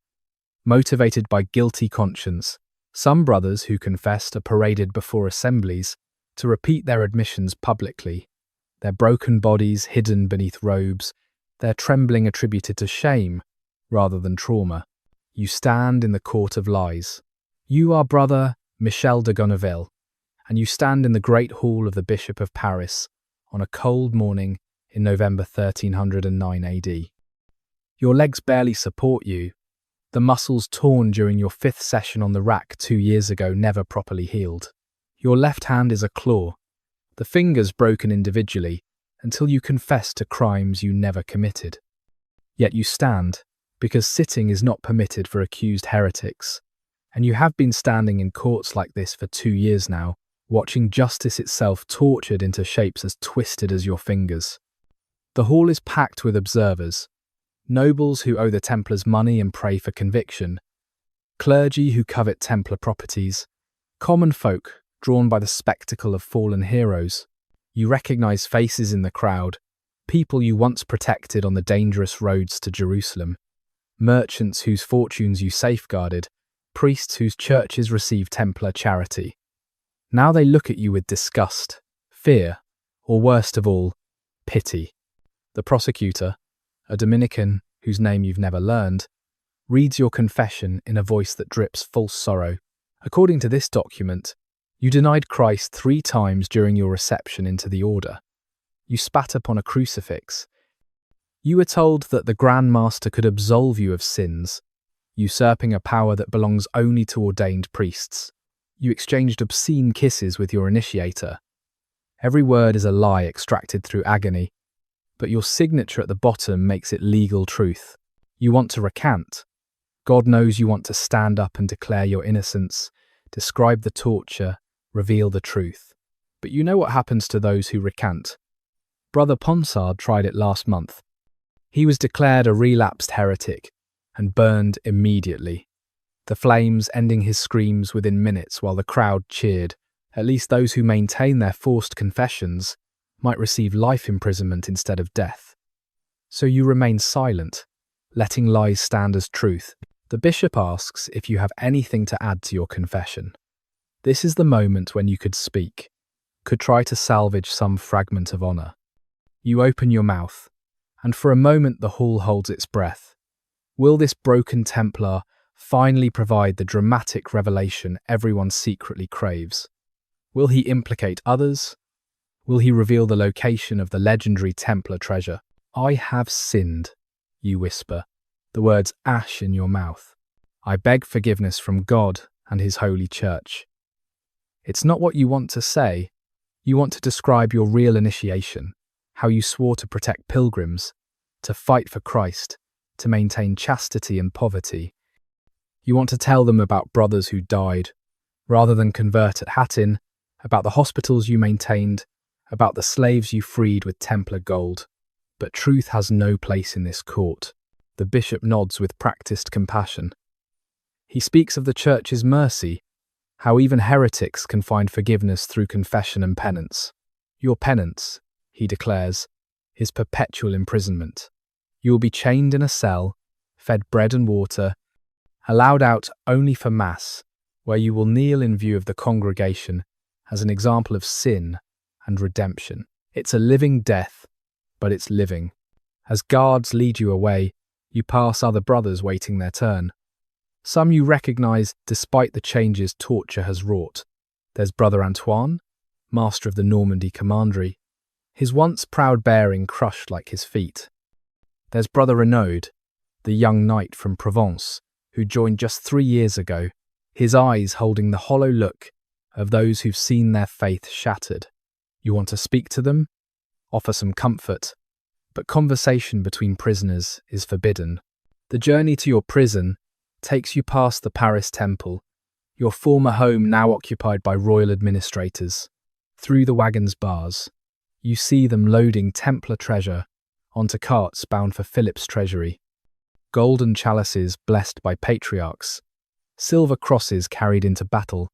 motivated by guilty conscience. Some brothers who confessed are paraded before assemblies to repeat their admissions publicly, their broken bodies hidden beneath robes, their trembling attributed to shame rather than trauma. You stand in the court of lies. You are Brother Michel de Gonneville, and you stand in the great hall of the Bishop of Paris on a cold morning in November 1309 AD. Your legs barely support you. The muscles torn during your 5th session on the rack 2 years ago never properly healed. Your left hand is a claw, the fingers broken individually until you confess to crimes you never committed. Yet you stand, because sitting is not permitted for accused heretics. And you have been standing in courts like this for 2 years now, watching justice itself tortured into shapes as twisted as your fingers. The hall is packed with observers, nobles who owe the Templars money and pray for conviction, clergy who covet Templar properties, common folk drawn by the spectacle of fallen heroes. You recognize faces in the crowd, people you once protected on the dangerous roads to Jerusalem, merchants whose fortunes you safeguarded, priests whose churches receive Templar charity. Now they look at you with disgust, fear, or worst of all, pity. The prosecutor, a Dominican whose name you've never learned, reads your confession in a voice that drips false sorrow. According to this document, you denied Christ 3 times during your reception into the order. You spat upon a crucifix. You were told that the Grand Master could absolve you of sins, usurping a power that belongs only to ordained priests. You exchanged obscene kisses with your initiator. Every word is a lie extracted through agony, but your signature at the bottom makes it legal truth. You want to recant. God knows you want to stand up and declare your innocence, describe the torture, reveal the truth. But you know what happens to those who recant. Brother Ponsard tried it last month. He was declared a relapsed heretic and burned immediately, the flames ending his screams within minutes while the crowd cheered, At least those who maintain their forced confessions might receive life imprisonment instead of death. So you remain silent, letting lies stand as truth. The bishop asks if you have anything to add to your confession. This is the moment when you could speak, could try to salvage some fragment of honor. You open your mouth, and for a moment the hall holds its breath. Will this broken Templar finally provide the dramatic revelation everyone secretly craves? Will he implicate others? Will he reveal the location of the legendary Templar treasure? I have sinned, you whisper, the words ash in your mouth. I beg forgiveness from God and his holy church. It's not what you want to say. You want to describe your real initiation, how you swore to protect pilgrims, to fight for Christ, to maintain chastity and poverty. You want to tell them about brothers who died, rather than convert at Hattin, about the hospitals you maintained, about the slaves you freed with Templar gold. But truth has no place in this court. The bishop nods with practiced compassion. He speaks of the church's mercy, how even heretics can find forgiveness through confession and penance. Your penance, he declares, is perpetual imprisonment. You will be chained in a cell, fed bread and water, allowed out only for Mass, where you will kneel in view of the congregation as an example of sin and redemption. It's a living death, but it's living. As guards lead you away, you pass other brothers waiting their turn. Some you recognize despite the changes torture has wrought. There's Brother Antoine, master of the Normandy commandery, his once proud bearing crushed like his feet. There's Brother Renaud, the young knight from Provence, who joined just 3 years ago, his eyes holding the hollow look of those who've seen their faith shattered. You want to speak to them, offer some comfort, but conversation between prisoners is forbidden. The journey to your prison takes you past the Paris Temple, your former home now occupied by royal administrators. Through the wagon's bars, you see them loading Templar treasure onto carts bound for Philip's treasury. Golden chalices blessed by patriarchs, silver crosses carried into battle,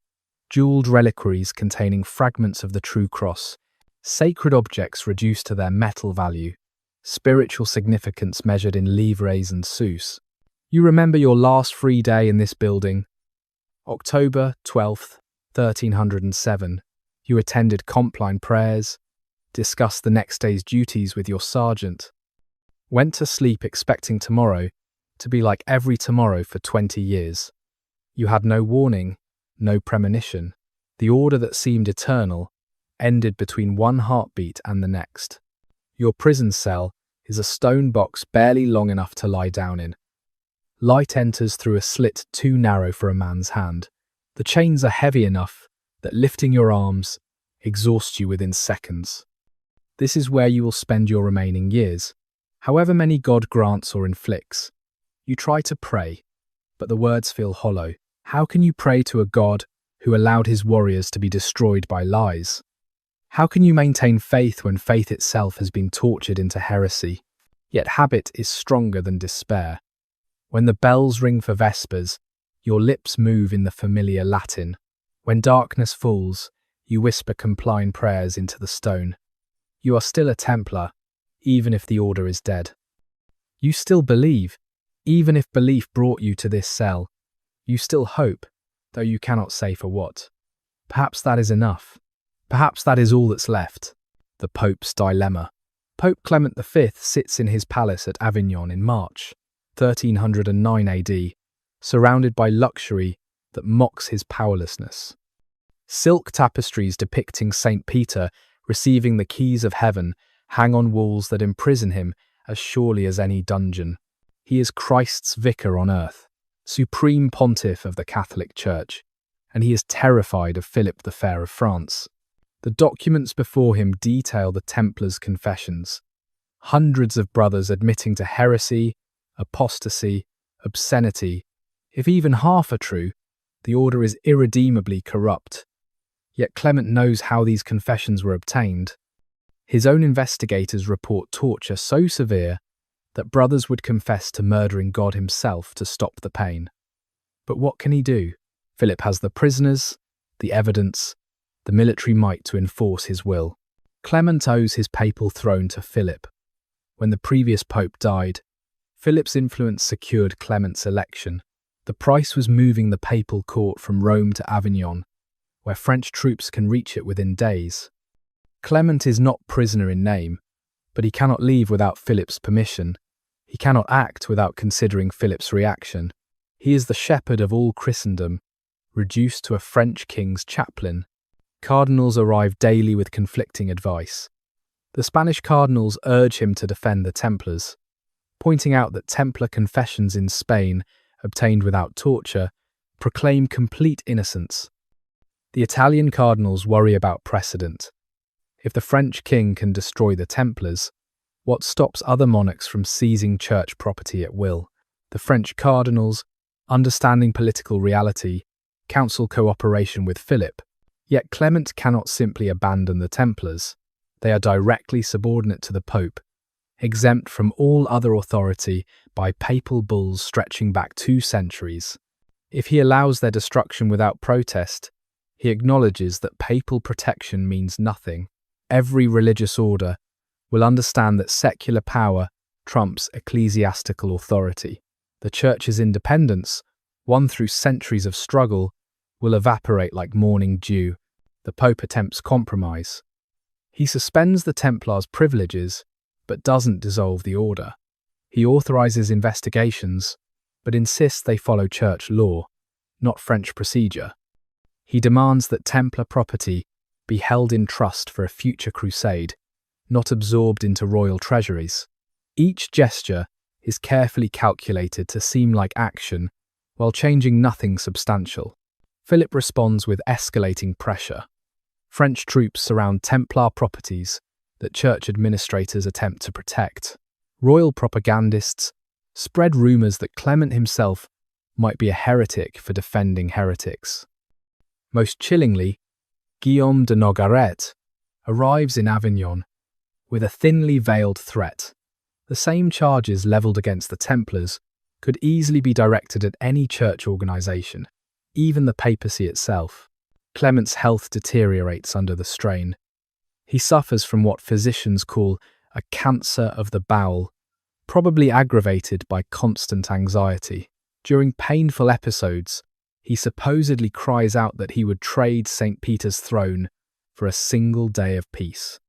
jeweled reliquaries containing fragments of the true cross, sacred objects reduced to their metal value, spiritual significance measured in livres and sous. You remember your last free day in this building. October 12th, 1307. You attended Compline prayers, discussed the next day's duties with your sergeant, went to sleep expecting tomorrow to be like every tomorrow for 20 years. You had no warning, no premonition. The order that seemed eternal ended between one heartbeat and the next. Your prison cell is a stone box barely long enough to lie down in. Light enters through a slit too narrow for a man's hand. The chains are heavy enough that lifting your arms exhausts you within seconds. This is where you will spend your remaining years, however many God grants or inflicts. You try to pray, but the words feel hollow. How can you pray to a God who allowed his warriors to be destroyed by lies? How can you maintain faith when faith itself has been tortured into heresy? Yet habit is stronger than despair. When the bells ring for vespers, your lips move in the familiar Latin. When darkness falls, you whisper compline prayers into the stone. You are still a Templar, even if the order is dead. You still believe, even if belief brought you to this cell. You still hope, though you cannot say for what. Perhaps that is enough. Perhaps that is all that's left. The Pope's dilemma. Pope Clement V sits in his palace at Avignon in March 1309 AD, surrounded by luxury that mocks his powerlessness. Silk tapestries depicting St. Peter receiving the keys of heaven hang on walls that imprison him as surely as any dungeon. He is Christ's vicar on earth, supreme pontiff of the Catholic Church, and he is terrified of Philip the Fair of France. The documents before him detail the Templars' confessions, hundreds of brothers admitting to heresy, apostasy, obscenity. If even half are true, the order is irredeemably corrupt. Yet Clement knows how these confessions were obtained. His own investigators report torture so severe that brothers would confess to murdering God himself to stop the pain. But what can he do? Philip has the prisoners, the evidence, the military might to enforce his will. Clement owes his papal throne to Philip. When the previous pope died, Philip's influence secured Clement's election. The price was moving the papal court from Rome to Avignon, where French troops can reach it within days. Clement is not prisoner in name, but he cannot leave without Philip's permission. He cannot act without considering Philip's reaction. He is the shepherd of all Christendom, reduced to a French king's chaplain. Cardinals arrive daily with conflicting advice. The Spanish cardinals urge him to defend the Templars, pointing out that Templar confessions in Spain, obtained without torture, proclaim complete innocence. The Italian cardinals worry about precedent. If the French king can destroy the Templars, what stops other monarchs from seizing church property at will? The French cardinals, understanding political reality, counsel cooperation with Philip. Yet Clement cannot simply abandon the Templars. They are directly subordinate to the Pope, exempt from all other authority by papal bulls stretching back 2 centuries. If he allows their destruction without protest, he acknowledges that papal protection means nothing. Every religious order will understand that secular power trumps ecclesiastical authority. The Church's independence, won through centuries of struggle, will evaporate like morning dew. The Pope attempts compromise. He suspends the Templars' privileges, but doesn't dissolve the order. He authorizes investigations, but insists they follow church law, not French procedure. He demands that Templar property be held in trust for a future crusade, not absorbed into royal treasuries. Each gesture is carefully calculated to seem like action, while changing nothing substantial. Philip responds with escalating pressure. French troops surround Templar properties that church administrators attempt to protect. Royal propagandists spread rumors that Clement himself might be a heretic for defending heretics. Most chillingly, Guillaume de Nogaret arrives in Avignon with a thinly veiled threat. The same charges levelled against the Templars could easily be directed at any church organisation, even the papacy itself. Clement's health deteriorates under the strain. He suffers from what physicians call a cancer of the bowel, probably aggravated by constant anxiety. During painful episodes, he supposedly cries out that he would trade St. Peter's throne for a single day of peace.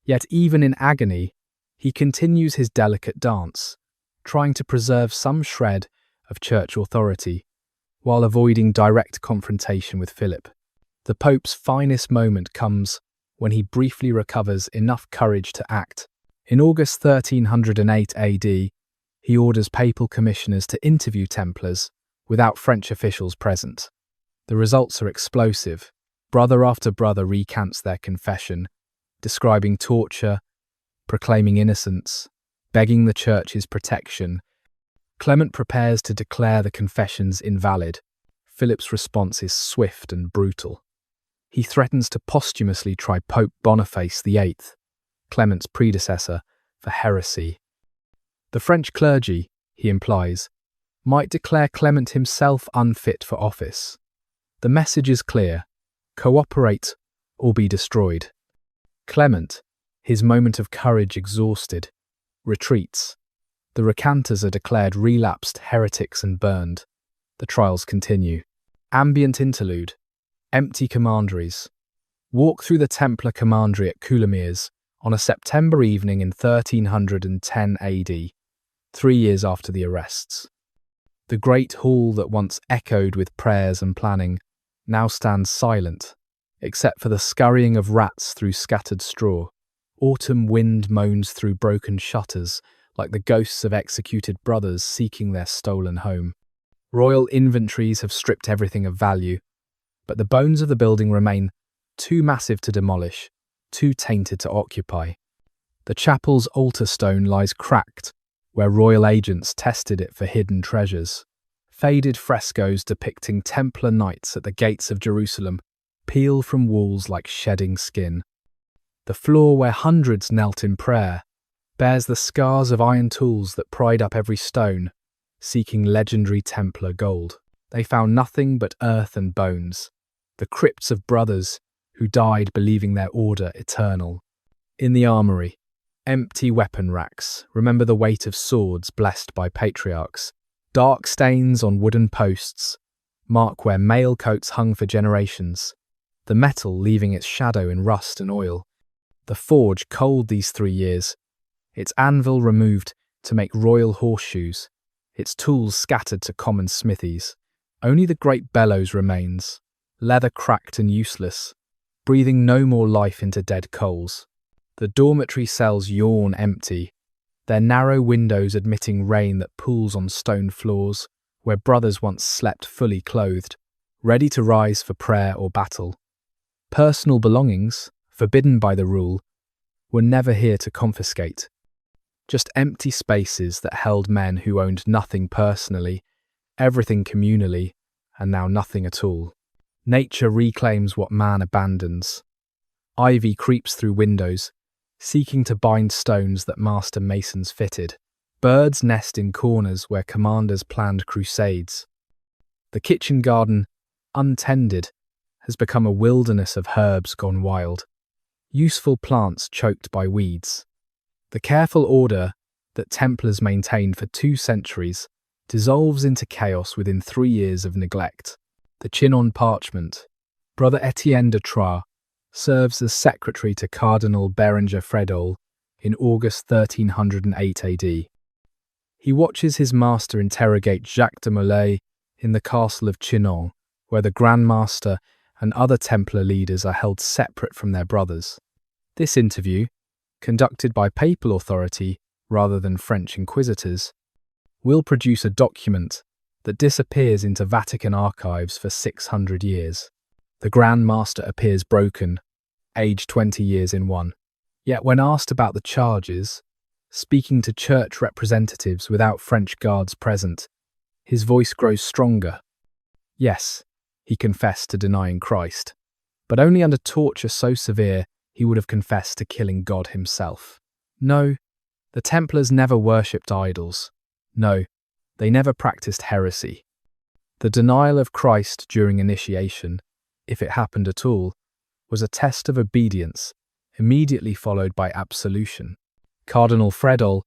Yet even in agony, he continues his delicate dance, trying to preserve some shred of church authority, while avoiding direct confrontation with Philip. The Pope's finest moment comes when he briefly recovers enough courage to act. In August 1308 AD, he orders papal commissioners to interview Templars without French officials present. The results are explosive. Brother after brother recants their confession, describing torture, proclaiming innocence, begging the Church's protection. Clement prepares to declare the confessions invalid. Philip's response is swift and brutal. He threatens to posthumously try Pope Boniface VIII, Clement's predecessor, for heresy. The French clergy, he implies, might declare Clement himself unfit for office. The message is clear: cooperate or be destroyed. Clement, his moment of courage exhausted, retreats. The recanters are declared relapsed heretics and burned. The trials continue. Ambient interlude. Empty commanderies. Walk through the Templar commandery at Coulommiers on a September evening in 1310 AD, 3 years after the arrests. The great hall that once echoed with prayers and planning now stands silent, except for the scurrying of rats through scattered straw. Autumn wind moans through broken shutters, like the ghosts of executed brothers seeking their stolen home. Royal inventories have stripped everything of value, but the bones of the building remain too massive to demolish, too tainted to occupy. The chapel's altar stone lies cracked, where royal agents tested it for hidden treasures. Faded frescoes depicting Templar knights at the gates of Jerusalem peel from walls like shedding skin. The floor where hundreds knelt in prayer bears the scars of iron tools that pried up every stone, seeking legendary Templar gold. They found nothing but earth and bones. The crypts of brothers, who died believing their order eternal. In the armory, empty weapon racks, remember the weight of swords blessed by patriarchs. Dark stains on wooden posts mark where mail coats hung for generations, the metal leaving its shadow in rust and oil. The forge cold these 3 years, its anvil removed to make royal horseshoes, its tools scattered to common smithies. Only the great bellows remains, leather cracked and useless, breathing no more life into dead coals. The dormitory cells yawn empty, their narrow windows admitting rain that pools on stone floors, where brothers once slept fully clothed, ready to rise for prayer or battle. Personal belongings, forbidden by the rule, were never here to confiscate. Just empty spaces that held men who owned nothing personally, everything communally, and now nothing at all. Nature reclaims what man abandons. Ivy creeps through windows, seeking to bind stones that master masons fitted. Birds nest in corners where commanders planned crusades. The kitchen garden, untended, has become a wilderness of herbs gone wild, useful plants choked by weeds. The careful order that Templars maintained for 2 centuries dissolves into chaos within 3 years of neglect. The Chinon parchment. Brother Etienne de Troyes serves as secretary to Cardinal Berenger Fredol in August 1308 AD. He watches his master interrogate Jacques de Molay in the castle of Chinon, where the Grand Master and other Templar leaders are held separate from their brothers. This interview, conducted by papal authority rather than French inquisitors, will produce a document that disappears into Vatican archives for 600 years. The Grand Master appears broken, aged 20 years in one. Yet when asked about the charges, speaking to church representatives without French guards present, his voice grows stronger. Yes, he confessed to denying Christ, but only under torture so severe he would have confessed to killing God himself. No, the Templars never worshipped idols. No, they never practiced heresy. The denial of Christ during initiation, if it happened at all, was a test of obedience, immediately followed by absolution. Cardinal Fredol,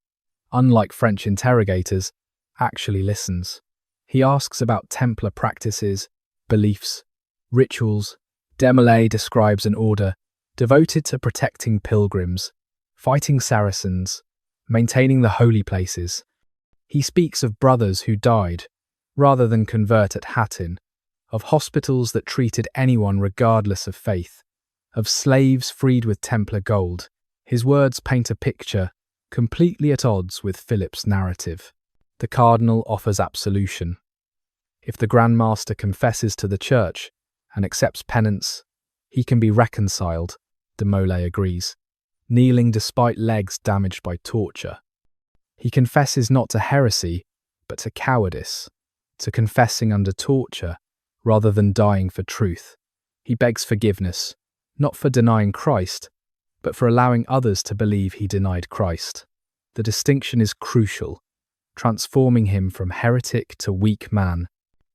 unlike French interrogators, actually listens. He asks about Templar practices, beliefs, rituals. De Molay describes an order devoted to protecting pilgrims, fighting Saracens, maintaining the holy places. He speaks of brothers who died, rather than convert at Hattin, of hospitals that treated anyone regardless of faith, of slaves freed with Templar gold. His words paint a picture completely at odds with Philip's narrative. The cardinal offers absolution. If the Grand Master confesses to the Church and accepts penance, he can be reconciled, de Molay agrees, kneeling despite legs damaged by torture. He confesses not to heresy, but to cowardice, to confessing under torture rather than dying for truth. He begs forgiveness, not for denying Christ, but for allowing others to believe he denied Christ. The distinction is crucial, transforming him from heretic to weak man.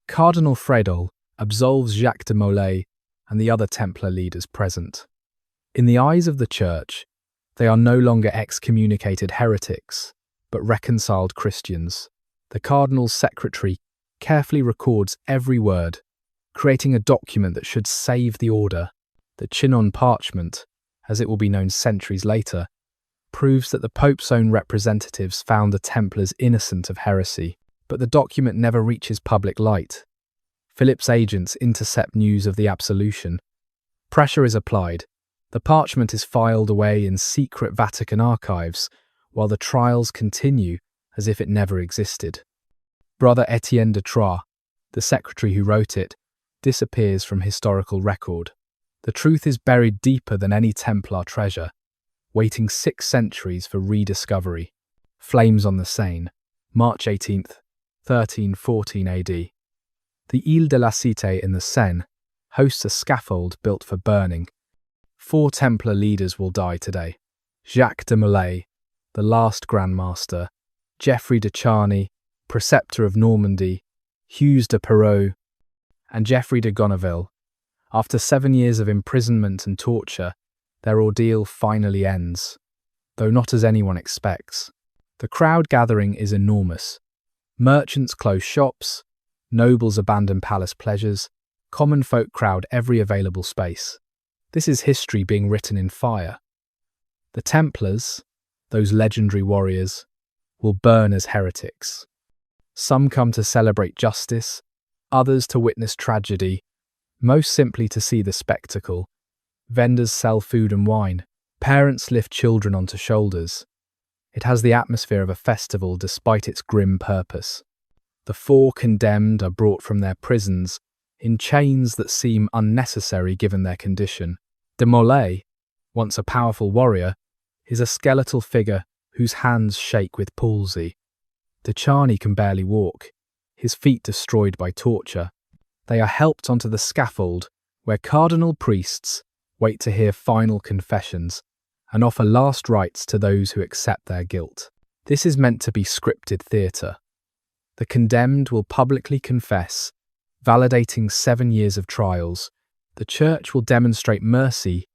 Cardinal Fredol absolves Jacques de Molay and the other Templar leaders present. In the eyes of the Church, they are no longer excommunicated heretics, but reconciled Christians. The Cardinal's secretary carefully records every word, creating a document that should save the order. The Chinon parchment, as it will be known centuries later, proves that the Pope's own representatives found the Templars innocent of heresy, but the document never reaches public light. Philip's agents intercept news of the absolution. Pressure is applied. The parchment is filed away in secret Vatican archives, while the trials continue as if it never existed. Brother Etienne de Troyes, the secretary who wrote it, disappears from historical record. The truth is buried deeper than any Templar treasure, waiting 6 centuries for rediscovery. Flames on the Seine, March 18th, 1314 AD. The Ile de la Cité in the Seine hosts a scaffold built for burning. 4 Templar leaders will die today. Jacques de Molay, the last Grand Master, Geoffrey de Charny, preceptor of Normandy, Hughes de Perrot, and Geoffrey de Gonneville, After 7 years of imprisonment and torture, their ordeal finally ends, though not as anyone expects. The crowd gathering is enormous. Merchants close shops, nobles abandon palace pleasures, common folk crowd every available space. This is history being written in fire. The Templars, those legendary warriors, will burn as heretics. Some come to celebrate justice, others to witness tragedy, most simply to see the spectacle. Vendors sell food and wine. Parents lift children onto shoulders. It has the atmosphere of a festival despite its grim purpose. The 4 condemned are brought from their prisons in chains that seem unnecessary given their condition. De Molay, once a powerful warrior, is a skeletal figure whose hands shake with palsy. De Charny can barely walk, his feet destroyed by torture. They are helped onto the scaffold, where cardinal priests wait to hear final confessions and offer last rites to those who accept their guilt. This is meant to be scripted theatre. The condemned will publicly confess, validating 7 years of trials. The church will demonstrate mercy,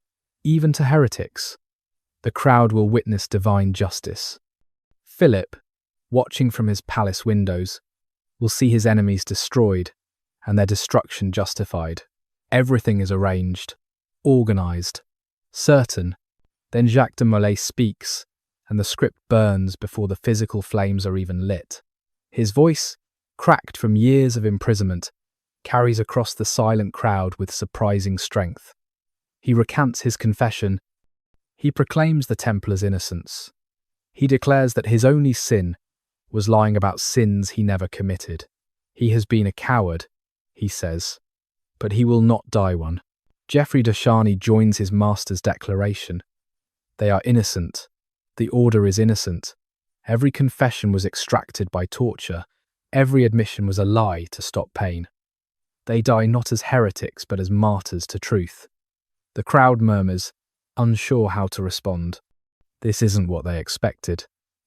even to heretics. The crowd will witness divine justice. Philip, watching from his palace windows, will see his enemies destroyed and their destruction justified. Everything is arranged, organised, certain. Then Jacques de Molay speaks, and the script burns before the physical flames are even lit. His voice, cracked from years of imprisonment, carries across the silent crowd with surprising strength. He recants his confession. He proclaims the Templars' innocence. He declares that his only sin was lying about sins he never committed. He has been a coward, he says, but he will not die one. Geoffrey de Charny joins his master's declaration. They are innocent. The order is innocent. Every confession was extracted by torture. Every admission was a lie to stop pain. They die not as heretics but as martyrs to truth. The crowd murmurs, unsure how to respond. This isn't what they expected.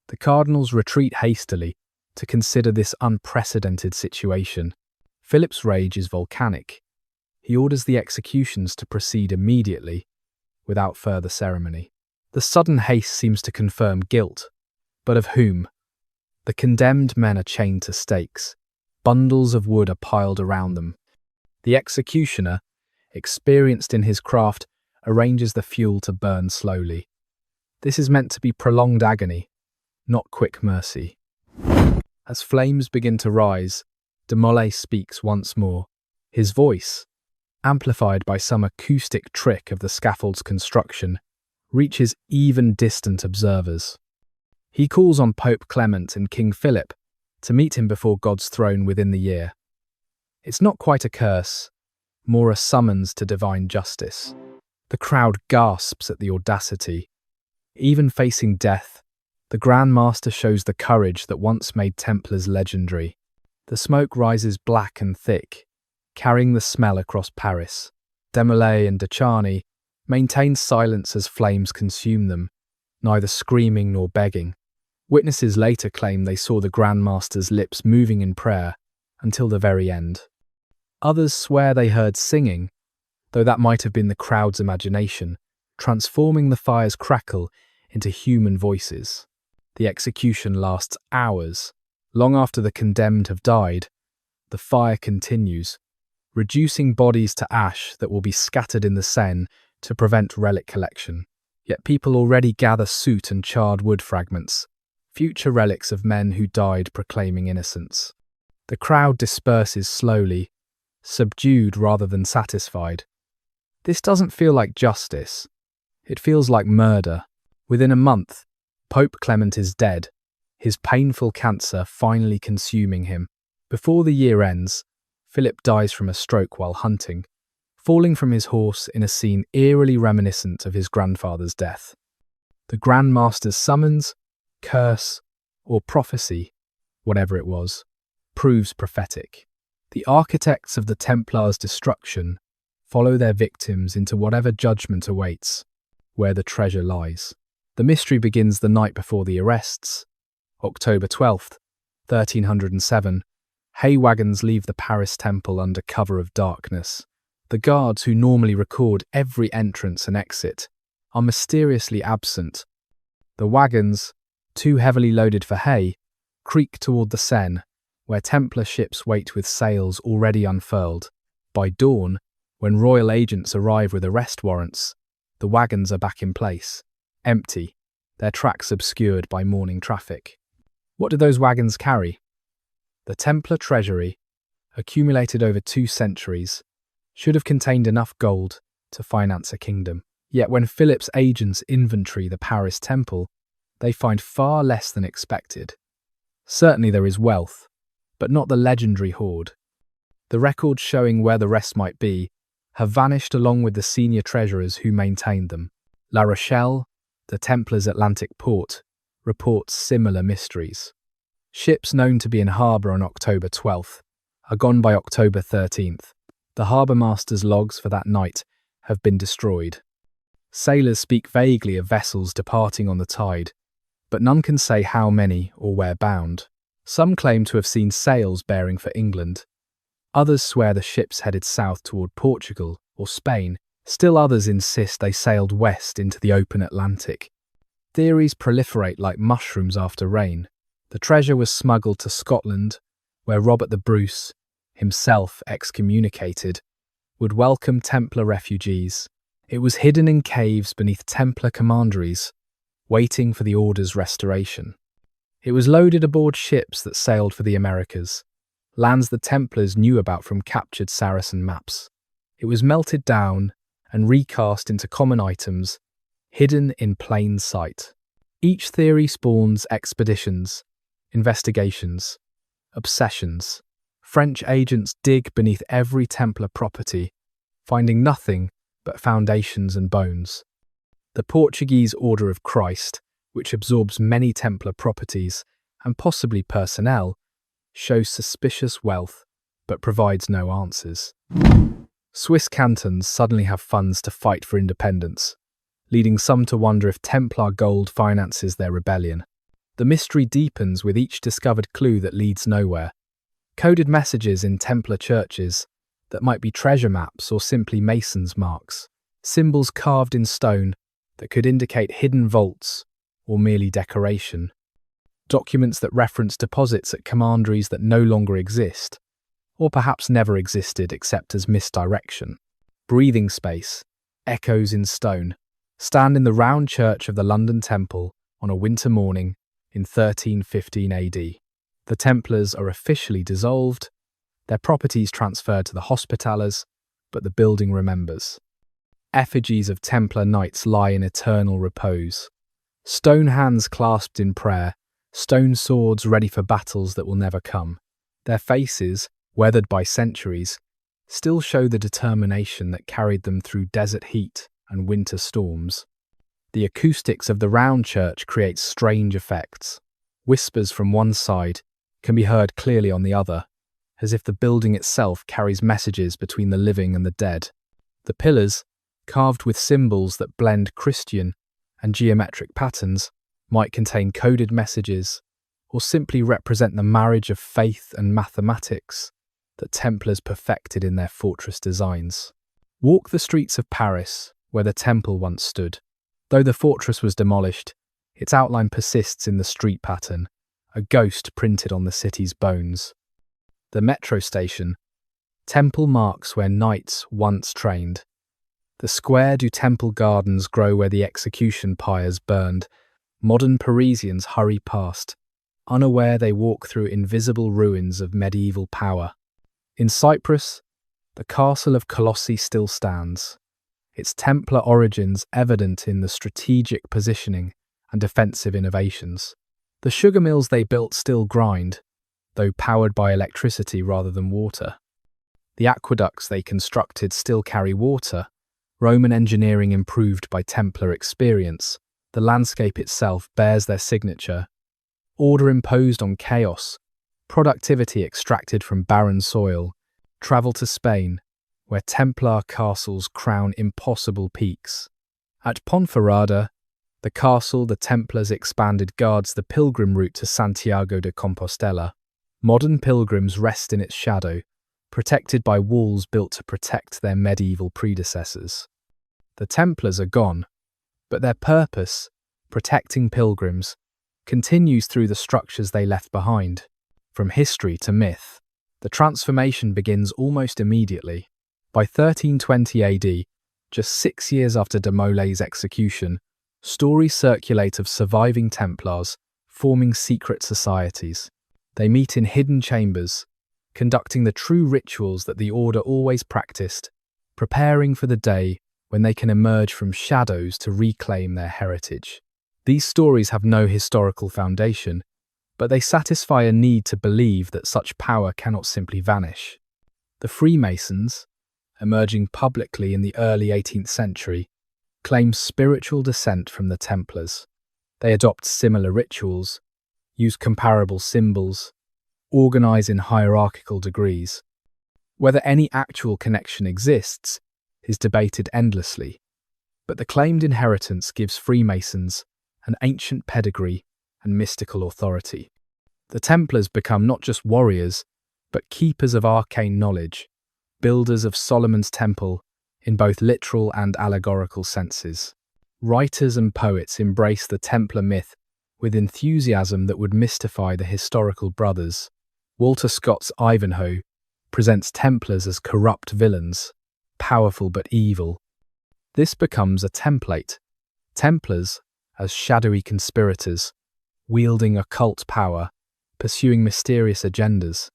The cardinals retreat hastily to consider this unprecedented situation. Philip's rage is volcanic. He orders the executions to proceed immediately, without further ceremony. The sudden haste seems to confirm guilt, but of whom? The condemned men are chained to stakes. Bundles of wood are piled around them. The executioner, experienced in his craft, arranges the fuel to burn slowly. This is meant to be prolonged agony, not quick mercy. As flames begin to rise, de Molay speaks once more. His voice, amplified by some acoustic trick of the scaffold's construction, reaches even distant observers. He calls on Pope Clement and King Philip to meet him before God's throne within the year. It's not quite a curse, more a summons to divine justice. The crowd gasps at the audacity. Even facing death, the Grand Master shows the courage that once made Templars legendary. The smoke rises black and thick, carrying the smell across Paris. De Molay and de Charny maintain silence as flames consume them, neither screaming nor begging. Witnesses later claim they saw the Grand Master's lips moving in prayer until the very end. Others swear they heard singing, though that might have been the crowd's imagination, transforming the fire's crackle into human voices. The execution lasts hours. Long after the condemned have died, the fire continues, reducing bodies to ash that will be scattered in the Seine to prevent relic collection. Yet people already gather soot and charred wood fragments, future relics of men who died proclaiming innocence. The crowd disperses slowly, subdued rather than satisfied. This doesn't feel like justice. It feels like murder. Within a month, Pope Clement is dead, his painful cancer finally consuming him. Before the year ends, Philip dies from a stroke while hunting, falling from his horse in a scene eerily reminiscent of his grandfather's death. The Grand Master's summons, curse, or prophecy, whatever it was, proves prophetic. The architects of the Templars' destruction follow their victims into whatever judgment awaits, where the treasure lies. The mystery begins the night before the arrests. October 12th, 1307, hay wagons leave the Paris temple under cover of darkness. The guards who normally record every entrance and exit are mysteriously absent. The wagons, too heavily loaded for hay, creak toward the Seine, where Templar ships wait with sails already unfurled. By dawn, when royal agents arrive with arrest warrants, the wagons are back in place, empty, their tracks obscured by morning traffic. What do those wagons carry? The Templar treasury, accumulated over 2 centuries, should have contained enough gold to finance a kingdom. Yet when Philip's agents inventory the Paris temple, they find far less than expected. Certainly there is wealth, but not the legendary hoard. The records showing where the rest might be have vanished along with the senior treasurers who maintained them. La Rochelle, the Templars' Atlantic port, reports similar mysteries. Ships known to be in harbour on October 12th are gone by October 13th. The harbour master's logs for that night have been destroyed. Sailors speak vaguely of vessels departing on the tide, but none can say how many or where bound. Some claim to have seen sails bearing for England. Others swear the ships headed south toward Portugal or Spain. Still others insist they sailed west into the open Atlantic. Theories proliferate like mushrooms after rain. The treasure was smuggled to Scotland, where Robert the Bruce, himself excommunicated, would welcome Templar refugees. It was hidden in caves beneath Templar commanderies, waiting for the order's restoration. It was loaded aboard ships that sailed for the Americas, lands the Templars knew about from captured Saracen maps. It was melted down and recast into common items, hidden in plain sight. Each theory spawns expeditions, investigations, obsessions. French agents dig beneath every Templar property, finding nothing but foundations and bones. The Portuguese Order of Christ, which absorbs many Templar properties and possibly personnel, shows suspicious wealth but provides no answers. Swiss cantons suddenly have funds to fight for independence, leading some to wonder if Templar gold finances their rebellion. The mystery deepens with each discovered clue that leads nowhere. Coded messages in Templar churches that might be treasure maps or simply masons' marks. Symbols carved in stone that could indicate hidden vaults or merely decoration. Documents that reference deposits at commanderies that no longer exist, or perhaps never existed except as misdirection. Breathing space, echoes in stone, stand in the round church of the London Temple on a winter morning in 1315 AD. The Templars are officially dissolved, their properties transferred to the Hospitallers, but the building remembers. Effigies of Templar knights lie in eternal repose. Stone hands clasped in prayer, stone swords ready for battles that will never come. Their faces, weathered by centuries, still show the determination that carried them through desert heat and winter storms. The acoustics of the round church create strange effects. Whispers from one side can be heard clearly on the other, as if the building itself carries messages between the living and the dead. The pillars, carved with symbols that blend Christian and geometric patterns, might contain coded messages or simply represent the marriage of faith and mathematics that Templars perfected in their fortress designs. Walk the streets of Paris, where the temple once stood. Though the fortress was demolished, its outline persists in the street pattern, a ghost printed on the city's bones. The metro station, temple marks where knights once trained. The Square du Temple gardens grow where the execution pyres burned. Modern Parisians hurry past, unaware they walk through invisible ruins of medieval power. In Cyprus, the castle of Colossi still stands, its Templar origins evident in the strategic positioning and defensive innovations. The sugar mills they built still grind, though powered by electricity rather than water. The aqueducts they constructed still carry water, Roman engineering improved by Templar experience. The landscape itself bears their signature. Order imposed on chaos, productivity extracted from barren soil. Travel to Spain, where Templar castles crown impossible peaks. At Ponferrada, the castle the Templars expanded guards the pilgrim route to Santiago de Compostela. Modern pilgrims rest in its shadow, protected by walls built to protect their medieval predecessors. The Templars are gone, but their purpose, protecting pilgrims, continues through the structures they left behind. From history to myth, the transformation begins almost immediately. By 1320 AD, just 6 years after de Molay's execution, stories circulate of surviving Templars forming secret societies. They meet in hidden chambers, conducting the true rituals that the order always practiced, preparing for the day when they can emerge from shadows to reclaim their heritage. These stories have no historical foundation, but they satisfy a need to believe that such power cannot simply vanish. The Freemasons, emerging publicly in the early 18th century, claim spiritual descent from the Templars. They adopt similar rituals, use comparable symbols, organize in hierarchical degrees. Whether any actual connection exists is debated endlessly, but the claimed inheritance gives Freemasons an ancient pedigree and mystical authority. The Templars become not just warriors, but keepers of arcane knowledge, builders of Solomon's Temple in both literal and allegorical senses. Writers and poets embrace the Templar myth with enthusiasm that would mystify the historical brothers. Walter Scott's Ivanhoe presents Templars as corrupt villains, powerful but evil. This becomes a template. Templars as shadowy conspirators, wielding occult power, pursuing mysterious agendas.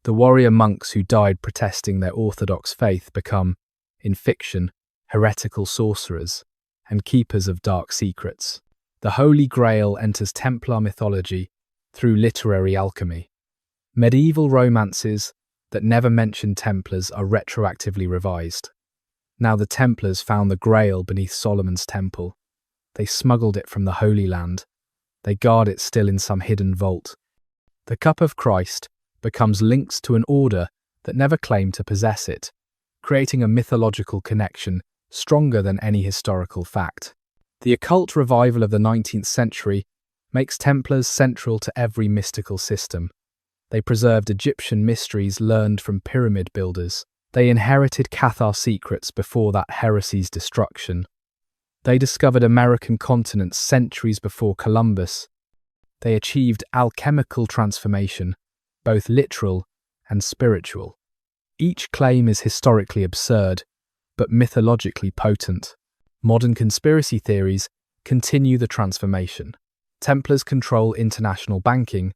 The warrior monks who died protesting their orthodox faith become, in fiction, heretical sorcerers and keepers of dark secrets. The Holy Grail enters Templar mythology through literary alchemy. Medieval romances that never mention Templars are retroactively revised. Now the Templars found the Grail beneath Solomon's Temple. They smuggled it from the Holy Land. They guard it still in some hidden vault. The Cup of Christ becomes linked to an order that never claimed to possess it, creating a mythological connection stronger than any historical fact. The occult revival of the 19th century makes Templars central to every mystical system. They preserved Egyptian mysteries learned from pyramid builders. They inherited Cathar secrets before that heresy's destruction. They discovered American continents centuries before Columbus. They achieved alchemical transformation, both literal and spiritual. Each claim is historically absurd, but mythologically potent. Modern conspiracy theories continue the transformation. Templars control international banking.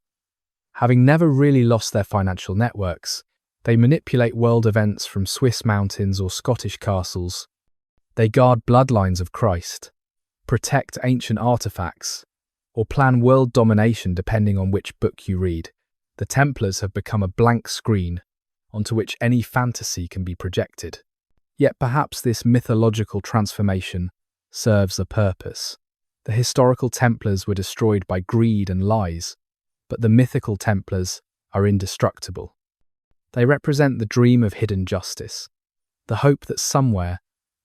Having never really lost their financial networks, they manipulate world events from Swiss mountains or Scottish castles. They guard bloodlines of Christ, protect ancient artifacts, or plan world domination depending on which book you read. The Templars have become a blank screen onto which any fantasy can be projected. Yet perhaps this mythological transformation serves a purpose. The historical Templars were destroyed by greed and lies, but the mythical Templars are indestructible. They represent the dream of hidden justice, the hope that somewhere,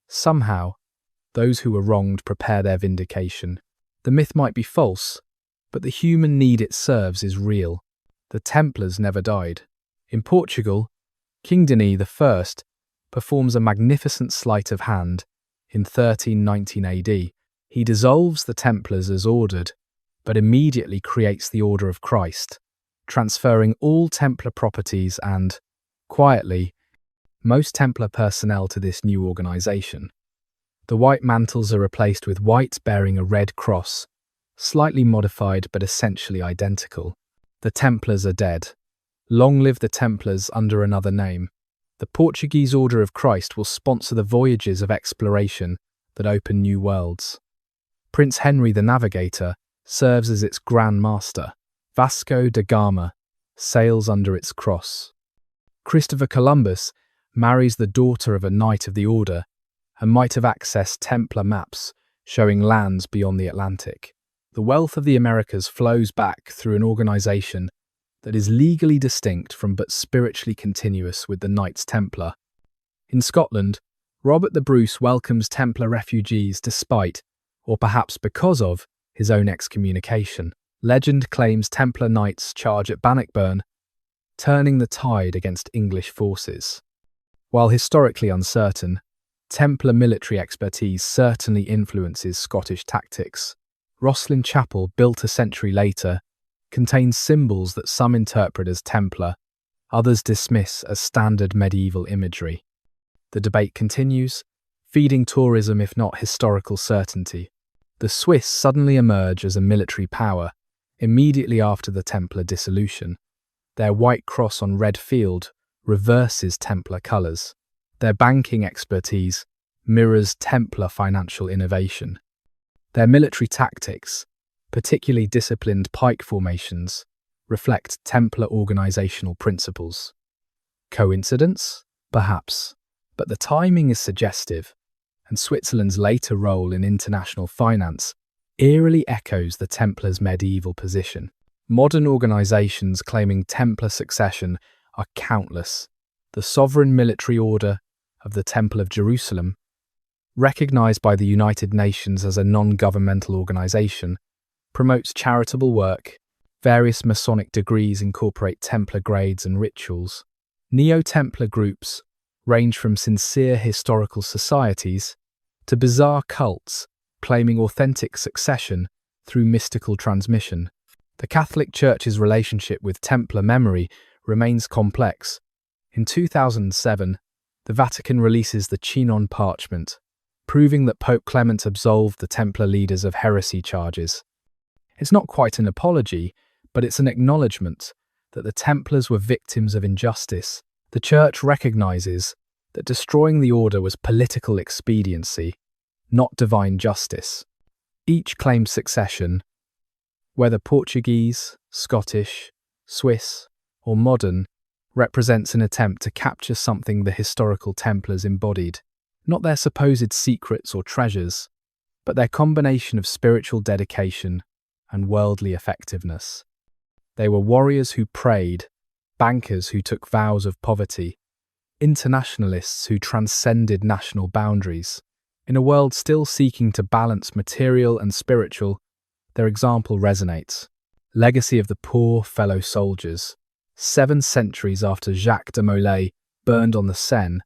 somehow, those who were wronged prepare their vindication. The myth might be false, but the human need it serves is real. The Templars never died. In Portugal, King Denis I performs a magnificent sleight of hand in 1319 AD. He dissolves the Templars as ordered, but immediately creates the Order of Christ, transferring all Templar properties and, quietly, most Templar personnel to this new organization. The white mantles are replaced with white bearing a red cross, slightly modified but essentially identical. The Templars are dead. Long live the Templars under another name. The Portuguese Order of Christ will sponsor the voyages of exploration that open new worlds. Prince Henry the Navigator serves as its Grand Master. Vasco da Gama sails under its cross. Christopher Columbus marries the daughter of a Knight of the Order and might have accessed Templar maps showing lands beyond the Atlantic. The wealth of the Americas flows back through an organization that is legally distinct from but spiritually continuous with the Knights Templar. In Scotland, Robert the Bruce welcomes Templar refugees despite, or perhaps because of, his own excommunication. Legend claims Templar knights charge at Bannockburn, turning the tide against English forces. While historically uncertain, Templar military expertise certainly influences Scottish tactics. Rosslyn Chapel, built a century later, contains symbols that some interpret as Templar, others dismiss as standard medieval imagery. The debate continues, feeding tourism if not historical certainty. The Swiss suddenly emerge as a military power immediately after the Templar dissolution. Their white cross on red field reverses Templar colours. Their banking expertise mirrors Templar financial innovation. Their military tactics, particularly disciplined pike formations, reflect Templar organisational principles. Coincidence? Perhaps. But the timing is suggestive, and Switzerland's later role in international finance eerily echoes the Templars' medieval position. Modern organisations claiming Templar succession are countless. The Sovereign Military Order of the Temple of Jerusalem, recognised by the United Nations as a non-governmental organisation, promotes charitable work. Various Masonic degrees incorporate Templar grades and rituals. Neo-Templar groups range from sincere historical societies to bizarre cults claiming authentic succession through mystical transmission. The Catholic Church's relationship with Templar memory remains complex. In 2007, the Vatican releases the Chinon Parchment, proving that Pope Clement absolved the Templar leaders of heresy charges. It's not quite an apology, but it's an acknowledgement that the Templars were victims of injustice. The Church recognises that destroying the order was political expediency, not divine justice. Each claimed succession, whether Portuguese, Scottish, Swiss, or modern, represents an attempt to capture something the historical Templars embodied, not their supposed secrets or treasures, but their combination of spiritual dedication and worldly effectiveness. They were warriors who prayed, bankers who took vows of poverty, internationalists who transcended national boundaries. In a world still seeking to balance material and spiritual, their example resonates. Legacy of the poor fellow soldiers. 7 centuries after Jacques de Molay burned on the Seine,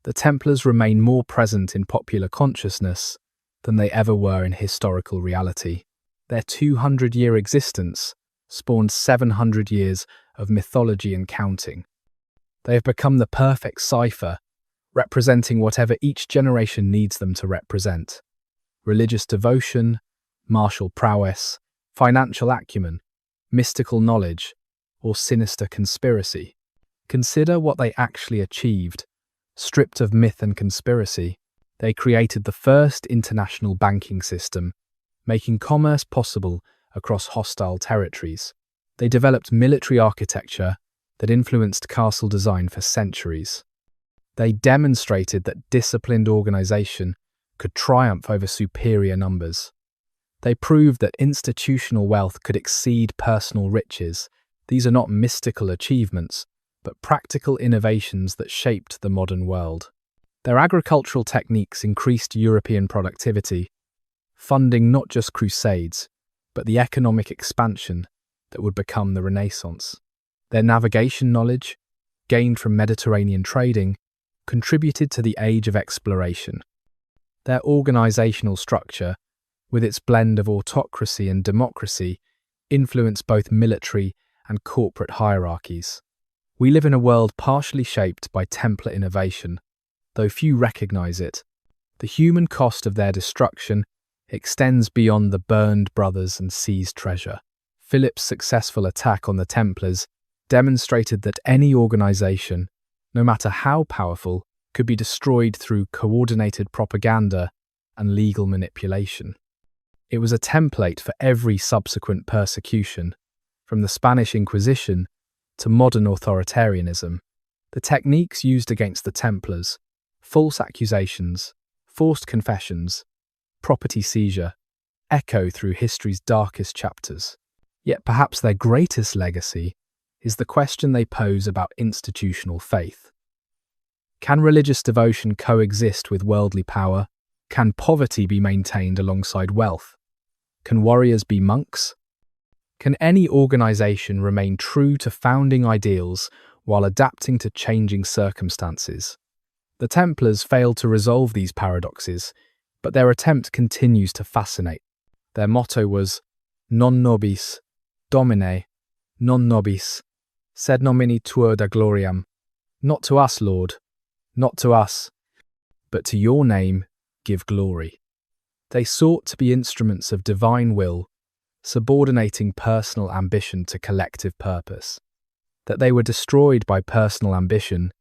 the Templars remain more present in popular consciousness than they ever were in historical reality. Their 200-year existence spawned 700 years of mythology and counting. They have become the perfect cipher, representing whatever each generation needs them to represent. Religious devotion, martial prowess, financial acumen, mystical knowledge, or sinister conspiracy. Consider what they actually achieved. Stripped of myth and conspiracy, they created the first international banking system, making commerce possible across hostile territories. They developed military architecture that influenced castle design for centuries. They demonstrated that disciplined organization could triumph over superior numbers. They proved that institutional wealth could exceed personal riches. These are not mystical achievements, but practical innovations that shaped the modern world. Their agricultural techniques increased European productivity, funding not just crusades, but the economic expansion that would become the Renaissance. Their navigation knowledge, gained from Mediterranean trading, contributed to the age of exploration. Their organizational structure, with its blend of autocracy and democracy, influenced both military and corporate hierarchies. We live in a world partially shaped by Templar innovation, though few recognize it. The human cost of their destruction extends beyond the burned brothers and seized treasure. Philip's successful attack on the Templars demonstrated that any organization, no matter how powerful, could be destroyed through coordinated propaganda and legal manipulation. It was a template for every subsequent persecution, from the Spanish Inquisition to modern authoritarianism. The techniques used against the Templars, false accusations, forced confessions, property seizure, echo through history's darkest chapters. Yet perhaps their greatest legacy is the question they pose about institutional faith. Can religious devotion coexist with worldly power? Can poverty be maintained alongside wealth? Can warriors be monks? Can any organization remain true to founding ideals while adapting to changing circumstances? The Templars failed to resolve these paradoxes, but their attempt continues to fascinate. Their motto was Non nobis, Domine, non nobis, sed nomini tuo da gloriam. Not to us, Lord, not to us, but to your name give glory. They sought to be instruments of divine will, subordinating personal ambition to collective purpose. That they were destroyed by personal ambition,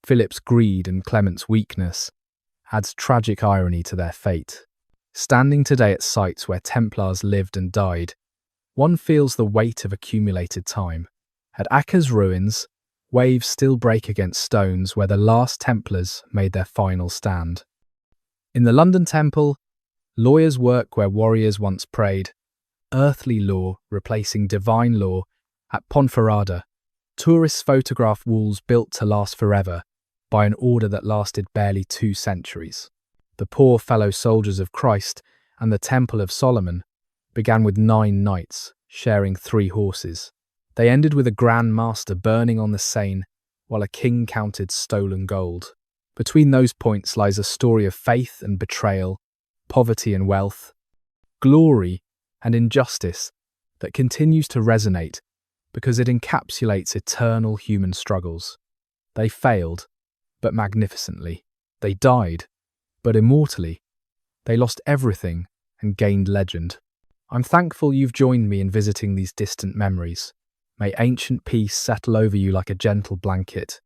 Philip's greed and Clement's weakness, adds tragic irony to their fate. Standing today at sites where Templars lived and died, one feels the weight of accumulated time. At Acca's ruins, waves still break against stones where the last Templars made their final stand. In the London Temple, lawyers work where warriors once prayed, earthly law replacing divine law. At Ponferrada, tourists photograph walls built to last forever by an order that lasted barely 2 centuries. The poor fellow soldiers of Christ and the Temple of Solomon began with 9 knights, sharing 3 horses. They ended with a Grand Master burning on the Seine while a king counted stolen gold. Between those points lies a story of faith and betrayal, poverty and wealth, glory and injustice that continues to resonate because it encapsulates eternal human struggles. They failed, but magnificently. They died, but immortally. They lost everything and gained legend. I'm thankful you've joined me in visiting these distant memories. May ancient peace settle over you like a gentle blanket.